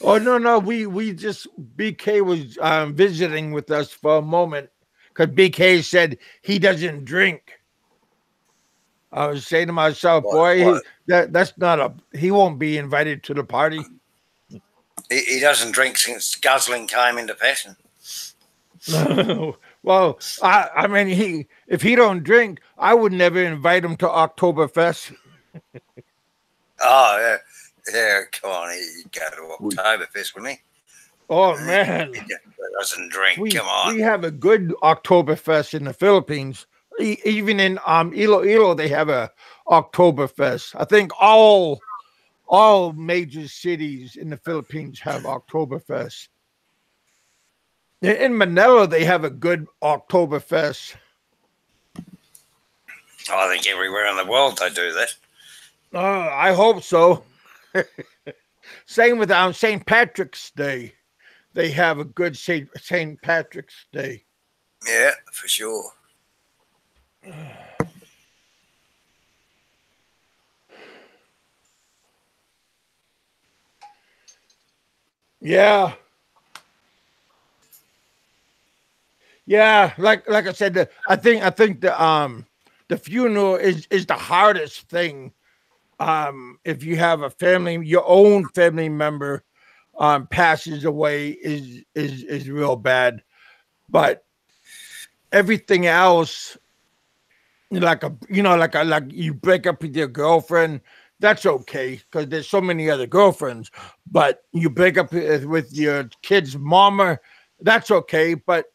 Oh no, we just BK was visiting with us for a moment because BK said he doesn't drink. I was saying to myself, What? boy, What? that's not a he won't be invited to the party. He doesn't drink since guzzling came into fashion. Well, I mean if he don't drink, I would never invite him to Oktoberfest. Oh, yeah, come on, he'd go to Oktoberfest, wouldn't he? Oh man, He doesn't drink. we Come on. we have a good Oktoberfest in the Philippines. Even in Iloilo, they have a Oktoberfest. I think all major cities in the Philippines have Oktoberfest. In Manila, they have a good Oktoberfest. I think everywhere in the world they do that. I hope so. Same with St. Patrick's Day. They have a good St. Patrick's Day. Yeah, for sure. Yeah, yeah. Like I said, I think the funeral is the hardest thing. If you have a family, your own family member passes away is real bad. But everything else, like you break up with your girlfriend, that's okay because there's so many other girlfriends. But you break up with your kid's mama, that's okay. But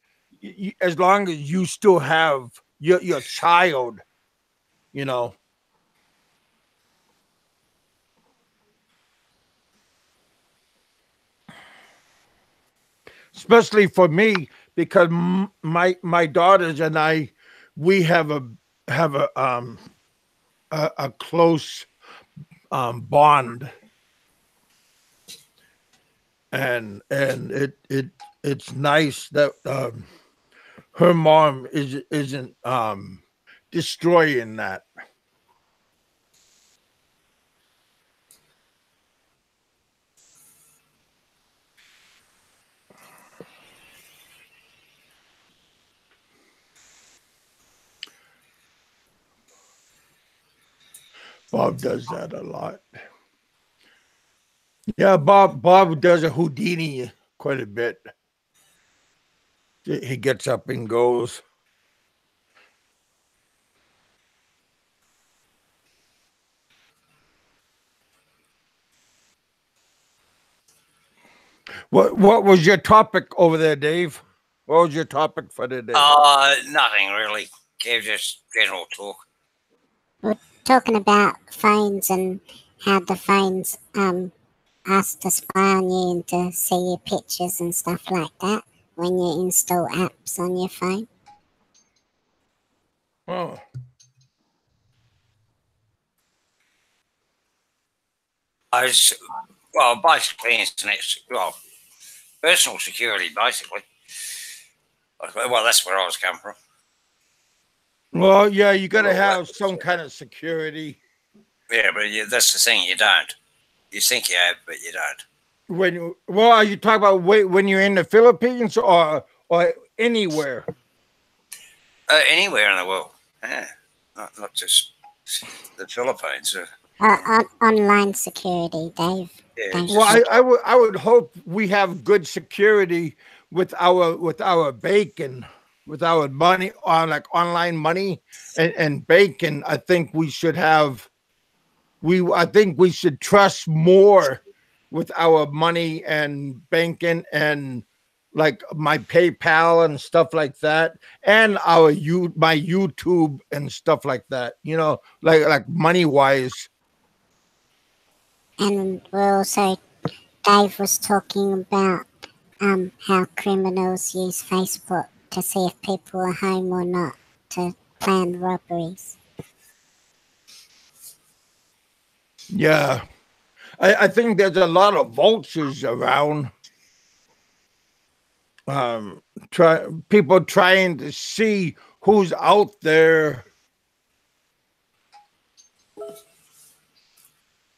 as long as you still have your child, you know, especially for me, because my daughters and I, we have a close bond, and it's nice that her mom isn't destroying that. Bob does that a lot. Yeah, Bob does a Houdini quite a bit. He gets up and goes. What was your topic over there, Dave? What was your topic for today? Nothing really. Kev, just general talk. We're talking about phones and how the phones ask to spy on you and to see your pictures and stuff like that when you install apps on your phone. Oh. Well, basically, internet, well, personal security, basically. Well, that's where I was coming from. Well, yeah, you got to have some kind of security. Yeah, but that's the thing, you don't. You think you have, but you don't. Well, are you talking about when you're in the Philippines or anywhere? Anywhere in the world. Yeah, not just the Philippines. Online security, Dave. Yeah, well, I would hope we have good security with our bacon, with our money on like online money and bacon. I think we should have. I think we should trust more with our money and banking and like my PayPal and stuff like that, and my YouTube and stuff like that. You know, like money wise. And we're also, Dave was talking about how criminals use Facebook to see if people are home or not to plan robberies. Yeah, I think there's a lot of vultures around. People trying to see who's out there,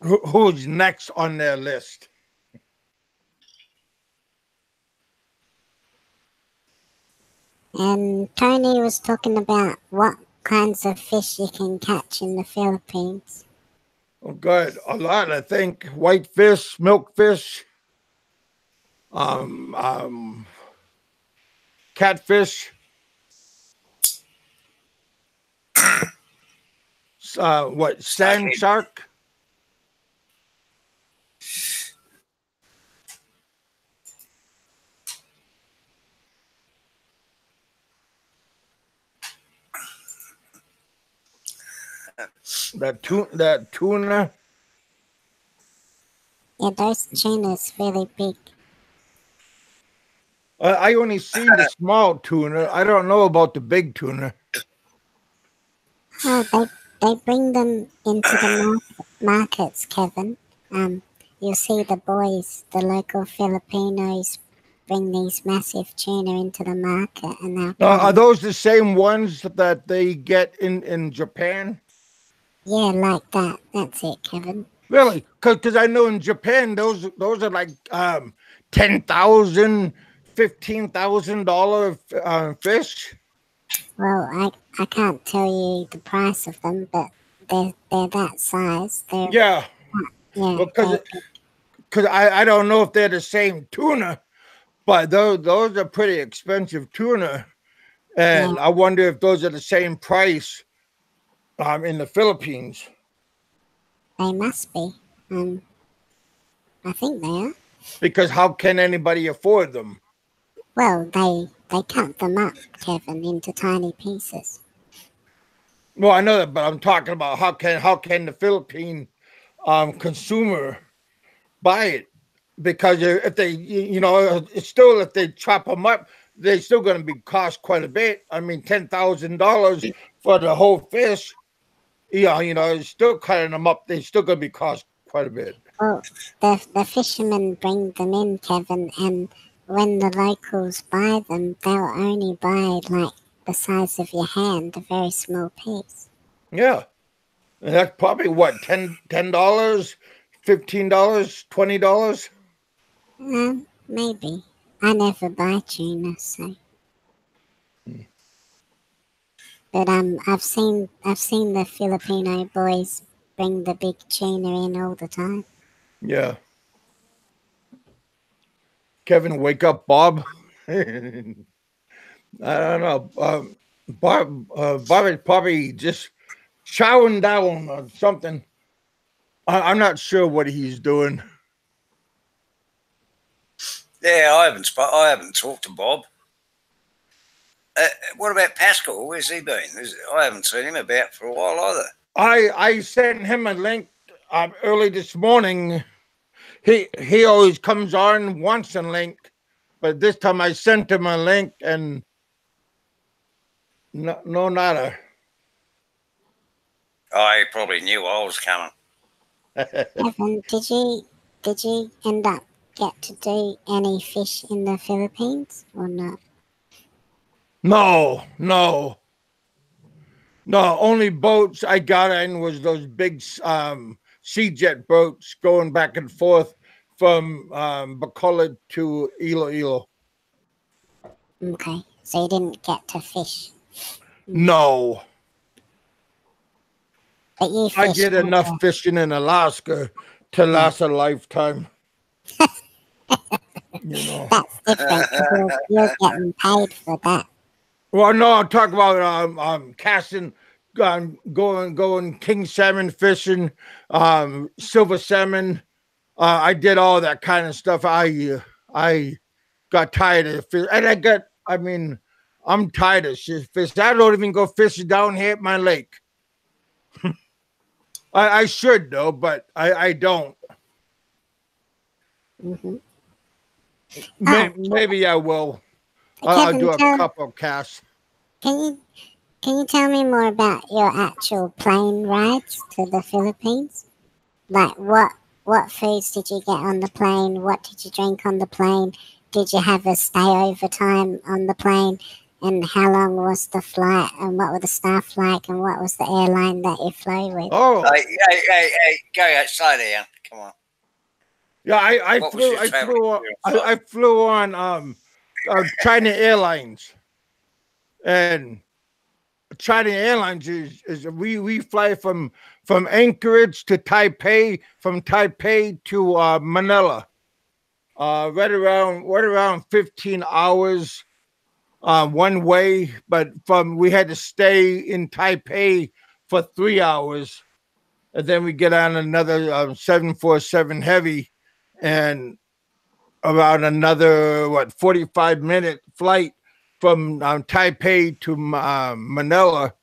who's next on their list. And Tony was talking about what kinds of fish you can catch in the Philippines. Oh, good. A lot, I think. Whitefish, milkfish, catfish, sand shark? That tuna. Yeah, those tunas really big. I only seen the small tuna. I don't know about the big tuna. Oh, they bring them into the markets, Kevin. You'll see the boys, the local Filipinos, bring these massive tuna into the market, and are those the same ones that they get in Japan? Yeah, like that. That's it, Kevin. Really? Because I know in Japan those are like $10,000, $15,000 fish. Well, I can't tell you the price of them, but they're that size. Yeah. Because I don't know if they're the same tuna, but those are pretty expensive tuna, and I wonder if those are the same price in the Philippines. They must be. I think they are. Because how can anybody afford them? Well, they cut them up, Kevin, into tiny pieces. Well, I know that, but I'm talking about how can the Philippine consumer buy it? Because if they, it's still if they chop them up, they're still going to be cost quite a bit. I mean, $10,000 for the whole fish. Yeah, it's still cutting them up. They're still going to be cost quite a bit. Well, the fishermen bring them in, Kevin, and when the locals buy them, they'll only buy like the size of your hand, a very small piece. Yeah, and that's probably what $10, $15, $20. Maybe. I never buy tuna, so. But I've seen the Filipino boys bring the big tuna in all the time. Yeah. Kevin, wake up, Bob. I don't know. Bob is probably just chowing down on something. I'm not sure what he's doing. Yeah, I haven't talked to Bob. What about Pascal? Where's he been? I haven't seen him about for a while either. I sent him a link early this morning. He always comes on, wants a link, but this time I sent him a link and no nada. I probably knew I was coming. Evan, did you end up get to do any fish in the Philippines or not? No. Only boats I got in was those big sea jet boats going back and forth from Bacolod to Iloilo. Okay, so you didn't get to fish. No. But you I get enough fishing in Alaska to last a lifetime. That's different because you're getting paid for that. Well, no, I'm talking about casting, going king salmon fishing, silver salmon. I did all that kind of stuff. I got tired of fish, and I'm tired of fish. I don't even go fishing down here at my lake. I should though, but I don't. Mm-hmm. Maybe I will. I'll do a couple of casts. Can you tell me more about your actual plane rides to the Philippines? Like what foods did you get on the plane? What did you drink on the plane? Did you have a stay over time on the plane? And how long was the flight? And what were the staff like? And what was the airline that you flew with? Oh, hey, go slow down. Come on. Yeah, I flew on China Airlines, and China Airlines is we fly from Anchorage to Taipei, from Taipei to Manila, right around 15 hours one way, but we had to stay in Taipei for 3 hours, and then we get on another 747 heavy. And around another 45-minute flight from Taipei to Manila,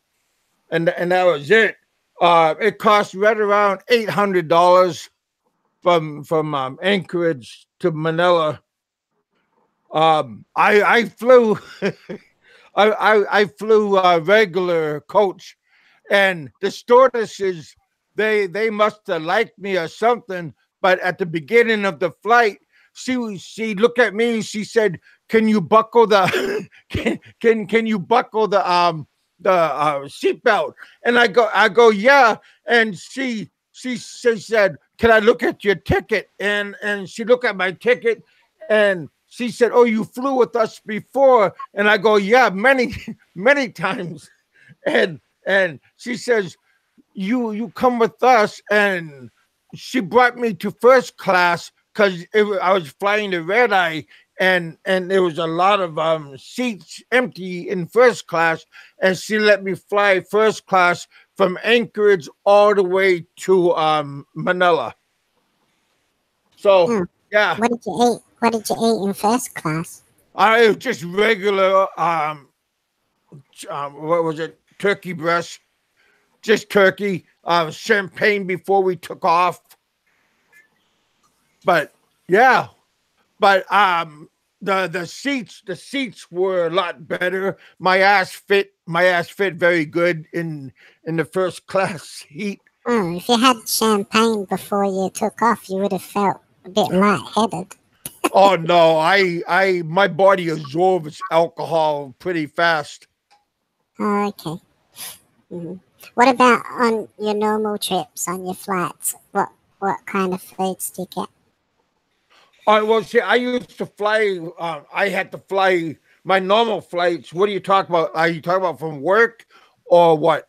and that was it. It cost right around $800 from Anchorage to Manila. I flew I flew regular coach, and the stewardesses they must have liked me or something. But at the beginning of the flight, she looked at me and she said, "Can you buckle the can you buckle the seatbelt?" And I go, "Yeah." And she said, "Can I look at your ticket?" And she looked at my ticket, and she said, "Oh, you flew with us before?" And I go, "Yeah, many times." And she says, "You come with us." And she brought me to first class because I was flying the red eye, and there was a lot of seats empty in first class, and she let me fly first class from Anchorage all the way to Manila. So yeah. What did you eat? What did you eat in first class? I was just regular what was it? Turkey breast. Just turkey, champagne before we took off. But yeah, but the seats were a lot better. My ass fit very good in the first class seat. Oh, if you had champagne before you took off, you would have felt a bit lightheaded. Oh no, my body absorbs alcohol pretty fast. Oh, okay. hmm What about on your normal trips, on your flights? What kind of foods do you get? I well, see, I used to fly. I had to fly my normal flights. What are you talking about? Are you talking about from work or what?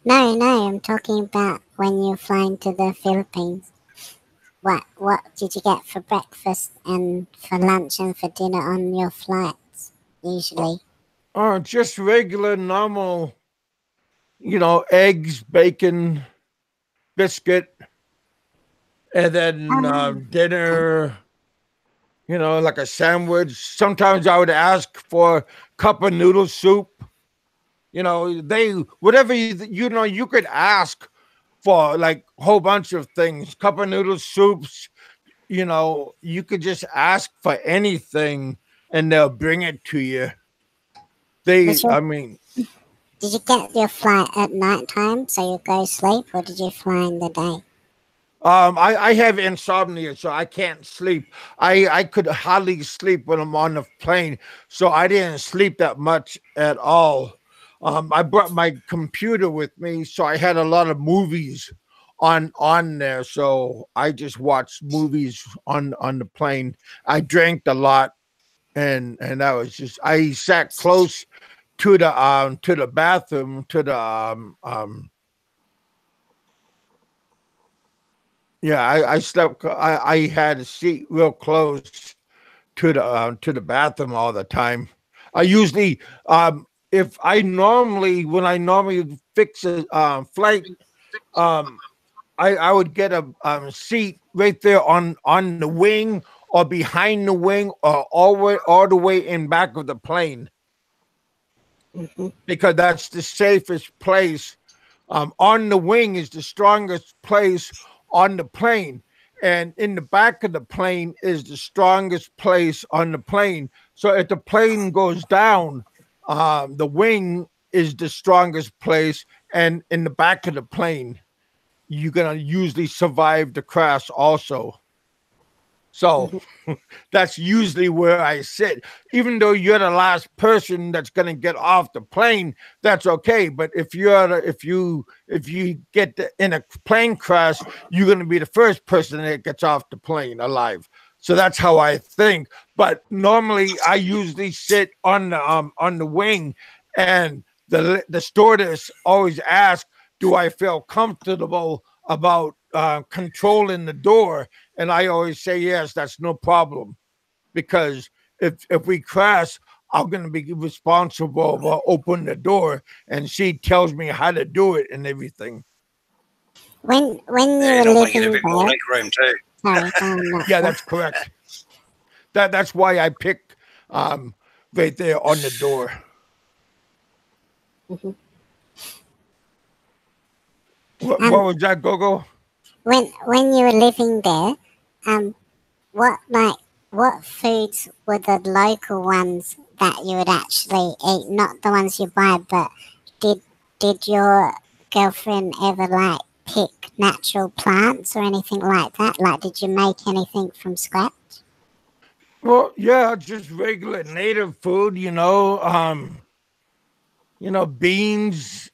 No, no, I'm talking about when you're flying to the Philippines. What did you get for breakfast and for lunch and for dinner on your flights usually? Just regular, normal. Eggs, bacon, biscuit, and then Okay. dinner. Like a sandwich. Sometimes I would ask for a cup of noodle soup. They whatever you could ask for like a whole bunch of things. Cup of noodle soups. You could just ask for anything, and they'll bring it to you. Was They, your, I mean, did you get your flight at night time so you go sleep, or did you fly in the day? I have insomnia, so I can't sleep. I could hardly sleep when I'm on the plane, so I didn't sleep that much at all. I brought my computer with me, so I had a lot of movies on there. So I just watched movies on the plane. I drank a lot, and that was just. I sat close to the bathroom yeah, I slept. I had a seat real close to the bathroom all the time. I usually, if I normally when I normally fix a flight, um, I would get a seat right there on the wing or behind the wing or all the way in back of the plane hmm because that's the safest place. On the wing is the strongest place on the plane, and in the back of the plane is the strongest place on the plane. So if the plane goes down, the wing is the strongest place, and in the back of the plane, you're gonna usually survive the crash also. So hmm that's usually where I sit. Even though you're the last person that's going to get off the plane, that's okay. But if you get in a plane crash, you're going to be the first person that gets off the plane alive. So that's how I think. But normally, I usually sit on the wing, and the stewardess always asks, "Do I feel comfortable about controlling the door?" And I always say yes, that's no problem because if we crash, I'm gonna be responsible for opening the door, and she tells me how to do it and everything. When you Yeah, you were normally get a living bit more there, leg room too. sorry, go on, Yeah, doctor. that's correct. That's why I picked right there on the door. hmm What was that, Gogo? when you were living there, um, what like what foods were the local ones that you would actually eat, not the ones you buy, but did did your girlfriend ever like pick natural plants or anything like that? Like, did you make anything from scratch? Well, yeah, just regular native food, beans.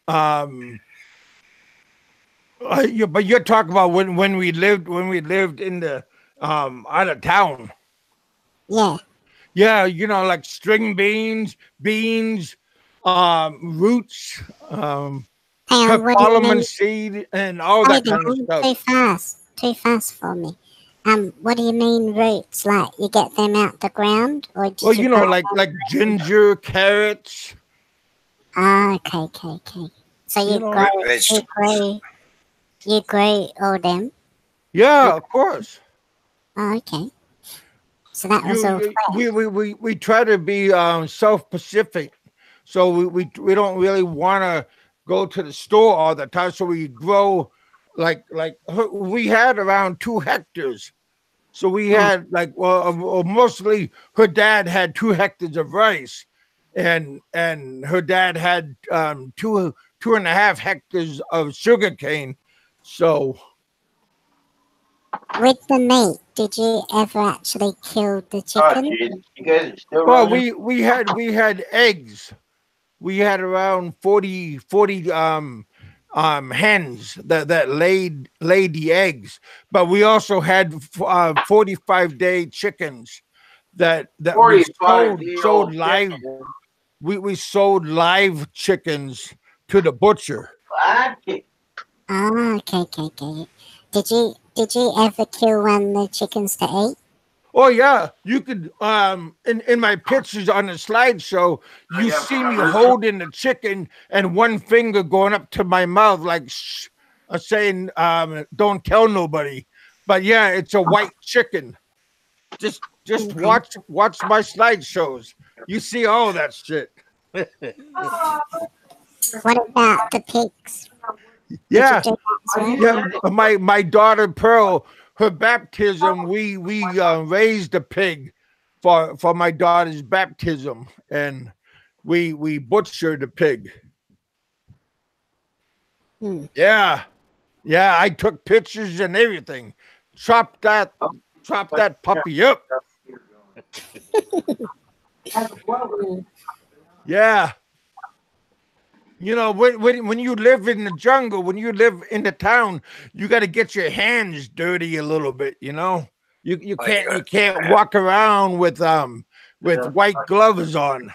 But you're talking about when we lived in the out of town. Yeah. Yeah, like string beans, roots, Hang on, what do you parliament mean? seed, and all Slow that kind of down, stuff. too fast for me. What do you mean roots? Like you get them out the ground, or Well, did you buy like ginger, carrots. Ah, okay, okay, okay. So You know, Root you vegetables. grew, you grew all them. You, yeah, of course. oh, okay. So that was You, all you fresh. we try to be self-pacific, so we don't really want to go to the store all the time. So we grow we had around 2 hectares. So we had mostly her dad had 2 hectares of rice, and her dad had 2.5 hectares of sugar cane. So With the meat, did you ever actually kill the Oh, chicken? Jesus. You guys are still well running? we had eggs. We had around 40 hens that laid the eggs, but we also had 45-day chickens that we 45-year-old live. chicken. We sold live chickens to the butcher. What? Oh, okay. Did you ever kill one of the chickens to eat? Oh yeah, you could in my pictures on the slideshow, you Yeah, see me holding the chicken and one finger going up to my mouth like shh, saying don't tell nobody. But yeah, it's a white chicken. Just Okay. watch my slideshows. You see all that shit. What about the pigs? Did you Yeah, do that as well? yeah. My daughter Pearl, her baptism, we raised a pig for my daughter's baptism, and we butchered the pig. Hmm. Yeah, yeah. I took pictures and everything. Chop that, chop that puppy up. Hmm. Yeah. You know, when you live in the jungle, when you live in the town, you got to get your hands dirty a little bit. You know, you Oh, you can't you got can't walk around with white gloves on.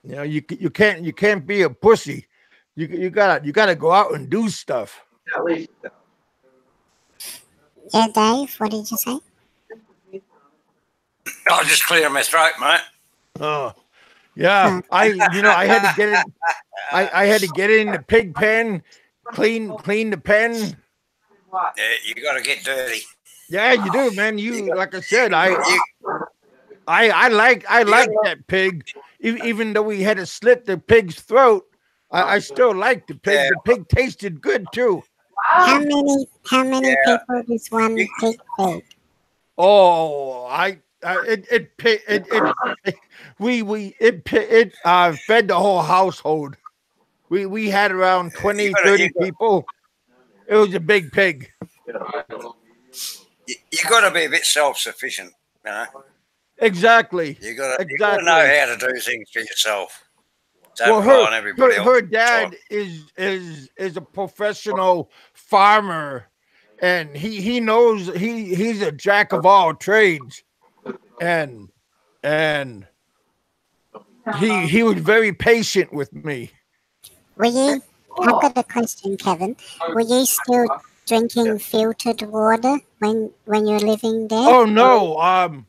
You know, you can't be a pussy. You gotta go out and do stuff. At least Yeah, Dave, what did you say? I'll just clear my throat, mate. Oh yeah, Oh, I had to get it. I had to get in the pig pen, clean the pen. Yeah, you got to get dirty. Yeah, you do, man. You You got, like I said, you, I you got like that pig, even though we had to slit the pig's throat. I still like the pig. yeah, The pig tasted good too. how many yeah. people does one You, pig feed? Oh, it fed the whole household. We had around you 20, got to 30 people. It was a big pig. you got to be a bit self-sufficient. You know, Exactly. you got to know Exactly. how to do things for yourself. Well, Don't rely on everybody else. her So, dad is a professional farmer, and he knows he's a jack of all trades, and and he was very patient with me. Were you? I've got a question, Kevin. Were you still drinking filtered water when you're living there? Oh no,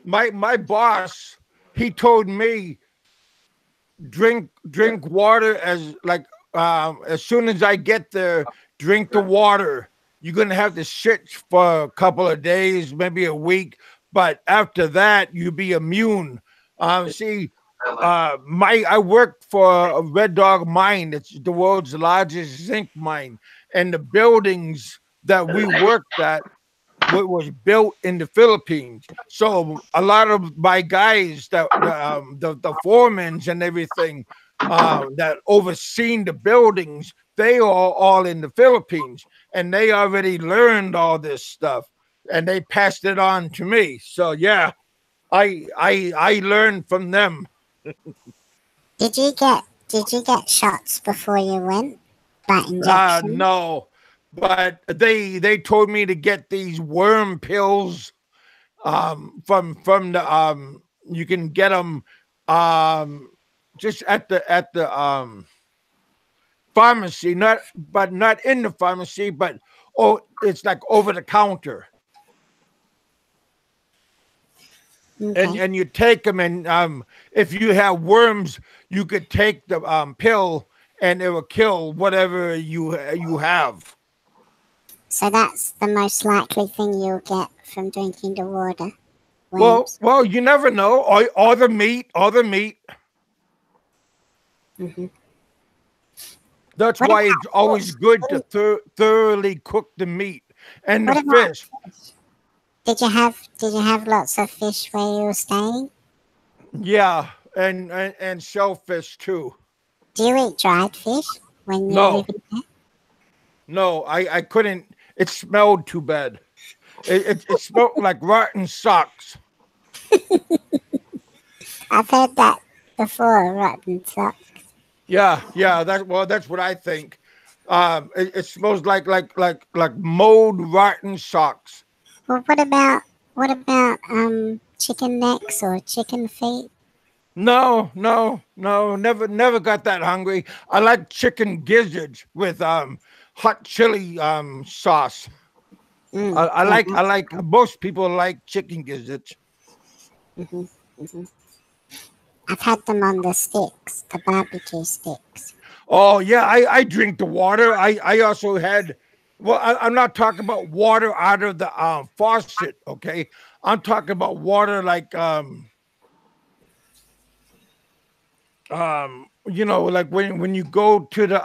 my boss, he told me drink water as soon as I get there, drink the water. You're gonna have to shit for a couple of days, maybe a week, but after that, you be immune. See, my I work for a Red Dog mine. It's the world's largest zinc mine, and the buildings that we worked at was built in the Philippines. So a lot of my guys, the foremans and everything, that overseen the buildings, they are all in the Philippines, and they already learned all this stuff, and they passed it on to me. So yeah, I learned from them. Did you get shots before you went? By injection? No, but they told me to get these worm pills from the you can get them um just at the pharmacy, not in the pharmacy, but oh, it's like over the counter, Okay. and you take them, and if you have worms, you could take the pill, and it will kill whatever you have. So that's the most likely thing you'll get from drinking the water. Well, Worms. well, you never know. Or the meat, or the meat. Hmm. That's What why about it's always fish? good to thoroughly cook the meat and the What about fish. fish? Did you have lots of fish where you were staying? Yeah, and shellfish too. Do you eat dried fish when you're No, living there? no, I couldn't. It smelled too bad. It smelled like rotten socks. I've heard that before, rotten socks. Yeah, yeah. That's what I think. It smells like mold rotten socks. Well, what about chicken necks or chicken feet? No, no, no. Never got that hungry. I like chicken gizzards with hot chili sauce. I Yeah, like I that's like good. most people like chicken gizzards. hmm hmm I've had them on the sticks, the barbecue sticks. Oh yeah, I drink the water. I also had. Well, I'm not talking about water out of the faucet. Okay, I'm talking about water like like when you go to the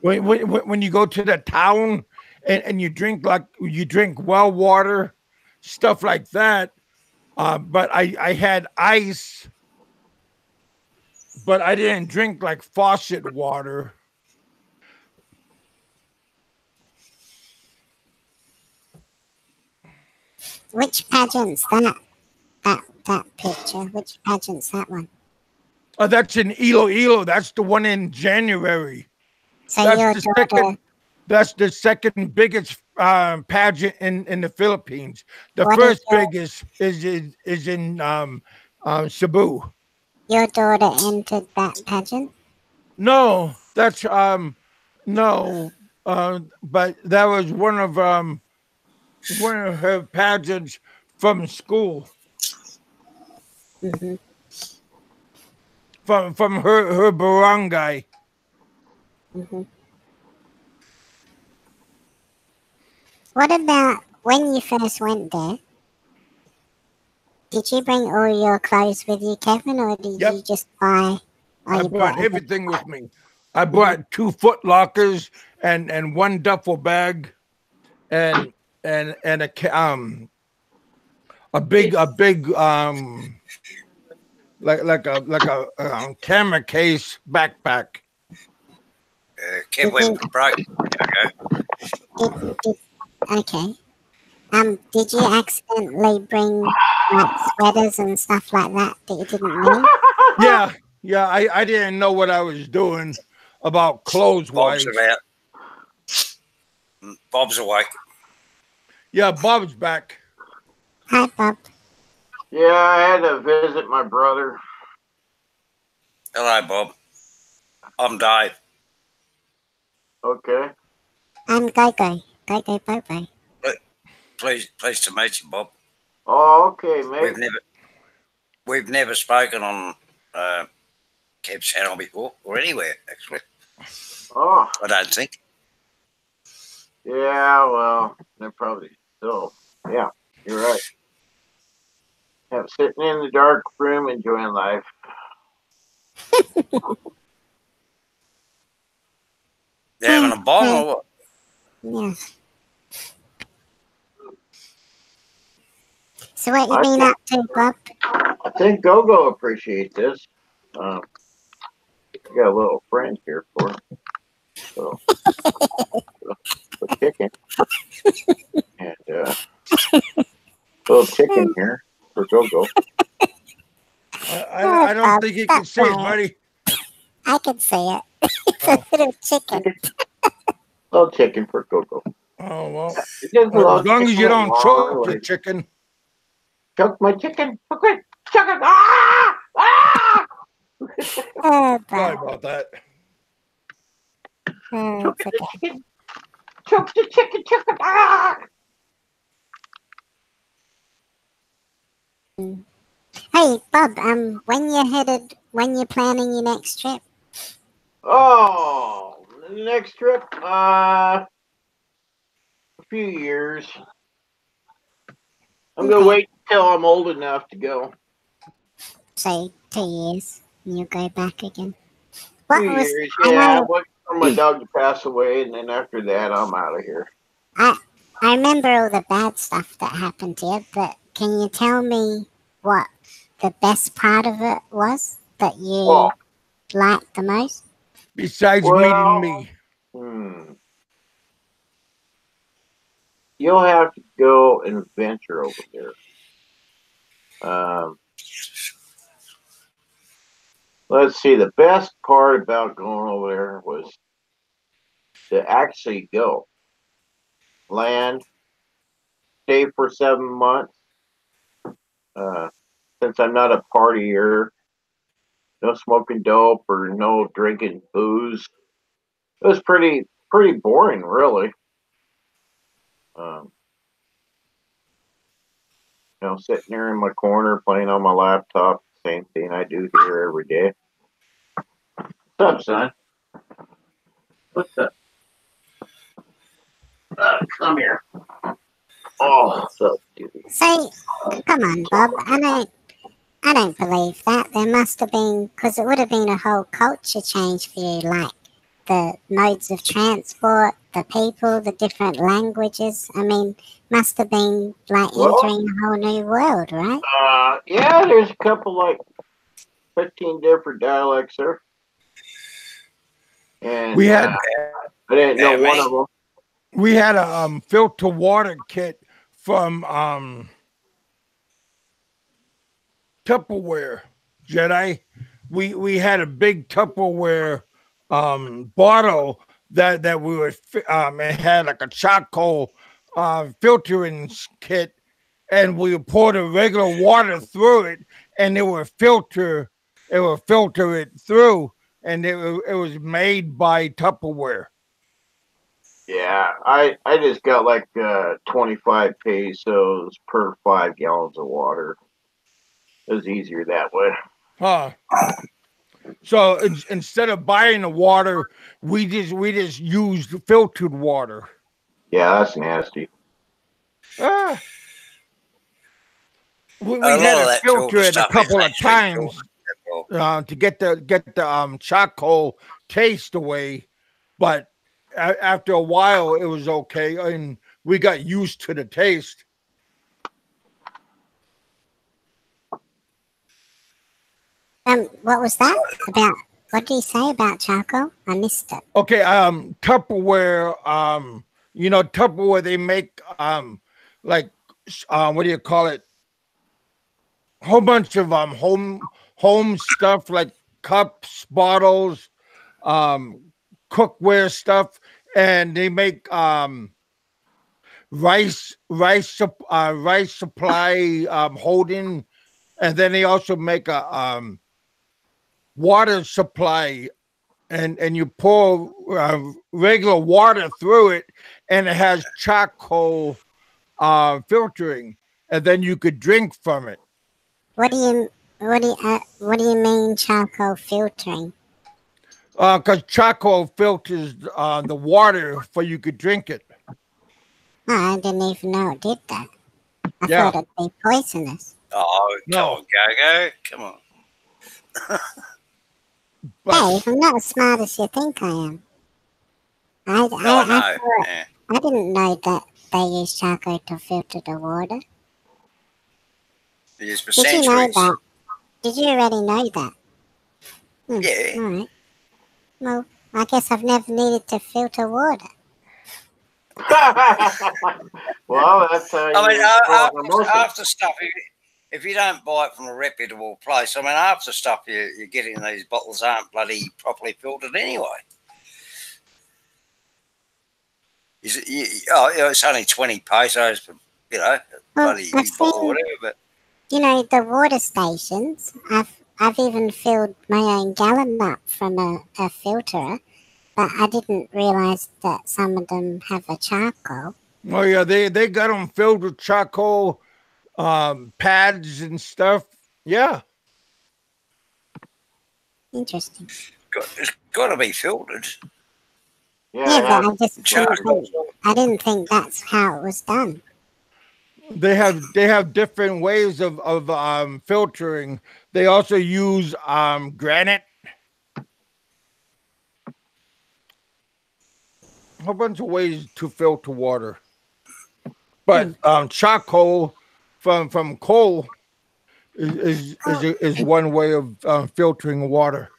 when you go to the town and you drink well water, stuff like that. But I had ice, but I didn't drink like faucet water. Which pageant's that? That picture. Which pageant's that one? That's in Iloilo. That's the one in January. So That's your the second. daughter, That's the second biggest pageant in the Philippines. The what is first biggest is in Cebu. your daughter entered that pageant? No, that's no, but that was one of her pageants from school, hmm from her barangay. hmm What about when you first went there? Did you bring all your clothes with you, Kevin, or did you Yep, just buy? Oh, I you brought brought everything. everything with me. I hmm brought 2 foot lockers and one duffel bag and and a big camera case backpack. Kev Did went you? broke. Okay. Did okay. Did you accidentally bring like sweaters and stuff like that that you didn't need? Yeah, yeah. I didn't know what I was doing about clothes Bob's wise. about. Bob's awake. Yeah, Bob's back. Hi, Bob. Yeah, I had to visit my brother. Hello, Bob. I'm Dave. Okay. I'm Gogo. Gogo Bobo. Pleased to meet you, Bob. Oh, okay, We've mate. never we've never spoken on Kev's channel before, or anywhere actually. Oh, I don't think. yeah, well, they're probably still. Yeah, you're right. Have sitting in the dark room enjoying life. You having a bomb Yeah. or what? Yeah. So what you I been think up to, Bob? I think Gogo appreciates this. Um, we got a little friend here for little, little chicken and little chicken here for Gogo. Oh, I don't Bob, think you can stop see it, playing. buddy. I can see it. It's a Oh, little chicken. Little chicken for Gogo. oh well. He gets a As little long as chicken you with don't choke long the legs. chicken. Choke my chicken. Okay, chicken. Ah! Ah! Oh, Sorry Bob. about that. Oh, Choke it's the okay. chicken. Choke the chicken. Chicken. Ah! Hey, Bob. When you're planning your next trip? Oh, next trip. A few years. I'm gonna Okay. wait till I'm old enough to go. Say 2 years, and you'll go back again. What 2 was years. I Yeah, I know? waited for my dog to pass away, and then after that, I'm out of here. I I remember all the bad stuff that happened to you, but can you tell me what the best part of it was that Oh, you liked the most? Besides meeting well, me. you'll have to go and venture over there. Um, let's see. The best part about going over there was to actually go, land, stay for 7 months. Uh, since I'm not a partier, no smoking dope or no drinking booze. It was pretty boring, really. Um, sitting there in my corner playing on my laptop, same thing I do here every day. What's up, son? What's up? Come here. Oh, so dude. Say, come on, Bob. I don't believe that. There must have been, because it would have been a whole culture change for you, like the modes of transport, the people, the different languages. I mean, must have been like Well, entering a whole new world, right? yeah, there's a couple like 15 different dialects there, and We had I didn't know Yeah, one me. of them. we had a filter water kit from Tupperware, Jedi. We had a big Tupperware bottle that we would it had like a charcoal filtering kit, and we would pour the regular water through it, and it would filter it through, and it was made by Tupperware. Yeah, I just got like 25 pesos per 5 gallons of water. It was easier that way. Huh. So instead of buying the water, we just used filtered water. Yeah, that's nasty. Ah, A we had lot of to that filter filter it a stuff is couple of actually times filtered. Well, to get the charcoal taste away, but after a while it was okay, and we got used to the taste. What was that about? What did you say about charcoal? I missed it. Okay, Tupperware, Tupperware they make like what do you call it? Whole bunch of home stuff like cups, bottles, um cookware stuff, and they make rice supply holding, and then they also make a water supply, and you pour regular water through it, and it has charcoal filtering, and then you could drink from it. What do you mean charcoal filtering? Because charcoal filters the water for you could drink it. Oh, I didn't even know it did that. I Yeah. thought it'd be poisonous. oh, come No. on, Go. Come on. But Dave, I'm not as smart as you think I am. I No, thought yeah. I didn't know that they use charcoal to filter the water. It is for Did you know centuries. that? Did you already know that? Yeah. All right. Well, I guess I've never needed to filter water. Well, that's how you I mean, grow emotions. after stuff, if you don't buy it from a reputable place, I mean, half the stuff you get in these bottles aren't bloody properly filtered anyway. It's only 20 pesos for, Well, bloody I've big bottle or seen, whatever, but the water stations. I've even filled my own gallon up from a filterer, but I didn't realize that some of them have a charcoal. oh yeah, they got them filled with charcoal pads and stuff. Yeah. Interesting. it's got to be filtered. Yeah, Yeah, but I didn't think that's how it was done. They have different ways of filtering. They also use granite. whole bunch of ways to filter water. Hmm. But charcoal from coal is one way of filtering water.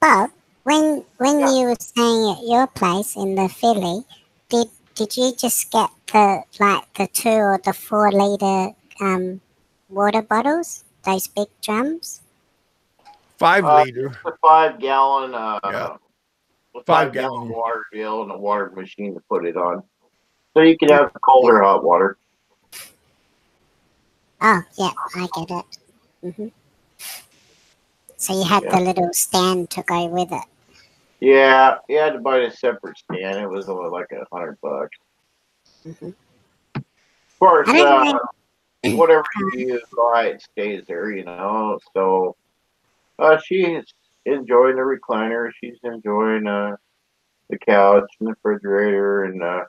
Bob, when Yeah. you were staying at your place in the Philly, did you just get the 2 or the 4 liter water bottles, those big drums? 5 liter, Just a 5 gallon, yeah, a five 5 gallon gallon. water deal and a water machine to put it on, so you can have cold or hot water. Oh, yeah, I get it. Hmm. So you had Yeah. the little stand to go with it. Yeah, you had to buy a separate stand. It was only like $100. Hmm. Of course, I don't know. whatever you buy, it stays there, So she's enjoying the recliner. She's enjoying the couch and the refrigerator and the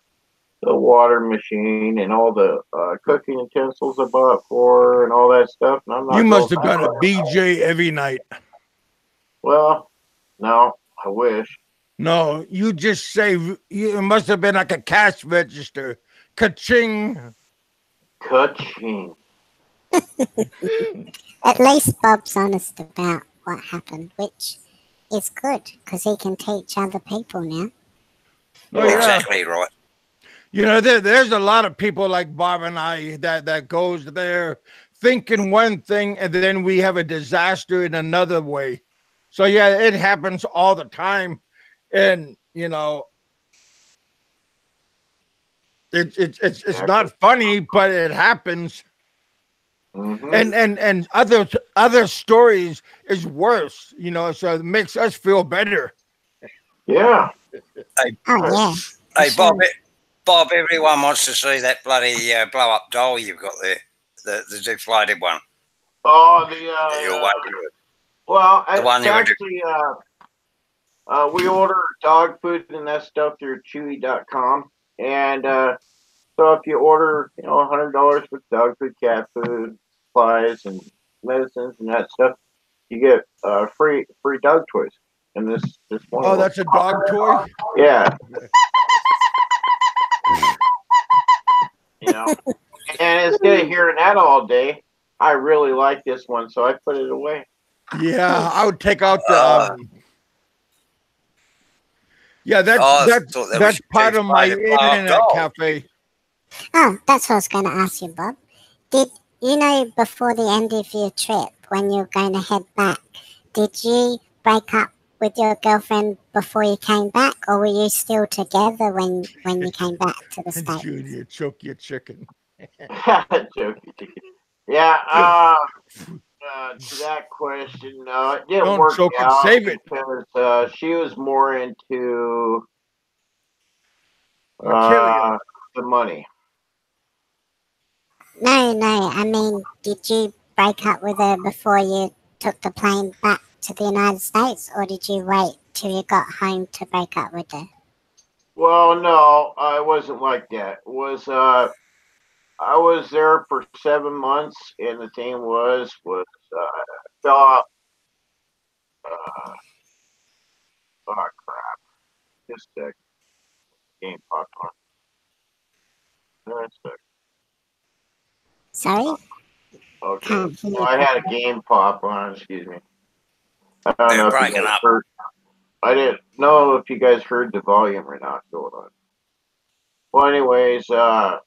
water machine and all the cooking utensils I bought for her and all that stuff. And I'm You not must going have back got a on it. BJ every night. Well, no, I wish. No, you just say it must have been like a cash register. Ka-ching. Ka-ching. At least Bob's honest about what happened, which is good because he can teach other people now. Oh yeah. Exactly right. There's a lot of people like Bob and I that goes there thinking one thing and then we have a disaster in another way. So yeah, it happens all the time, and it's Exactly. not funny, but it happens. Hmm. And other stories is worse. So it makes us feel better. Yeah. Hey, Oh, yeah, for hey, Bob. sure. Bob, everyone wants to see that bloody blow up doll you've got there, the deflated one. Oh, That you're waiting with. well, The one it's you were actually, we order dog food and that stuff through Chewy.com. And so if you order, $100 for dog food, cat food, supplies, and medicines and that stuff, you get free dog toys. And this one Oh, of them. that's a dog toy. Yeah, you know. And instead of hearing that all day, I really like this one, so I put it away. Yeah, I would take out the Yeah, I thought that was that's your part of my deflated blow up internet doll. cafe. Oh, that's what I was going to ask you, Bob. Did you know before the end of your trip, when you were going to head back, did you break up with your girlfriend before you came back, or were you still together when you came back to the States? Junior, choke your chicken. Jokey chicken. Yeah, to that question, no, it didn't Don't work choke it, out save it. because she was more into I'll kill you. the money. No. I mean, did you break up with her before you took the plane back to the United States, or did you wait till you got home to break up with her? Well, no, it wasn't like that. It was I was there for 7 months, and the thing was fell out. Uh, oh crap! Just a game popped on. That's Sorry, okay. can't hear Well, you I had a properly. game pop on. Excuse me. I don't They're know if you breaking guys up. heard. I didn't know if you guys heard the volume or not going on. Well, anyways, to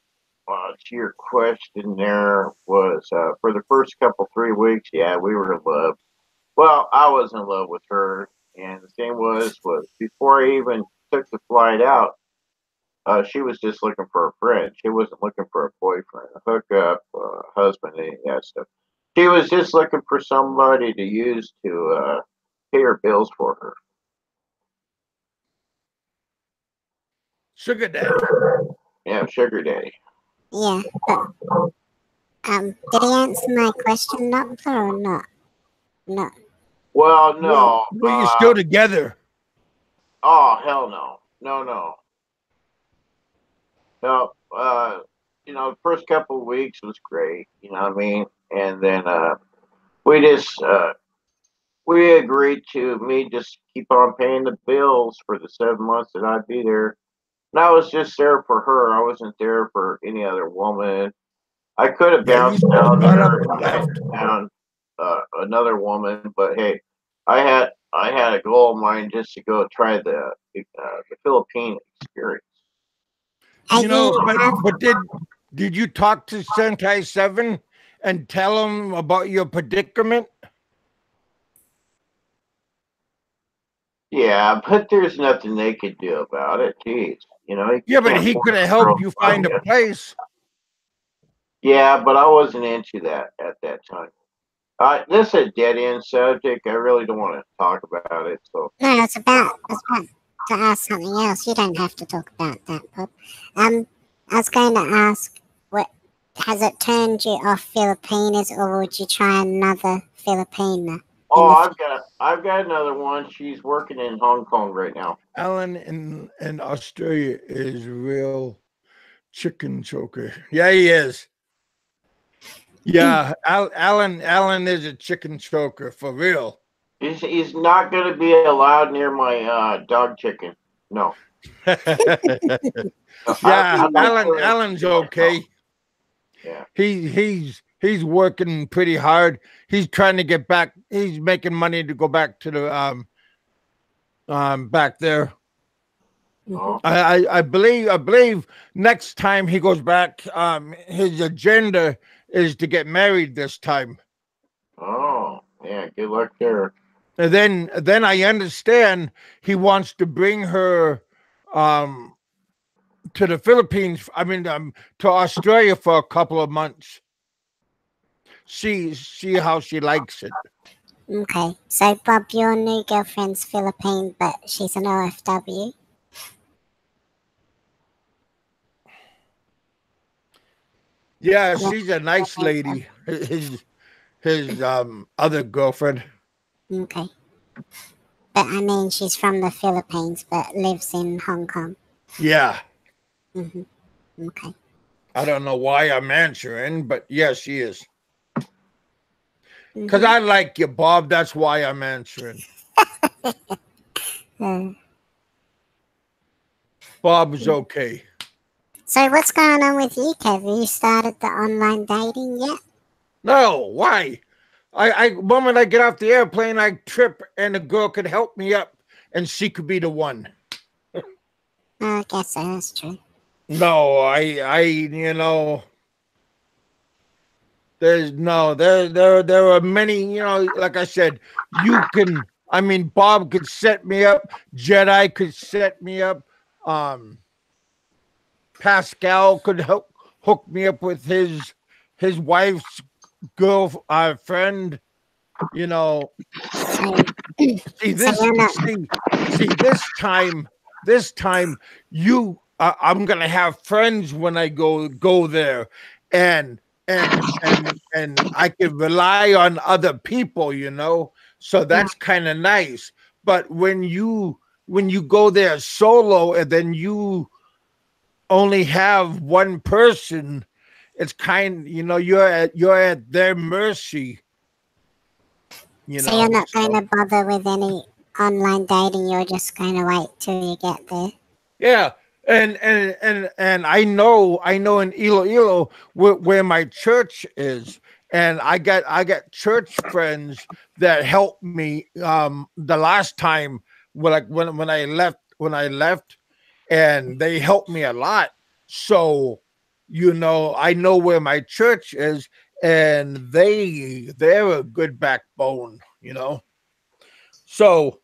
your question, there was for the first couple 3 weeks. Yeah, we were in love. Well, I was in love with her, and the thing was before I even took the flight out, she was just looking for a friend. She wasn't looking for a boyfriend, a hookup, husband, any of that stuff. She was just looking for somebody to use to pay her bills for her. Sugar daddy. Yeah, sugar daddy. Yeah, but did he answer my question, Doctor, or not? No. Well, Well, no. well, you're still together. Oh, hell no. No. The first couple of weeks was great. You know what I mean? And then we just we agreed to me just keep on paying the bills for the 7 months that I'd be there, And I was just there for her. I wasn't there for any other woman. I could have Yeah, you bounced should have down got there up and and left. found another woman, but hey, I had a goal of mine just to go try the Philippine experience. Are You know, you but did you talk to Sentai 7 and tell him about your predicament? Yeah, but there's nothing they could do about it. Jeez, you Yeah, but can't he force could have a girl helped to you love find a you. place. Yeah, but I wasn't into that at that time. This is a dead end subject. I really don't want to talk about it. So, no, it's about to ask something else. You don't have to talk about that, Bob. I was going to ask, what has it turned you off Filipinas, or would you try another Filipina in oh, the I've got another one. She's working in Hong Kong right now. Alan in Australia is real chicken choker. Yeah, he is. Yeah, Alan is a chicken choker for real. He's not going to be allowed near my dog chicken. No, no Yeah, I'd like to Alan's do myself. okay. Yeah. He's working pretty hard. He's trying to get back. He's making money to go back to the back there. Oh, I believe next time he goes back, his agenda is to get married this time. oh, yeah. Good luck there. And then I understand he wants to bring her um to the Philippines. I mean, to Australia for a couple of months. See how she likes it. Okay, so Bob, your new girlfriend's Philippine, but she's an OFW. Yeah, Yeah. she's a nice lady. His other girlfriend. Okay, but I mean, she's from the Philippines, but lives in Hong Kong. Yeah. Hmm. Okay. I don't know why I'm answering, but yeah, she is. Because Hmm. I like you, Bob. That's why I'm answering. Bob's okay. So what's going on with you, Kev? Have you started the online dating yet? No, why? I moment I get off the airplane, I trip and a girl could help me up and she could be the one. Oh, I guess so, that's true. No, you know, there are many, you know, like I said, you can, I mean, Bob could set me up, Jedi could set me up, um, Pascal could hook me up with his wife's girl friend, you know. So, See so this you're not. see this time you I'm gonna have friends when I go there, and and I can rely on other people, you know, so that's kind of nice. But when you go there solo and then you only have one person, it's kind, you know, you're at their mercy, you So you're know. not going So to bother with any online dating. You're just going to wait till you get there. yeah, and I know in Iloilo where my church is, and I got church friends that helped me the last time when I left, and they helped me a lot. So, you know, I know where my church is, and they're a good backbone, you know. So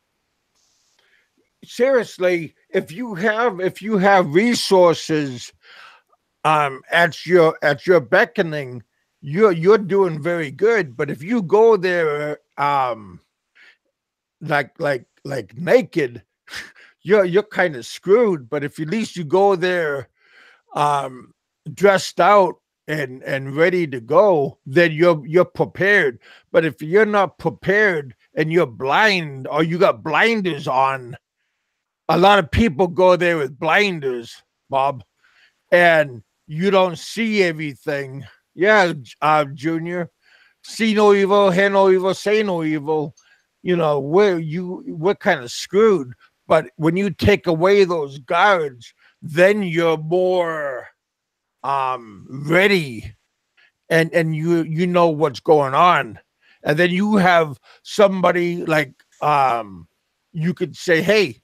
seriously, if you have resources at your beckoning, you're doing very good. But if you go there like naked, you're kind of screwed. But if at least you go there um dressed out and ready to go, then you're prepared. But if you're not prepared and you're blind or you got blinders on, a lot of people go there with blinders, Bob, and you don't see everything. Yeah, Junior, see no evil, hear no evil, say no evil. You know, we're kind of screwed. But when you take away those guards, then you're more ready, and you know what's going on, and then you have somebody like you could say, hey,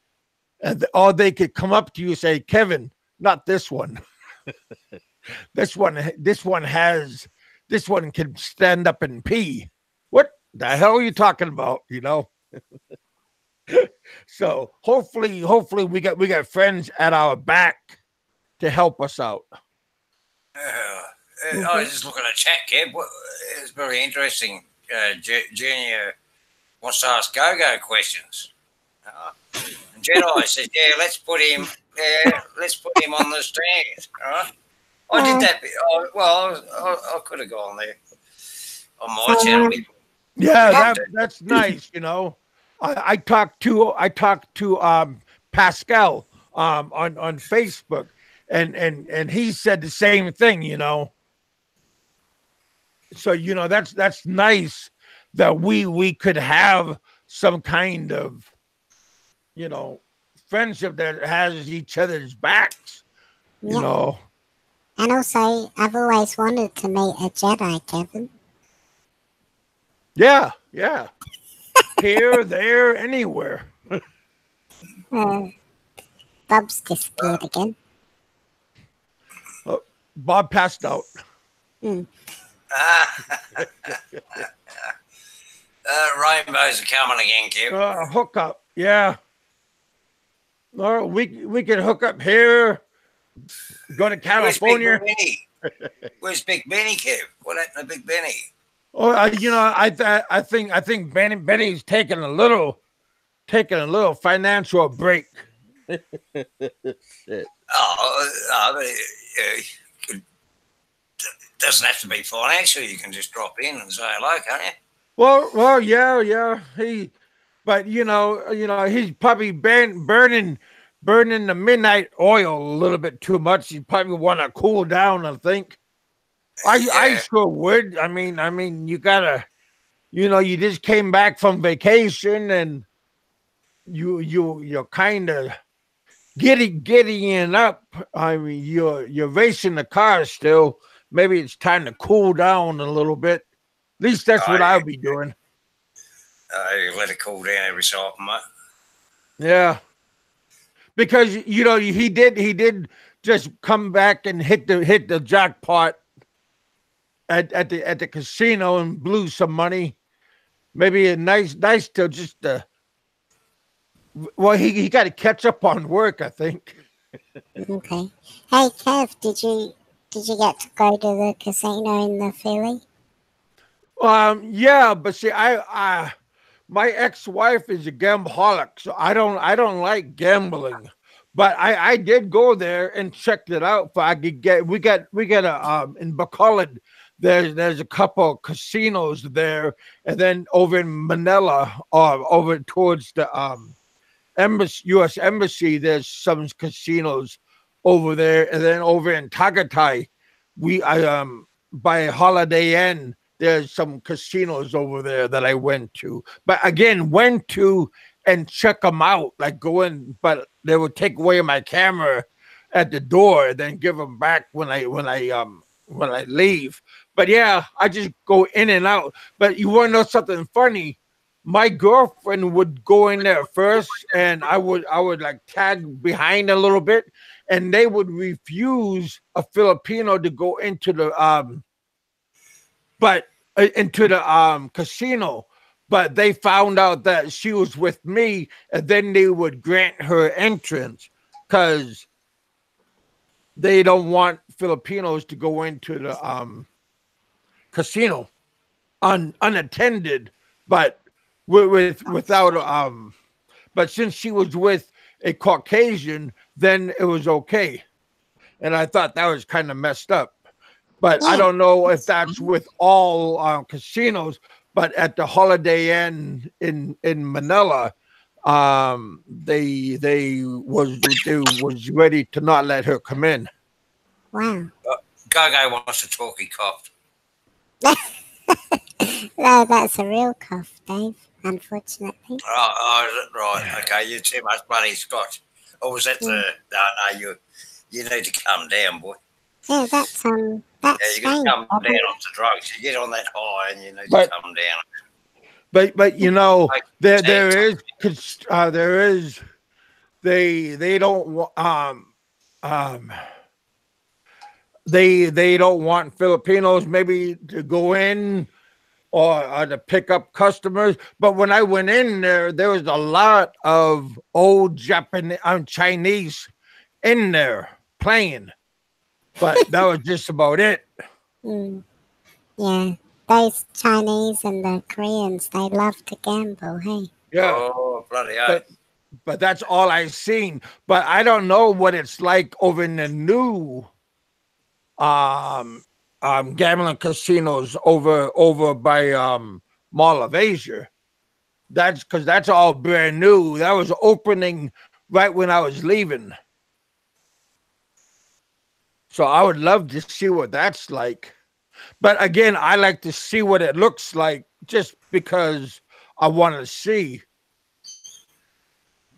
or they could come up to you and say, Kevin, not this one. This one can stand up and pee. What the hell are you talking about? So hopefully we got friends at our back to help us out. I was just looking at chat, Kev. It's very interesting. Junior wants to ask Go-Go questions. And Jedi says, "Yeah, let's put him. Yeah, let's put him on the stand." All right. I did that. I could have gone there on my channel. Yeah, that's nice. I talked to Pascal on Facebook, and he said the same thing. So that's nice that we could have some kind of friendship that has each other's backs. And also, I've always wanted to meet a Jedi, Kevin. Yeah. Here, there, anywhere. Bob's disappeared again. Bob passed out. Rainbows are coming again, Kev. Hook up, yeah. Or we can hook up here. Go to California. Where's Big Benny, Kev? What happened to Big Benny? Oh, I think Benny's taking a little financial break. Shit. But it doesn't have to be financial. You can just drop in and say hello, can't you? Well, yeah. But he's probably burning the midnight oil a little bit too much. He probably want to cool down, I think. I sure would. I mean, you gotta, you just came back from vacation and you're kind of getting up. I mean, you're racing the car still. Maybe it's time to cool down a little bit. At least that's what I'll be doing. You let it cool down every so often, mate. Yeah, because he did just come back and hit the jackpot at the casino and blew some money. Maybe a nice to just well, he got to catch up on work, I think. Okay. Hey Kev, did you get to go to the casino in the Philly? Yeah, but see, I my ex-wife is a gambaholic, so I don't like gambling. But I did go there and checked it out. For I could get we got a in Bacolod. There's a couple of casinos there, and then over in Manila, over towards the embassy, U.S. Embassy, there's some casinos over there, and then over in Tagaytay, by Holiday Inn, there's some casinos over there that I went to. But again, went to and check them out, like go in, but they would take away my camera at the door, then give them back when I leave. But yeah, I just go in and out. But you want to know something funny? My girlfriend would go in there first, and I would like tag behind a little bit, and they would refuse a Filipino to go into the casino. But they found out that she was with me, and then they would grant her entrance because they don't want Filipinos to go into the casino unattended, but without but since she was with a Caucasian, then it was okay. And I thought that was kind of messed up. But I don't know if that's with all casinos, but at the Holiday Inn in Manila, they was ready to not let her come in. Wow. Go wants to talk. He coughed. No, that's a real cough, Dave, unfortunately. Right. Okay, you too much bloody Scotch. Or was that the? No, you need to calm down, boy. Yeah, that's Yeah, you got to strange. come down off the drugs. You get on that high, and you need to But come down. but you know Like, there is they don't um they don't want Filipinos maybe to go in or to pick up customers. But when I went in there was a lot of old Japanese, Chinese in there playing, but that was just about it. Mm, yeah, those Chinese and the Koreans, they love to gamble. Hey. Yeah, oh bloody hell! but but that's all I've seen. But I don't know what it's like over in the new um gambling casinos over by Mall of Asia. That's because that's all brand new. That was opening right when I was leaving. So I would love to see what that's like. But again, I like to see what it looks like just because I want to see.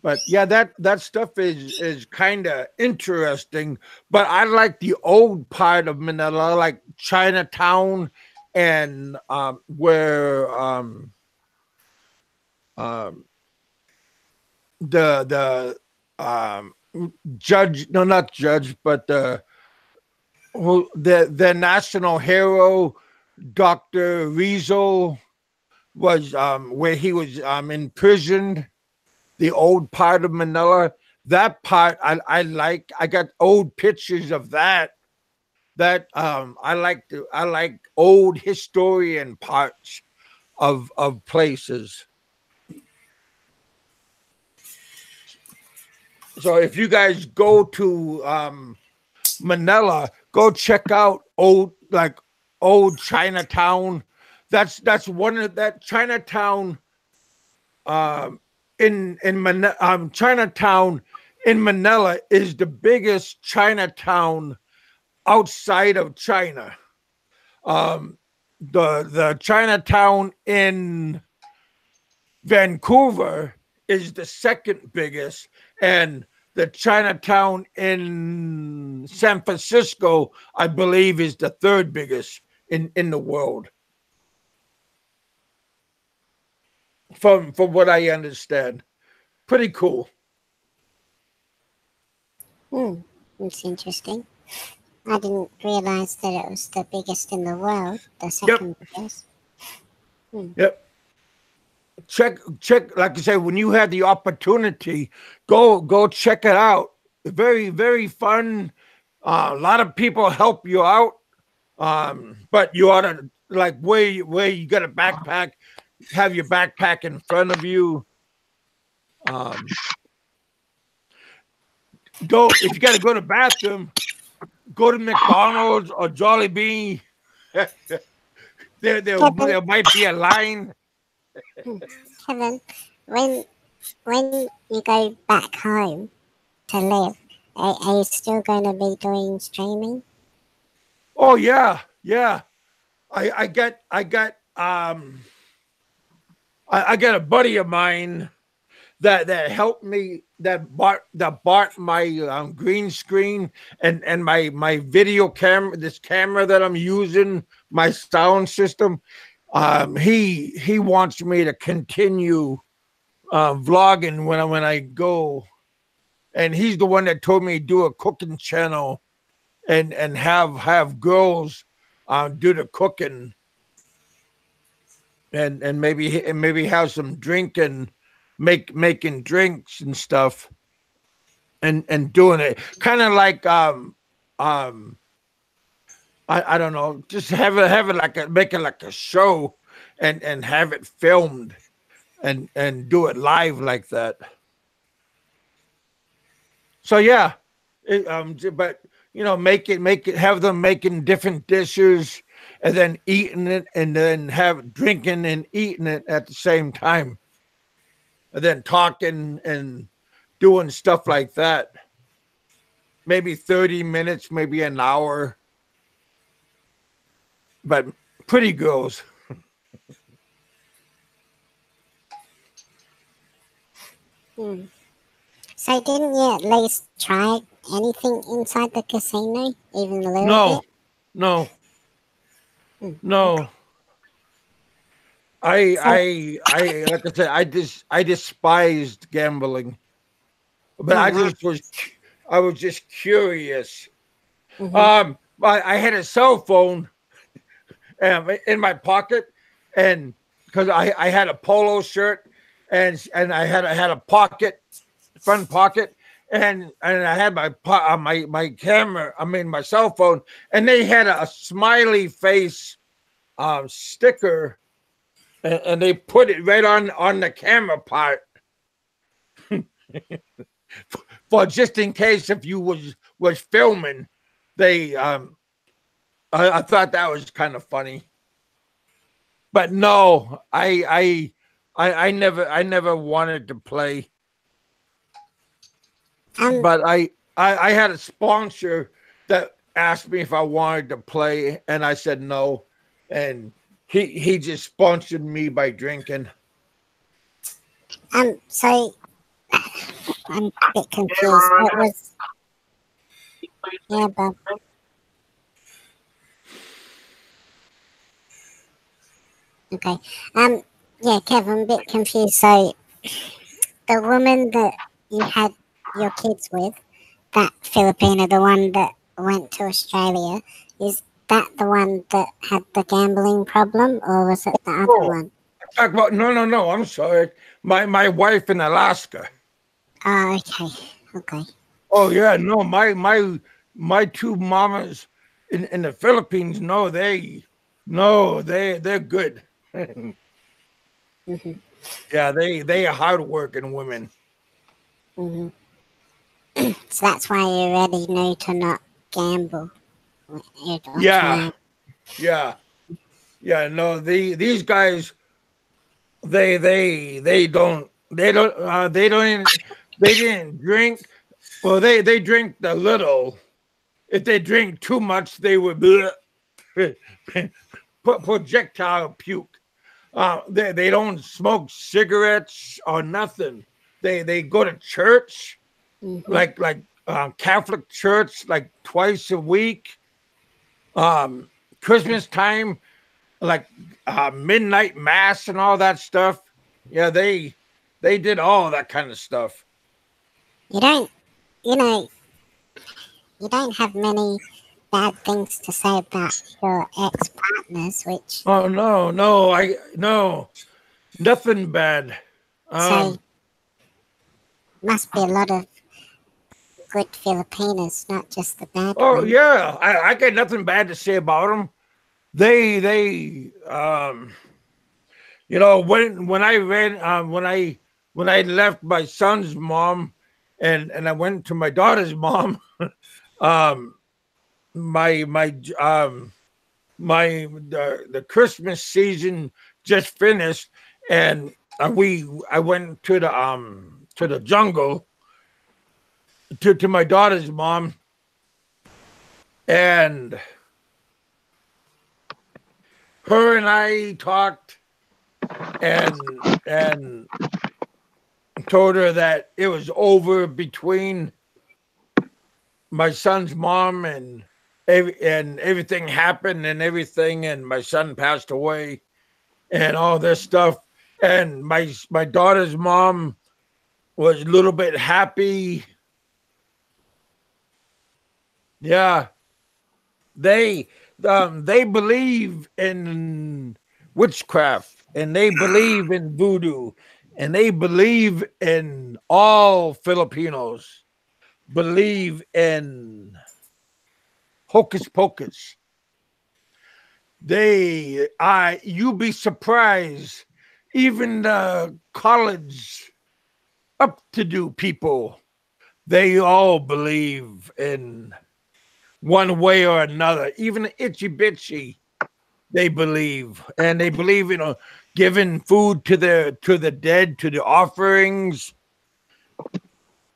But yeah, that stuff is kind of interesting. But I like the old part of Manila, like Chinatown, and where um, the judge, no, not judge, but the national hero, Dr. Rizzo, was where he was imprisoned. The old part of Manila. That part I like. I got old pictures of that. That I like old historian parts of places. So if you guys go to Manila, go check out old Chinatown. That's one of that Chinatown um Chinatown in Manila is the biggest Chinatown outside of China. The Chinatown in Vancouver is the second biggest, and the Chinatown in San Francisco, I believe, is the third biggest in the world. From what I understand, pretty cool. Hmm, it's interesting. I didn't realize that it was the biggest in the world, the Yep, second biggest. Hmm. yep. Check. Like I said, when you have the opportunity, go check it out. Very fun. A lot of people help you out. But you ought to like where you got a backpack, have your backpack in front of you. Um, go if you got to go to the bathroom, go to McDonald's or Jollibee. Kevin, There might be a line. Kevin, when when you go back home to live, are you still going to be doing streaming? Oh yeah. I got a buddy of mine that helped me that bought my green screen and my video camera, this camera that I'm using, my sound system. He wants me to continue vlogging when I go, and he's the one that told me to do a cooking channel and have girls do the cooking and maybe have some drinking, making drinks and stuff, and doing it kind of like um I don't know, just have it like make it like a show and have it filmed and do it live like that. So yeah, but make it have them making different dishes and then eating it and then have drinking and eating it at the same time and then talking and doing stuff like that. Maybe 30 minutes, maybe an hour, but pretty girls. Hmm. So didn't you at least try anything inside the casino, even a little No, bit? no, Hmm. no. So, Like I said, I despised gambling, but oh wow. I was just curious. Mhm. I had a cell phone in my pocket, and because I had a polo shirt, and I had a pocket, front pocket, and I had my camera. I mean my cell phone, and they had a smiley face sticker, and they put it right on the camera part for just in case if you was filming. They I thought that was kind of funny. But no, I never wanted to play. Um, But I had a sponsor that asked me if I wanted to play, and I said no, and he just sponsored me by drinking. so I'm a bit Hey, confused. Ron, It was, yeah, Bob. Okay. Yeah, Kevin, a bit confused. So the woman that you had your kids with, that Filipina, the one that went to Australia, is that the one that had the gambling problem, or was it the other Oh, one? talk about no. I'm sorry, my wife in Alaska. Oh, okay, okay. Oh yeah, no, my two mamas in the Philippines. They're good. Hmm. Yeah, they are hardworking women. Hmm. So that's why you already knew to not gamble. Or Yeah, try. yeah, yeah. No, these guys they didn't drink. Well, they drink a little. If they drink too much, they would projectile puke. They don't smoke cigarettes or nothing. They go to church Hmm. like Catholic church like twice a week. Um, Christmas time, like midnight mass and all that stuff. Yeah, they did all that kind of stuff. You don't, you know, you don't have many bad things to say about your ex-partners, which Oh no, no nothing bad. say Um, must be a lot of good Filipinos, not just the bad oh ones. yeah, I got nothing bad to say about them. They you know when I ran when I left my son's mom and I went to my daughter's mom. um my the Christmas season just finished, and I went to the jungle to my daughter's mom, and her and I talked, and told her that it was over between my son's mom, and everything happened and everything, and my son passed away and all this stuff, and my daughter's mom was a little bit happy. Yeah, they they believe in witchcraft, and they believe in voodoo, and they believe in all Filipinos believe in hocus pocus. They I you be surprised, even the college up to do people, they all believe in one way or another. Even itchy bitchy, they believe, and they believe in giving food to the dead, to the offerings,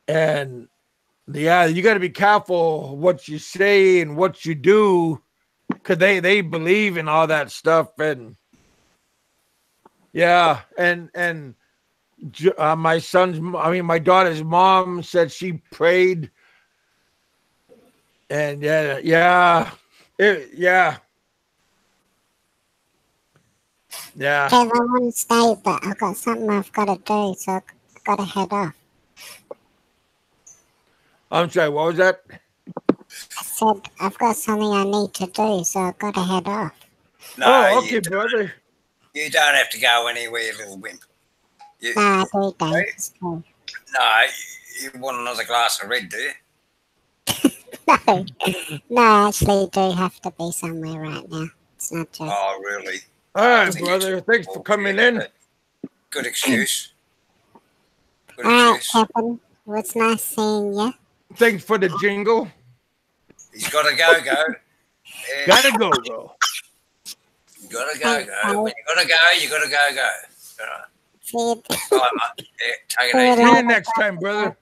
and yeah, you got to be careful what you say and what you do, because they believe in all that stuff, and yeah, and my daughter's mom said she prayed, and yeah. Kev, I want to stay, but I've got something I've got to do, so I've got to head off. I'm sorry, what was that? I said I've got something I need to do, so I've got to head off. No, Oh, okay, brother. You don't have to go anywhere, little wimp. You, No, I do, Dave. It's true. no, you want another glass of red, do you? No, no, I actually do have to be somewhere right now. It's not just. Oh, really? All I right, think brother. it's Thanks for coming in. Good excuse. Good All right, excuse. Kevin. It was nice seeing you. Thanks for the jingle. He's got to go. Yeah. Gotta go. You got to Thanks, go. When Dave. you got to go, you got to go. See you. All right, mate. Yeah, take See it you See easy. you later. next time, brother.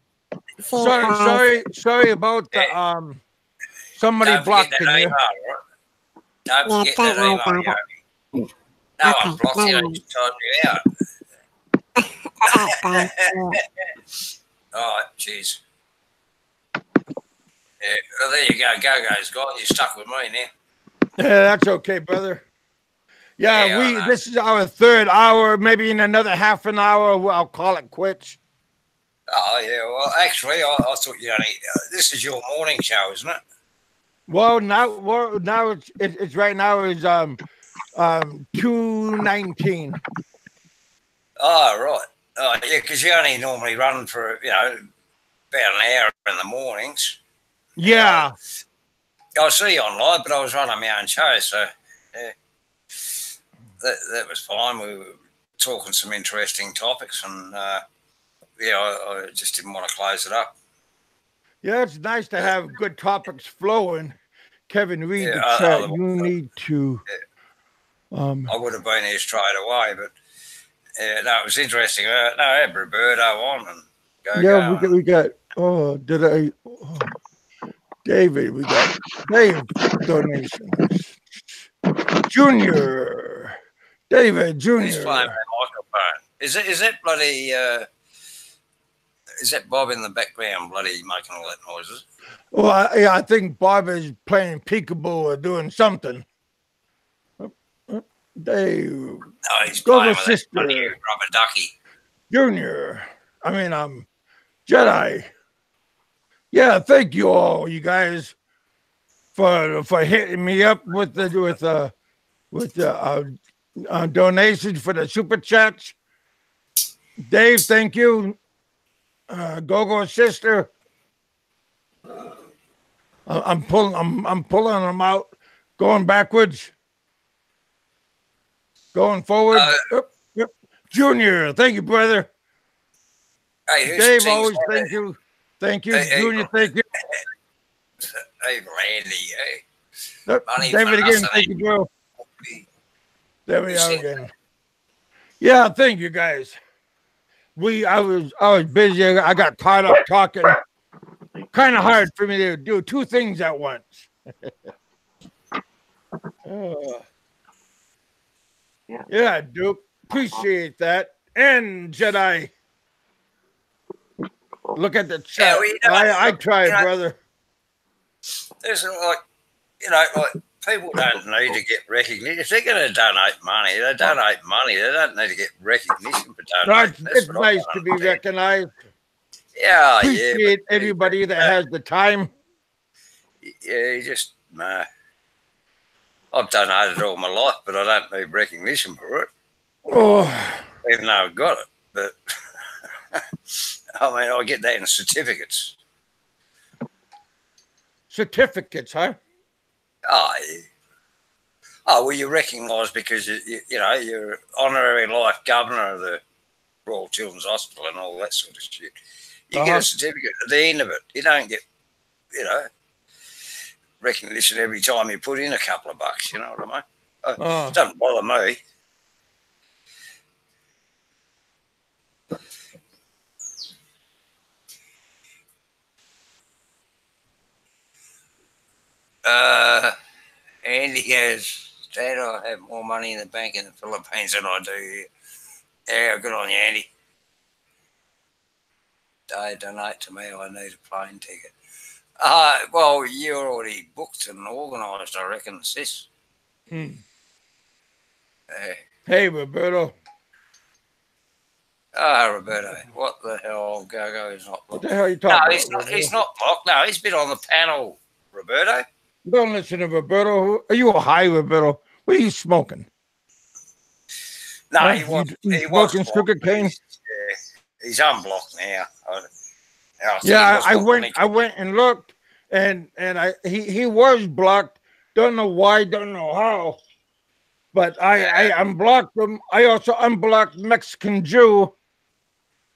See you guys. Sorry about the somebody Don't forget that blocking email, you. right? Don't Yeah, forget don't that worry email, about Yogi. it. No Okay, one blocked no you. They worries. just typed you out. All right, guys. Yeah. All right, cheers. Yeah, well, there you go. Go, guys. You're stuck with me now. Yeah, that's okay, brother. Yeah, Yeah, I know. this is our third hour. Maybe in another half an hour, I'll call it quits. Oh, yeah. Well, actually, I thought you only. This is your morning show, isn't it? Well, now it's right now is 2:19. Oh, right. Oh, yeah, because you only normally run for, about an hour in the mornings. Yeah. I see you online, but I was running my own show, so yeah, that was fine. We were talking some interesting topics, and I just didn't want to close it up. Yeah, it's nice to have good topics flowing. Kevin, read the Yeah, chat. You need to. I would have been here straight away, but no, it was interesting. No, I had Roberto on and go. We got. Oh, did I? Oh, David, we got Dave donations. Junior, David Who's playing Junior. that microphone? Is that bloody? Is that Bob in the background bloody making all that noises? Well, I think Bob is playing peekaboo or doing something. Dave, No, he's Go playing with sister. that bloody rubber ducky. Junior. Jedi. Yeah, thank you all, you guys, for hitting me up with the donations for the super chats. Dave, thank you. Go sister. I'm pulling them out, going backwards, going forward. Yep. Junior, thank you, brother. Hey, Dave, always thank you. Hey, Junior, thank you. Hey, Randy. Hey. David, again, thank you, bro. There we are again. Yeah, thank you, guys. I was busy. I got caught up talking. Kind of hard for me to do two things at once. Yeah, Duke. Appreciate that. And Jedi. Look at the chat. I tried, brother. There's like people don't need to get recognition. If they're going to donate money, they donate money. They don't need to get recognition for donating. It's nice to be recognized. Yeah, Appreciate everybody that has the time. Yeah, you just I've donated all my life, but I don't need recognition for it. Oh, even though I've got it, but I mean, I get that in certificates. Certificates, huh? Oh, yeah. Oh, well, you're recognised because you're honorary life governor of the Royal Children's Hospital and all that sort of shit. You get a certificate at the end of it. You don't get, recognition every time you put in a couple of bucks. You know what I mean? It doesn't bother me. Andy goes, Dad, I have more money in the bank in the Philippines than I do here. Yeah, good on you, Andy. day donate to me. I need a plane ticket. Well, you're already booked and organised, I reckon, sis. Hey, Roberto. Roberto, what the hell? Go is not What blocked. the hell are you No, talking he's about, not. Roberto? He's not blocked. No, he's been on the panel, Roberto. Don't listen to Roberto. Are you high, Roberto? What are you smoking? No, Huh? he was. You He was smoking blocked. sugar cane? He's unblocked now. Yeah, I went and looked, and he was blocked. Don't know why, don't know how, but I unblocked him. I also unblocked Mexican Jew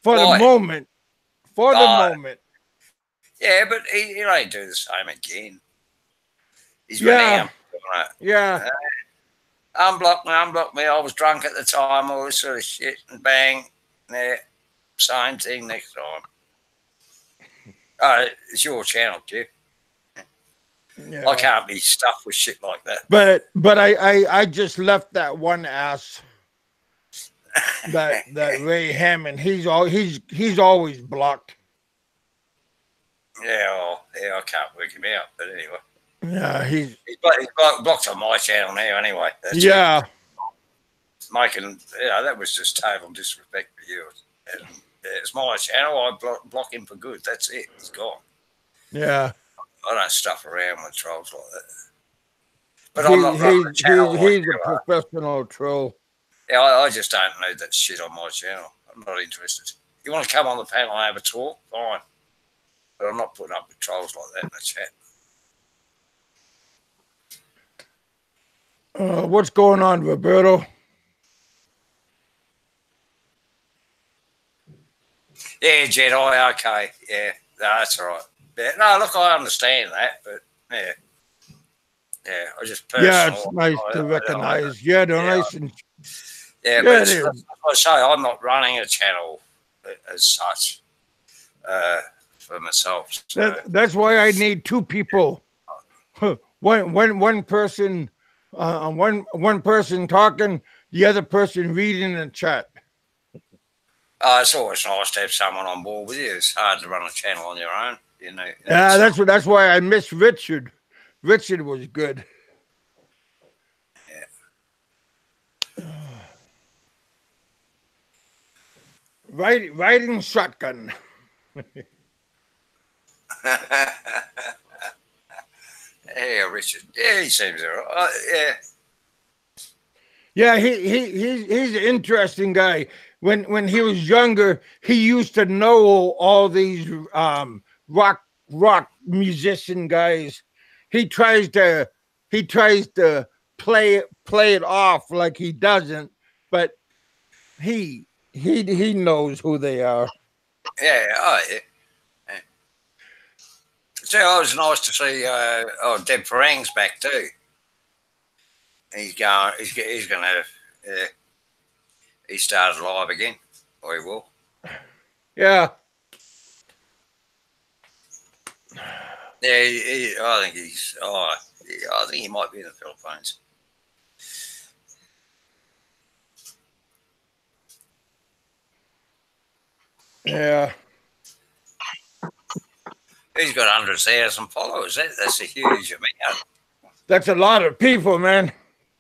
for the moment. For the moment. Yeah, but he'll only do the same again. He's Yeah. renowned. Yeah. Unblock me. I was drunk at the time, all this sort of shit, and bang, yeah, same thing next time. It's your channel, Jeff. Yeah. I can't be stuffed with shit like that. But I just left that one ass, that Ray Hammond. He's always blocked. Yeah, I can't work him out. But anyway. Yeah, he's blocked on my channel now. Anyway. That's it. Making that was just total disrespect for you. And, it's my channel. I block him for good. That's it. He's gone. Yeah. I don't stuff around with trolls like that. But I'm not running the channel. He's a professional troll. Yeah, I just don't need that shit on my channel. I'm not interested. You want to come on the panel and have a talk? Fine. But I'm not putting up with trolls like that in the chat. What's going on, Roberto? Yeah, Jedi, okay. Yeah, that's all right. Yeah, no, look, I understand that, but yeah. Yeah, I just personally. Yeah, it's nice to recognize. Yeah, they're nice and. Yeah, but as I say, I'm not running a channel as such for myself. So. That's why I need two people. One person, one person talking, the other person reading the chat. It's always nice to have someone on board with you. It's hard to run a channel on your own, you know. Yeah, that's why I miss Richard. Richard was good. Yeah. Riding shotgun. Yeah, Richard. Yeah, he seems all right. Yeah. Yeah, he's an interesting guy. When he was younger, he used to know all these rock musician guys. He tries to play it off like he doesn't, but he knows who they are. Yeah, yeah. So it was nice to see Deb Farang's back too. He's going to he started live again, or he will. Yeah. Yeah, I think he's. I think he might be in the Philippines. Yeah. He's got 100,000 followers. That's a huge amount. That's a lot of people, man.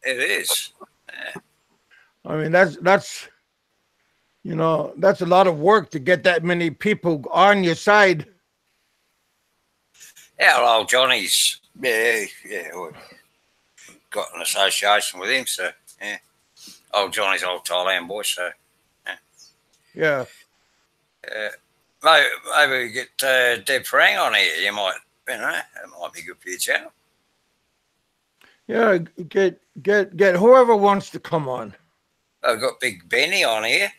It is. Yeah. I mean, that's that's a lot of work to get that many people on your side. Yeah, well, old Johnny's, yeah, got an association with him, so, yeah. Old Johnny's old Thailand boy, so, yeah. Maybe we get Deb Farang on here. You might, it might be good for your channel. Yeah, get whoever wants to come on. I've got Big Benny on here.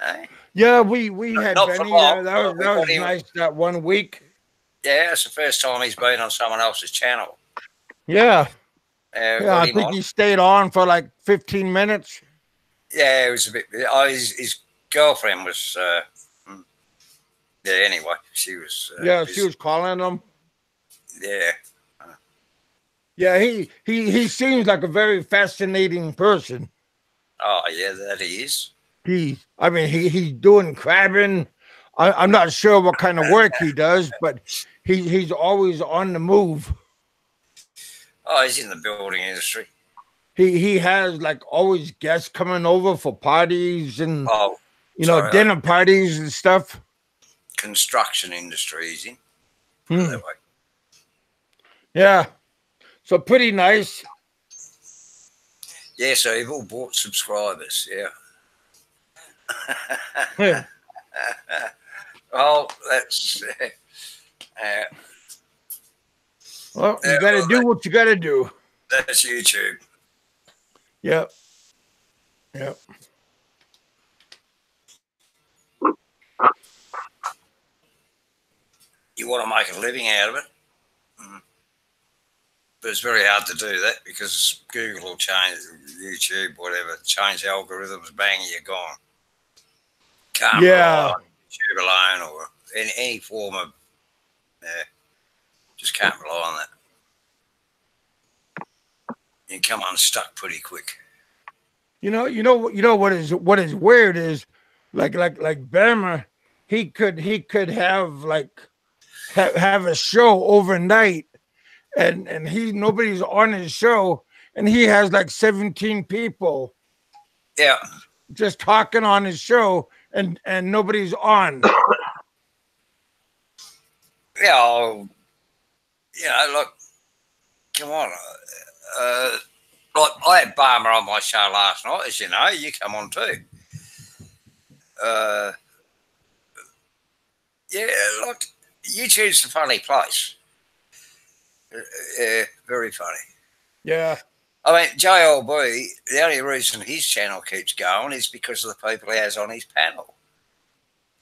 Eh? Yeah, we had Benny. That was nice that 1 week. Yeah, it's the first time he's been on someone else's channel. Yeah. I think he stayed on for like 15 minutes. Yeah, it was a bit. His girlfriend was. Anyway, she was. She was calling him. Yeah. Yeah, he seems like a very fascinating person. Oh yeah, that he is. He's doing crabbing. I'm not sure what kind of work he does, but he's always on the move. Oh, he's in the building industry. He has like always guests coming over for parties and Oh, sorry, dinner parties and stuff. Construction industry he's in. Put it that way. Yeah. So pretty nice. Yeah, so you've all bought subscribers, yeah. Yeah. Oh, that's Well, you got to do what you got to do. that's YouTube. Yep. Yep. You want to make a living out of it. But it's very hard to do that because Google will change, YouTube, whatever, change algorithms, bang, you're gone. Can't rely on YouTube alone or any form of, just can't rely on that. You come unstuck pretty quick. You know what is weird is like Bammer, he could have have a show overnight, and nobody's on his show, and he has like 17 people. Yeah. Just talking on his show, and nobody's on. Yeah, look, come on. Like I had Barmer on my show last night, as you know. You come on too. Yeah, look, YouTube's a funny place. Very funny. Yeah. I mean, JLB, the only reason his channel keeps going is because of the people he has on his panel.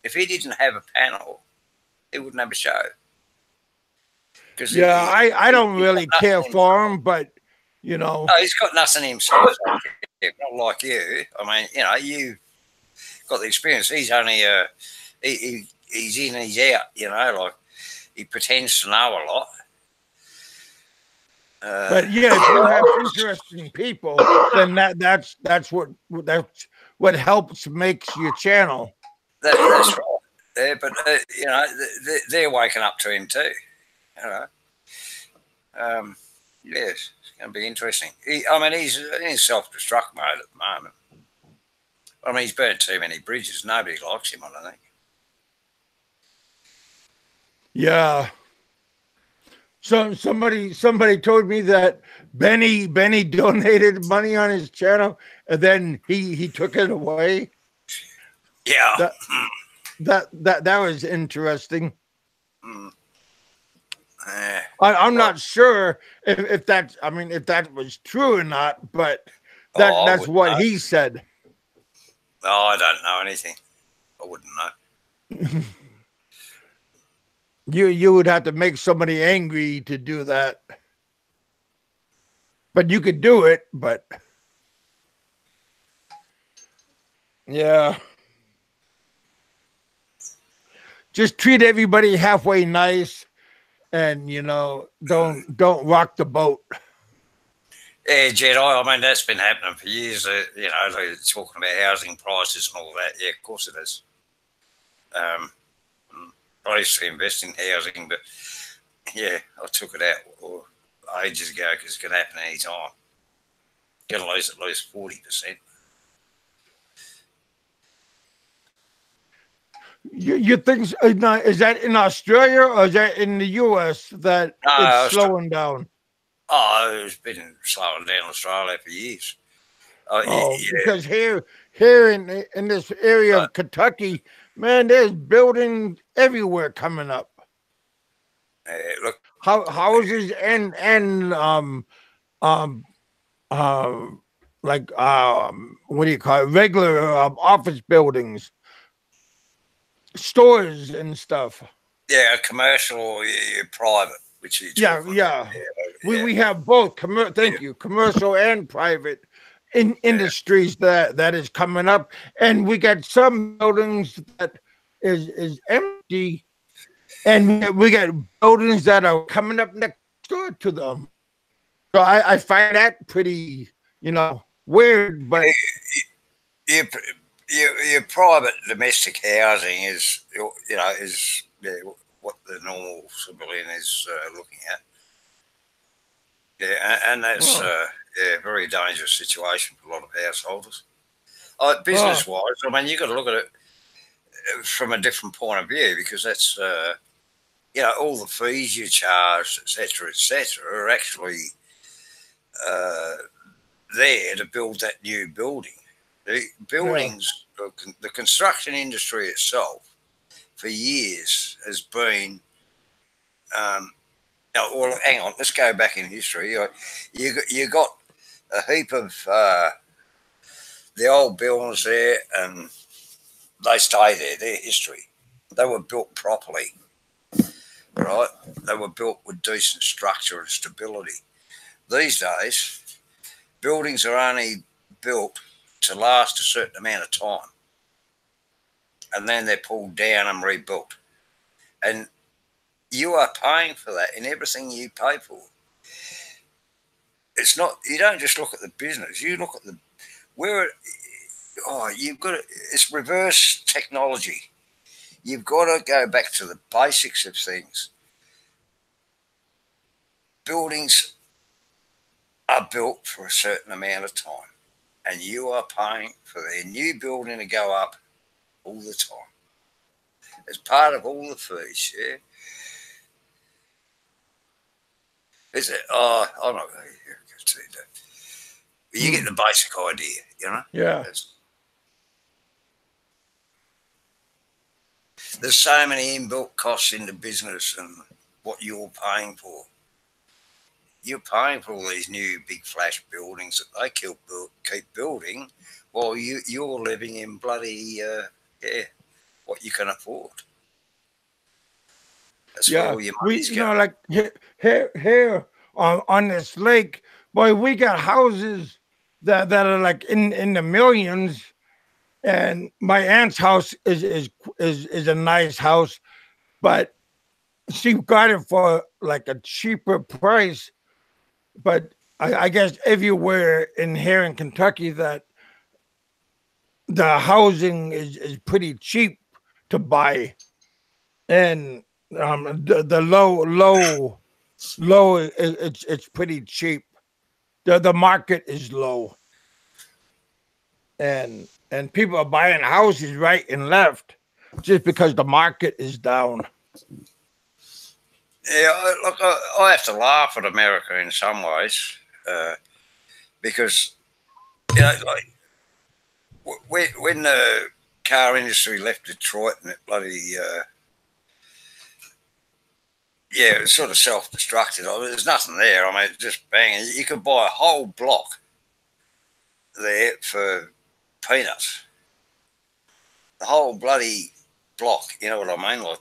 If he didn't have a panel, he wouldn't have a show. Yeah, I don't really care for him, but no, he's got nothing himself. Not like you. I mean, you've got the experience. He's only he's in, he's out. Like he pretends to know a lot. But yeah, if you have interesting people, then that's what helps makes your channel. That's right. Yeah, but they're waking up to him too. Yes, it's going to be interesting. He's in self-destruct mode at the moment. I mean, he's burnt too many bridges. Nobody likes him, I don't think. Yeah. So somebody told me that Benny donated money on his channel, and then he took it away. Yeah. That was interesting. Mm. I'm not sure if that was true or not, but that's what he said. Oh, I don't know anything. I wouldn't know. You would have to make somebody angry to do that. But you could do it, but yeah. Just treat everybody halfway nice, and don't rock the boat. Yeah, Jedi. I mean, that's been happening for years. Like talking about housing prices and all that. Yeah, of course it is. I used to invest in housing, but yeah, I took it out ages ago because it can happen any time. Going to lose at least 40%. You think is that in Australia or is that in the US that it's slowing down? Oh, it's been slowing down Australia for years. Yeah. Because here in this area of Kentucky, man, there's buildings everywhere coming up. Look, houses and what do you call it? Regular office buildings, stores and stuff. Yeah, commercial or private, which is yeah. We have both commercial and private industries that is coming up, and we got some buildings that is empty, and we got buildings that are coming up next door to them. So I find that pretty weird, but your private domestic housing is is what the normal civilian is looking at. Yeah, and that's Oh, a very dangerous situation for a lot of householders. oh, Business wise, I mean, you've got to look at it from a different point of view because that's all the fees you charge, etc., are actually uh, there to build that new building. The yeah, buildings, the construction industry itself, for years has been. Well, hang on, let's go back in history. You got a heap of the old buildings there, and they stay there. They're history. They were built properly, right? They were built with decent structure and stability. These days, buildings are only built to last a certain amount of time, and then they're pulled down and rebuilt. And you are paying for that in everything you pay for. It's not. You don't just look at the business. You look at the where. You've got to, it's reverse technology. You've got to go back to the basics of things. Buildings are built for a certain amount of time, and you are paying for their new building to go up all the time. As part of all the fees, yeah. Is it? Oh, I'm not going to do that. But you get hmm, the basic idea, you know. yeah, There's so many inbuilt costs into business and what you're paying for. You're paying for all these new big flash buildings that they keep building while you're living in bloody what you can afford. That's where yeah. all your We, money's going. like here on this lake, boy, we got houses that are like in the millions. And my aunt's house is a nice house, but she got it for like a cheaper price. But I guess everywhere in here in Kentucky that the housing is pretty cheap to buy, and the low it's pretty cheap. The market is low, and people are buying houses right and left just because the market is down. Yeah, look, I have to laugh at America in some ways because like when the car industry left Detroit and it bloody it was sort of self-destructed. I mean, there's nothing there. I mean, it's just banging. You could buy a whole block there for peanuts. The whole bloody block. You know what I mean? Like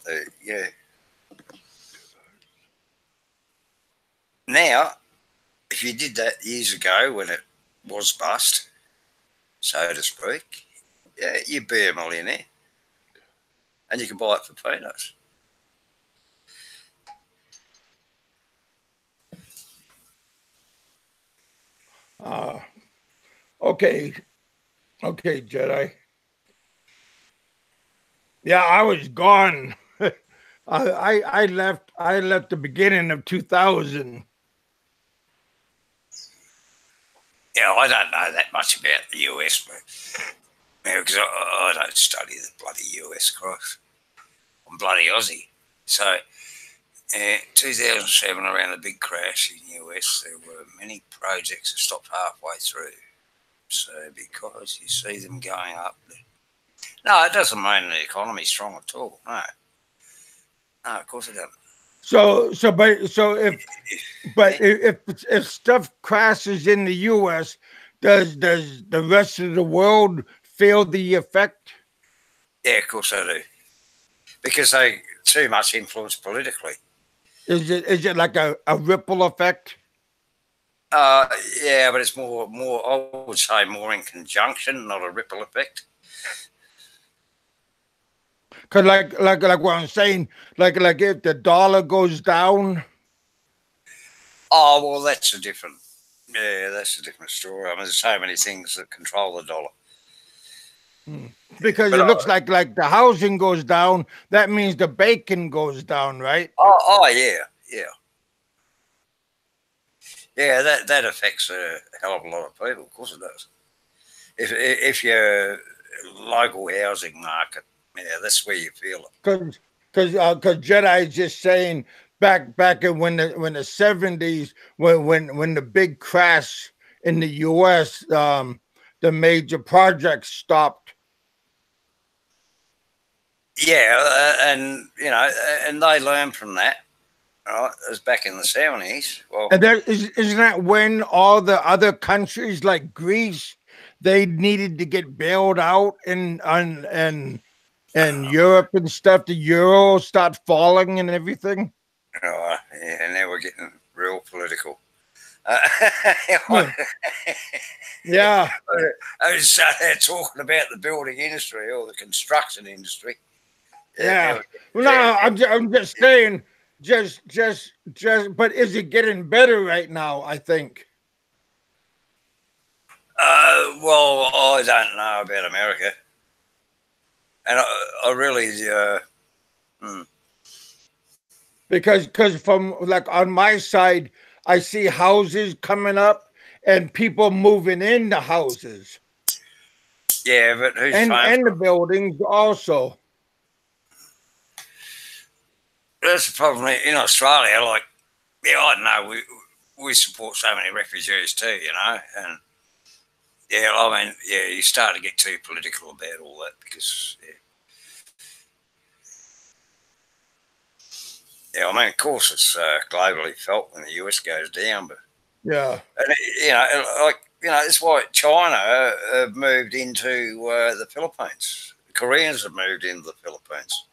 Now, if you did that years ago when it was bust, so to speak, yeah, you'd be a millionaire, and you can buy it for peanuts. Uh, okay, okay, Jedi. Yeah, I was gone. I left the beginning of 2000. Yeah, I don't know that much about the US, but because I don't study the bloody US, Christ. I'm bloody Aussie. So, 2007, around the big crash in the US, there were many projects that stopped halfway through. So, because you see them going up, no, it doesn't mean the economy's strong at all. No, of course it doesn't. If stuff crashes in the U.S., does the rest of the world feel the effect? Yeah, of course they do. Because they too much influence politically. Is it like a ripple effect? Yeah, but it's more. I would say more in conjunction, not a ripple effect. Because like what I'm saying, like if the dollar goes down. Oh well, that's a different. Yeah, that's a different story. I mean, there's so many things that control the dollar. Because But it looks like the housing goes down. That means the bacon goes down, right? oh yeah, yeah. That affects a hell of a lot of people. Of course it does. If your local housing market, yeah, that's where you feel it. Because Jedi is just saying back in when the 70s when the big crash in the U.S. The major projects stopped. Yeah, and and they learned from that. Right, it was back in the 70s. Well, And isn't that when all the other countries like Greece they needed to get bailed out and Europe and stuff, the euro start falling and everything. yeah, now we're getting real political. Yeah. I was talking about the building industry or the construction industry. Yeah. No, I'm just saying, just. But is it getting better right now? I think. Well, I don't know about America, and I really, Because from like on my side, I see houses coming up and people moving into houses yeah, but who's paying and the for it? buildings also. That's the problem in Australia. Like, yeah, I don't know. We support so many refugees too, and yeah, I mean, yeah, you start to get too political about all that because, yeah, I mean, of course, it's globally felt when the US goes down, but Yeah. and, that's why China moved into the Philippines. The Koreans have moved into the Philippines.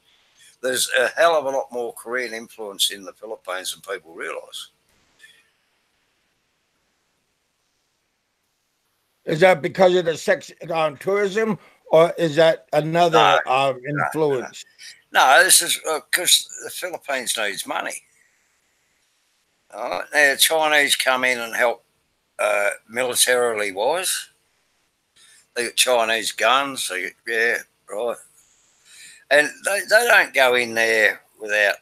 There's a hell of a lot more Korean influence in the Philippines than people realise. Is that because of the sex tourism, or is that another No, influence? no, this is because the Philippines needs money. Now, the Chinese come in and help militarily wise. They got Chinese guns. Yeah, right. And they don't go in there without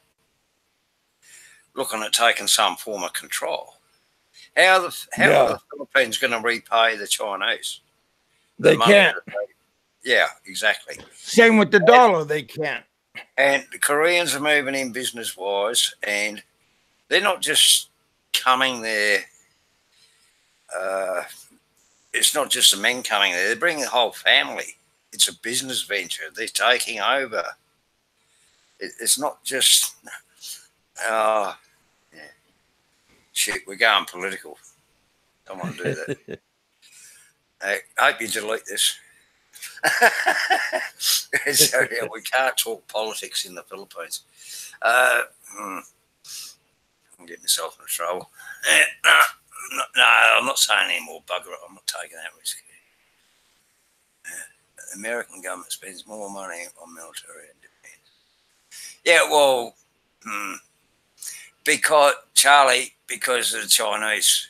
looking at taking some form of control. How are the Philippines going to repay the Chinese? The They money can't. Yeah, exactly. Same with the dollar. They can't. And the Koreans are moving in business wise, and they're not just coming there. It's not just the men coming there. They're bringing the whole family. It's a business venture. They're taking over. It's not just, yeah. Shit, we're going political. Don't want to do that. I hope you delete this. So, yeah, we can't talk politics in the Philippines. I'm getting myself into trouble. No, I'm not saying any more bugger it. I'm not taking that risk. The American government spends more money on military and defence. Yeah, well, because of the Chinese.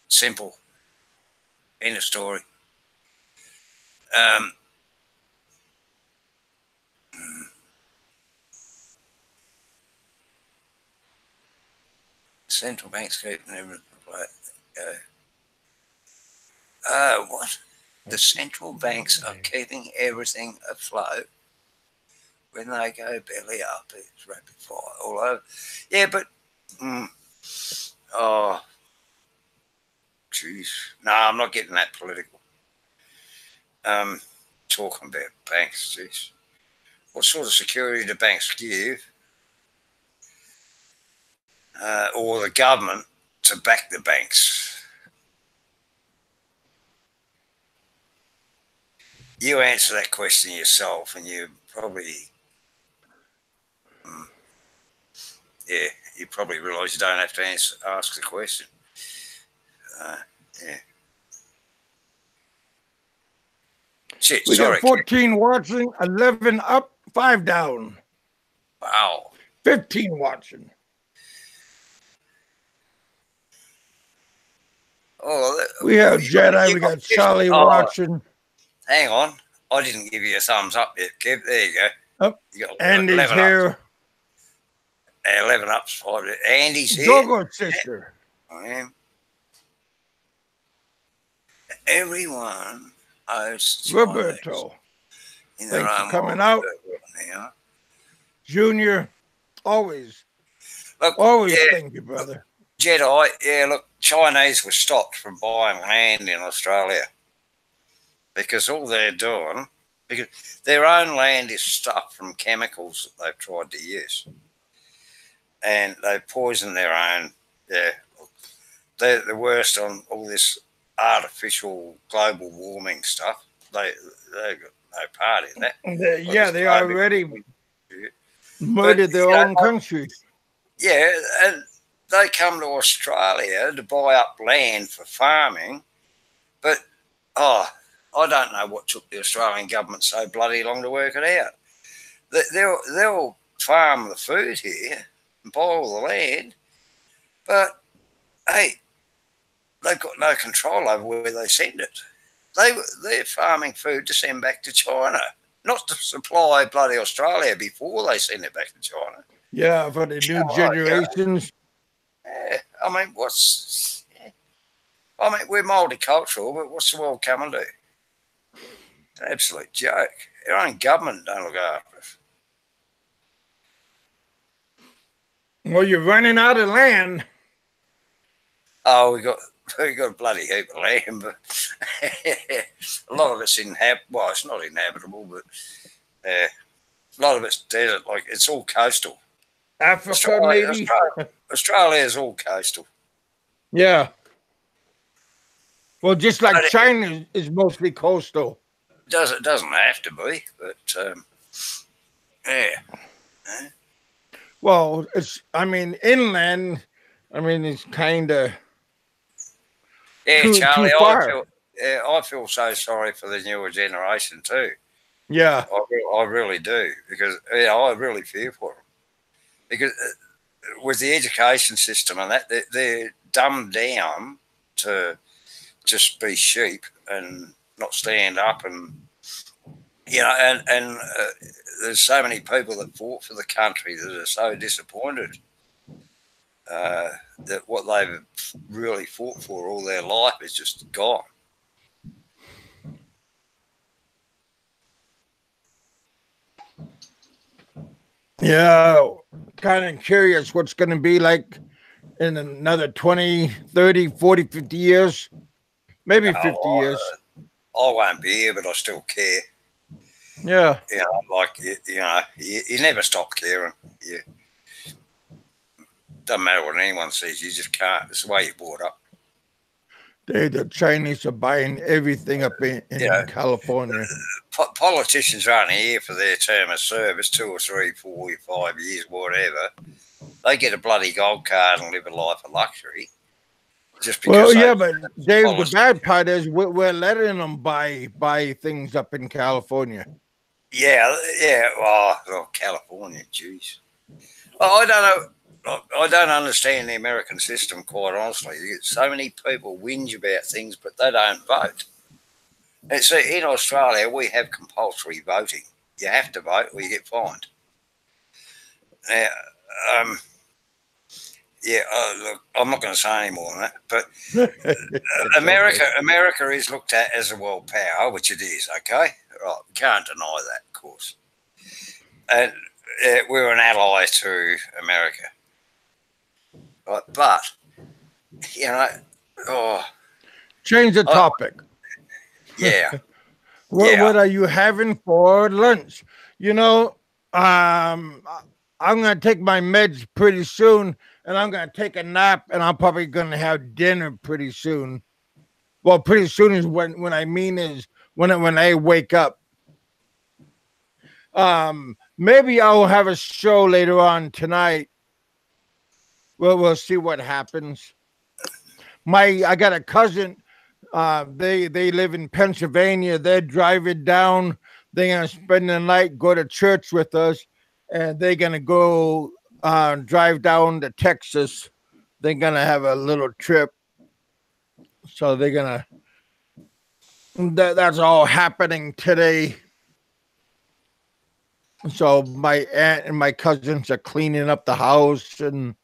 Simple. End of story. Central banks keeping everything afloat. What? The central banks are keeping everything afloat. When they go belly up, it's rapid fire all over. Yeah, but oh, jeez, no, I'm not getting that political. Talking about banks, jeez, what sort of security do banks give, or the government to back the banks? You answer that question yourself, and you probably, yeah, you probably realise you don't have to ask the question. Yeah. Shit, We sorry. got 14 watching, 11 up, 5 down. Wow. 15 watching. Oh, we have Jedi. We got Charlie watching. Hang on. I didn't give you a thumbs up yet, Kev. There you go. Oh, You got Andy's 11 here. ups. 11 ups. Andy's here. Dogo sister. I am. Everyone owes Roberto. in their Thanks for own coming way. out. Now. Junior, always Look, thank you, brother. Jedi, look, Chinese were stopped from buying land in Australia because all they're doing, because their own land is stuffed from chemicals that they've tried to use. And they poison their own. Yeah, they're the worst on all this artificial global warming stuff. They've got no part in that. They already murdered their own country. Yeah, and they come to Australia to buy up land for farming, but I don't know what took the Australian government so bloody long to work it out. They'll farm the food here and buy all the land, but hey, they've got no control over where they send it. They're farming food to send back to China, not to supply bloody Australia before they send it back to China. Yeah, for the new generations. Yeah, I mean, we're multicultural, but what's the world coming to? It's an absolute joke. Our own government don't look after us. Well, you're running out of land. Oh, we got a bloody heap of land, but a lot of it's well, it's not inhabitable, but a lot of it's desert. Like, it's all coastal. Africa, maybe. Australia is all coastal. Yeah. Well, just like China is mostly coastal. It doesn't have to be, but yeah. Well, inland. It's kind of Charlie. too far. I feel so sorry for the newer generation too. Yeah, I really do, because I really fear for them, because with the education system and that, they're dumbed down to just be sheep and not stand up, and and there's so many people that fought for the country that are so disappointed that what they've really fought for all their life is just gone. Yeah, kind of curious what's going to be like in another 20, 30, 40, 50 years. Maybe 50 years. I won't be here, but I still care. Yeah. You never stop caring. Doesn't matter what anyone says, you just can't. It's the way you're brought up. The Chinese are buying everything up in California. Politicians aren't here for their term of service, 2 or 3, 4, 5 years, whatever. They get a bloody gold card and live a life of luxury. Just because but Dave, the bad part is we're letting them buy things up in California. Yeah. Oh, California, jeez. I don't know. I don't understand the American system, quite honestly. You get so many people whinge about things, but they don't vote. And see, in Australia, we have compulsory voting. You have to vote or you get fined. Now, look, I'm not going to say any more on that, but America is looked at as a world power, which it is, okay? Right, can't deny that, of course. And we're an ally to America. Right, but, change the topic. Yeah. What are you having for lunch? I'm going to take my meds pretty soon, and I'm going to take a nap, and I'm probably going to have dinner pretty soon. Well, pretty soon is when I wake up. Maybe I'll have a show later on tonight. Well, we'll see what happens. I got a cousin. They live in Pennsylvania. They're driving down. They're gonna spend the night, go to church with us, and they're gonna go drive down to Texas. They're gonna have a little trip. So they're gonna That's all happening today. So my aunt and my cousins are cleaning up the house and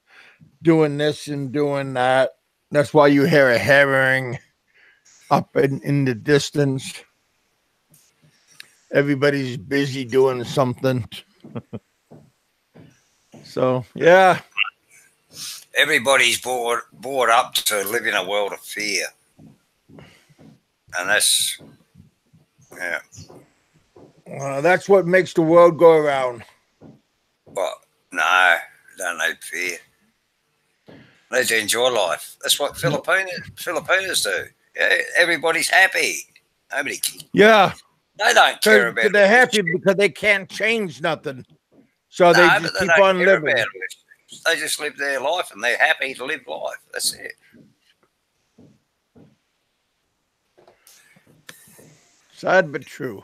doing this and doing that. That's why you hear a herring up in the distance. Everybody's busy doing something. So yeah. Everybody's brought up to live in a world of fear. And that's, yeah. That's what makes the world go around. But no, don't need fear. Need to enjoy life. That's what Filipinos do. Yeah, everybody's happy. Nobody. Yeah. They don't care about. They're happy because they can't change nothing. So they just keep on living. They just live their life and they're happy to live life. That's it. Sad but true.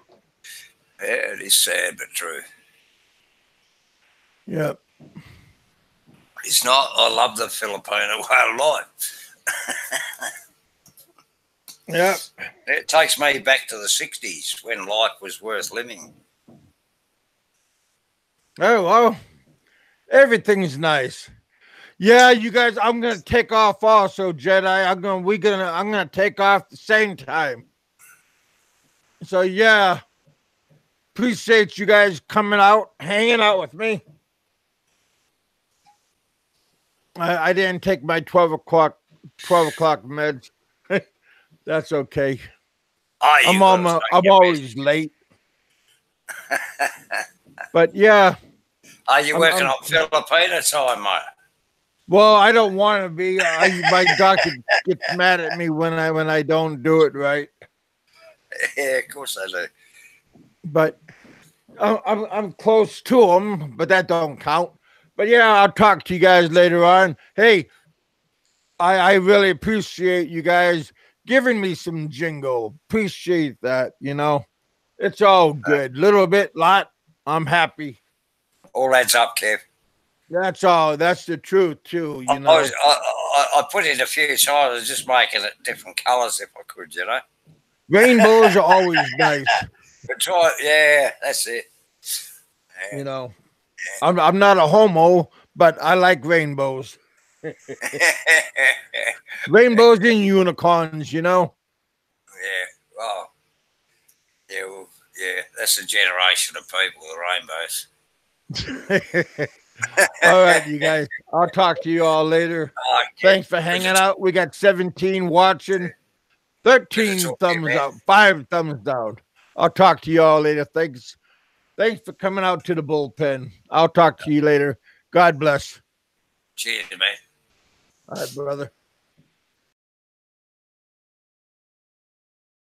Yeah, it is sad but true. Yep. It's not. I love the Filipino way of life. Yep. It takes me back to the 60s when life was worth living. Oh, well, everything's nice. Yeah, you guys, I'm gonna take off also, Jedi. I'm gonna take off the same time. So yeah. Appreciate you guys coming out, hanging out with me. I didn't take my 12 o'clock meds. That's okay. I'm always late. But yeah. Are you working on Filipino time, mate? Well, I don't want to be. My doctor gets mad at me when I don't do it right. Yeah, of course I do. But I'm close to them, but that don't count. But yeah, I'll talk to you guys later on. Hey, I really appreciate you guys giving me some jingle. Appreciate that, It's all good. Little bit, lot. I'm happy. All adds up, Kev. That's all. That's the truth, too, I put in a few times, just making it different colours if I could, Rainbows are always nice. Yeah, that's it. Yeah. I'm not a homo, but I like rainbows. Rainbows and unicorns, Yeah. Well, yeah, that's a generation of people, the rainbows. All right, you guys. I'll talk to you all later. Thanks for hanging out. We got 17 watching, 13 thumbs up, 5 thumbs down. I'll talk to you all later. Thanks for coming out to the bullpen. I'll talk to you later. God bless. Cheers, man. All right, brother.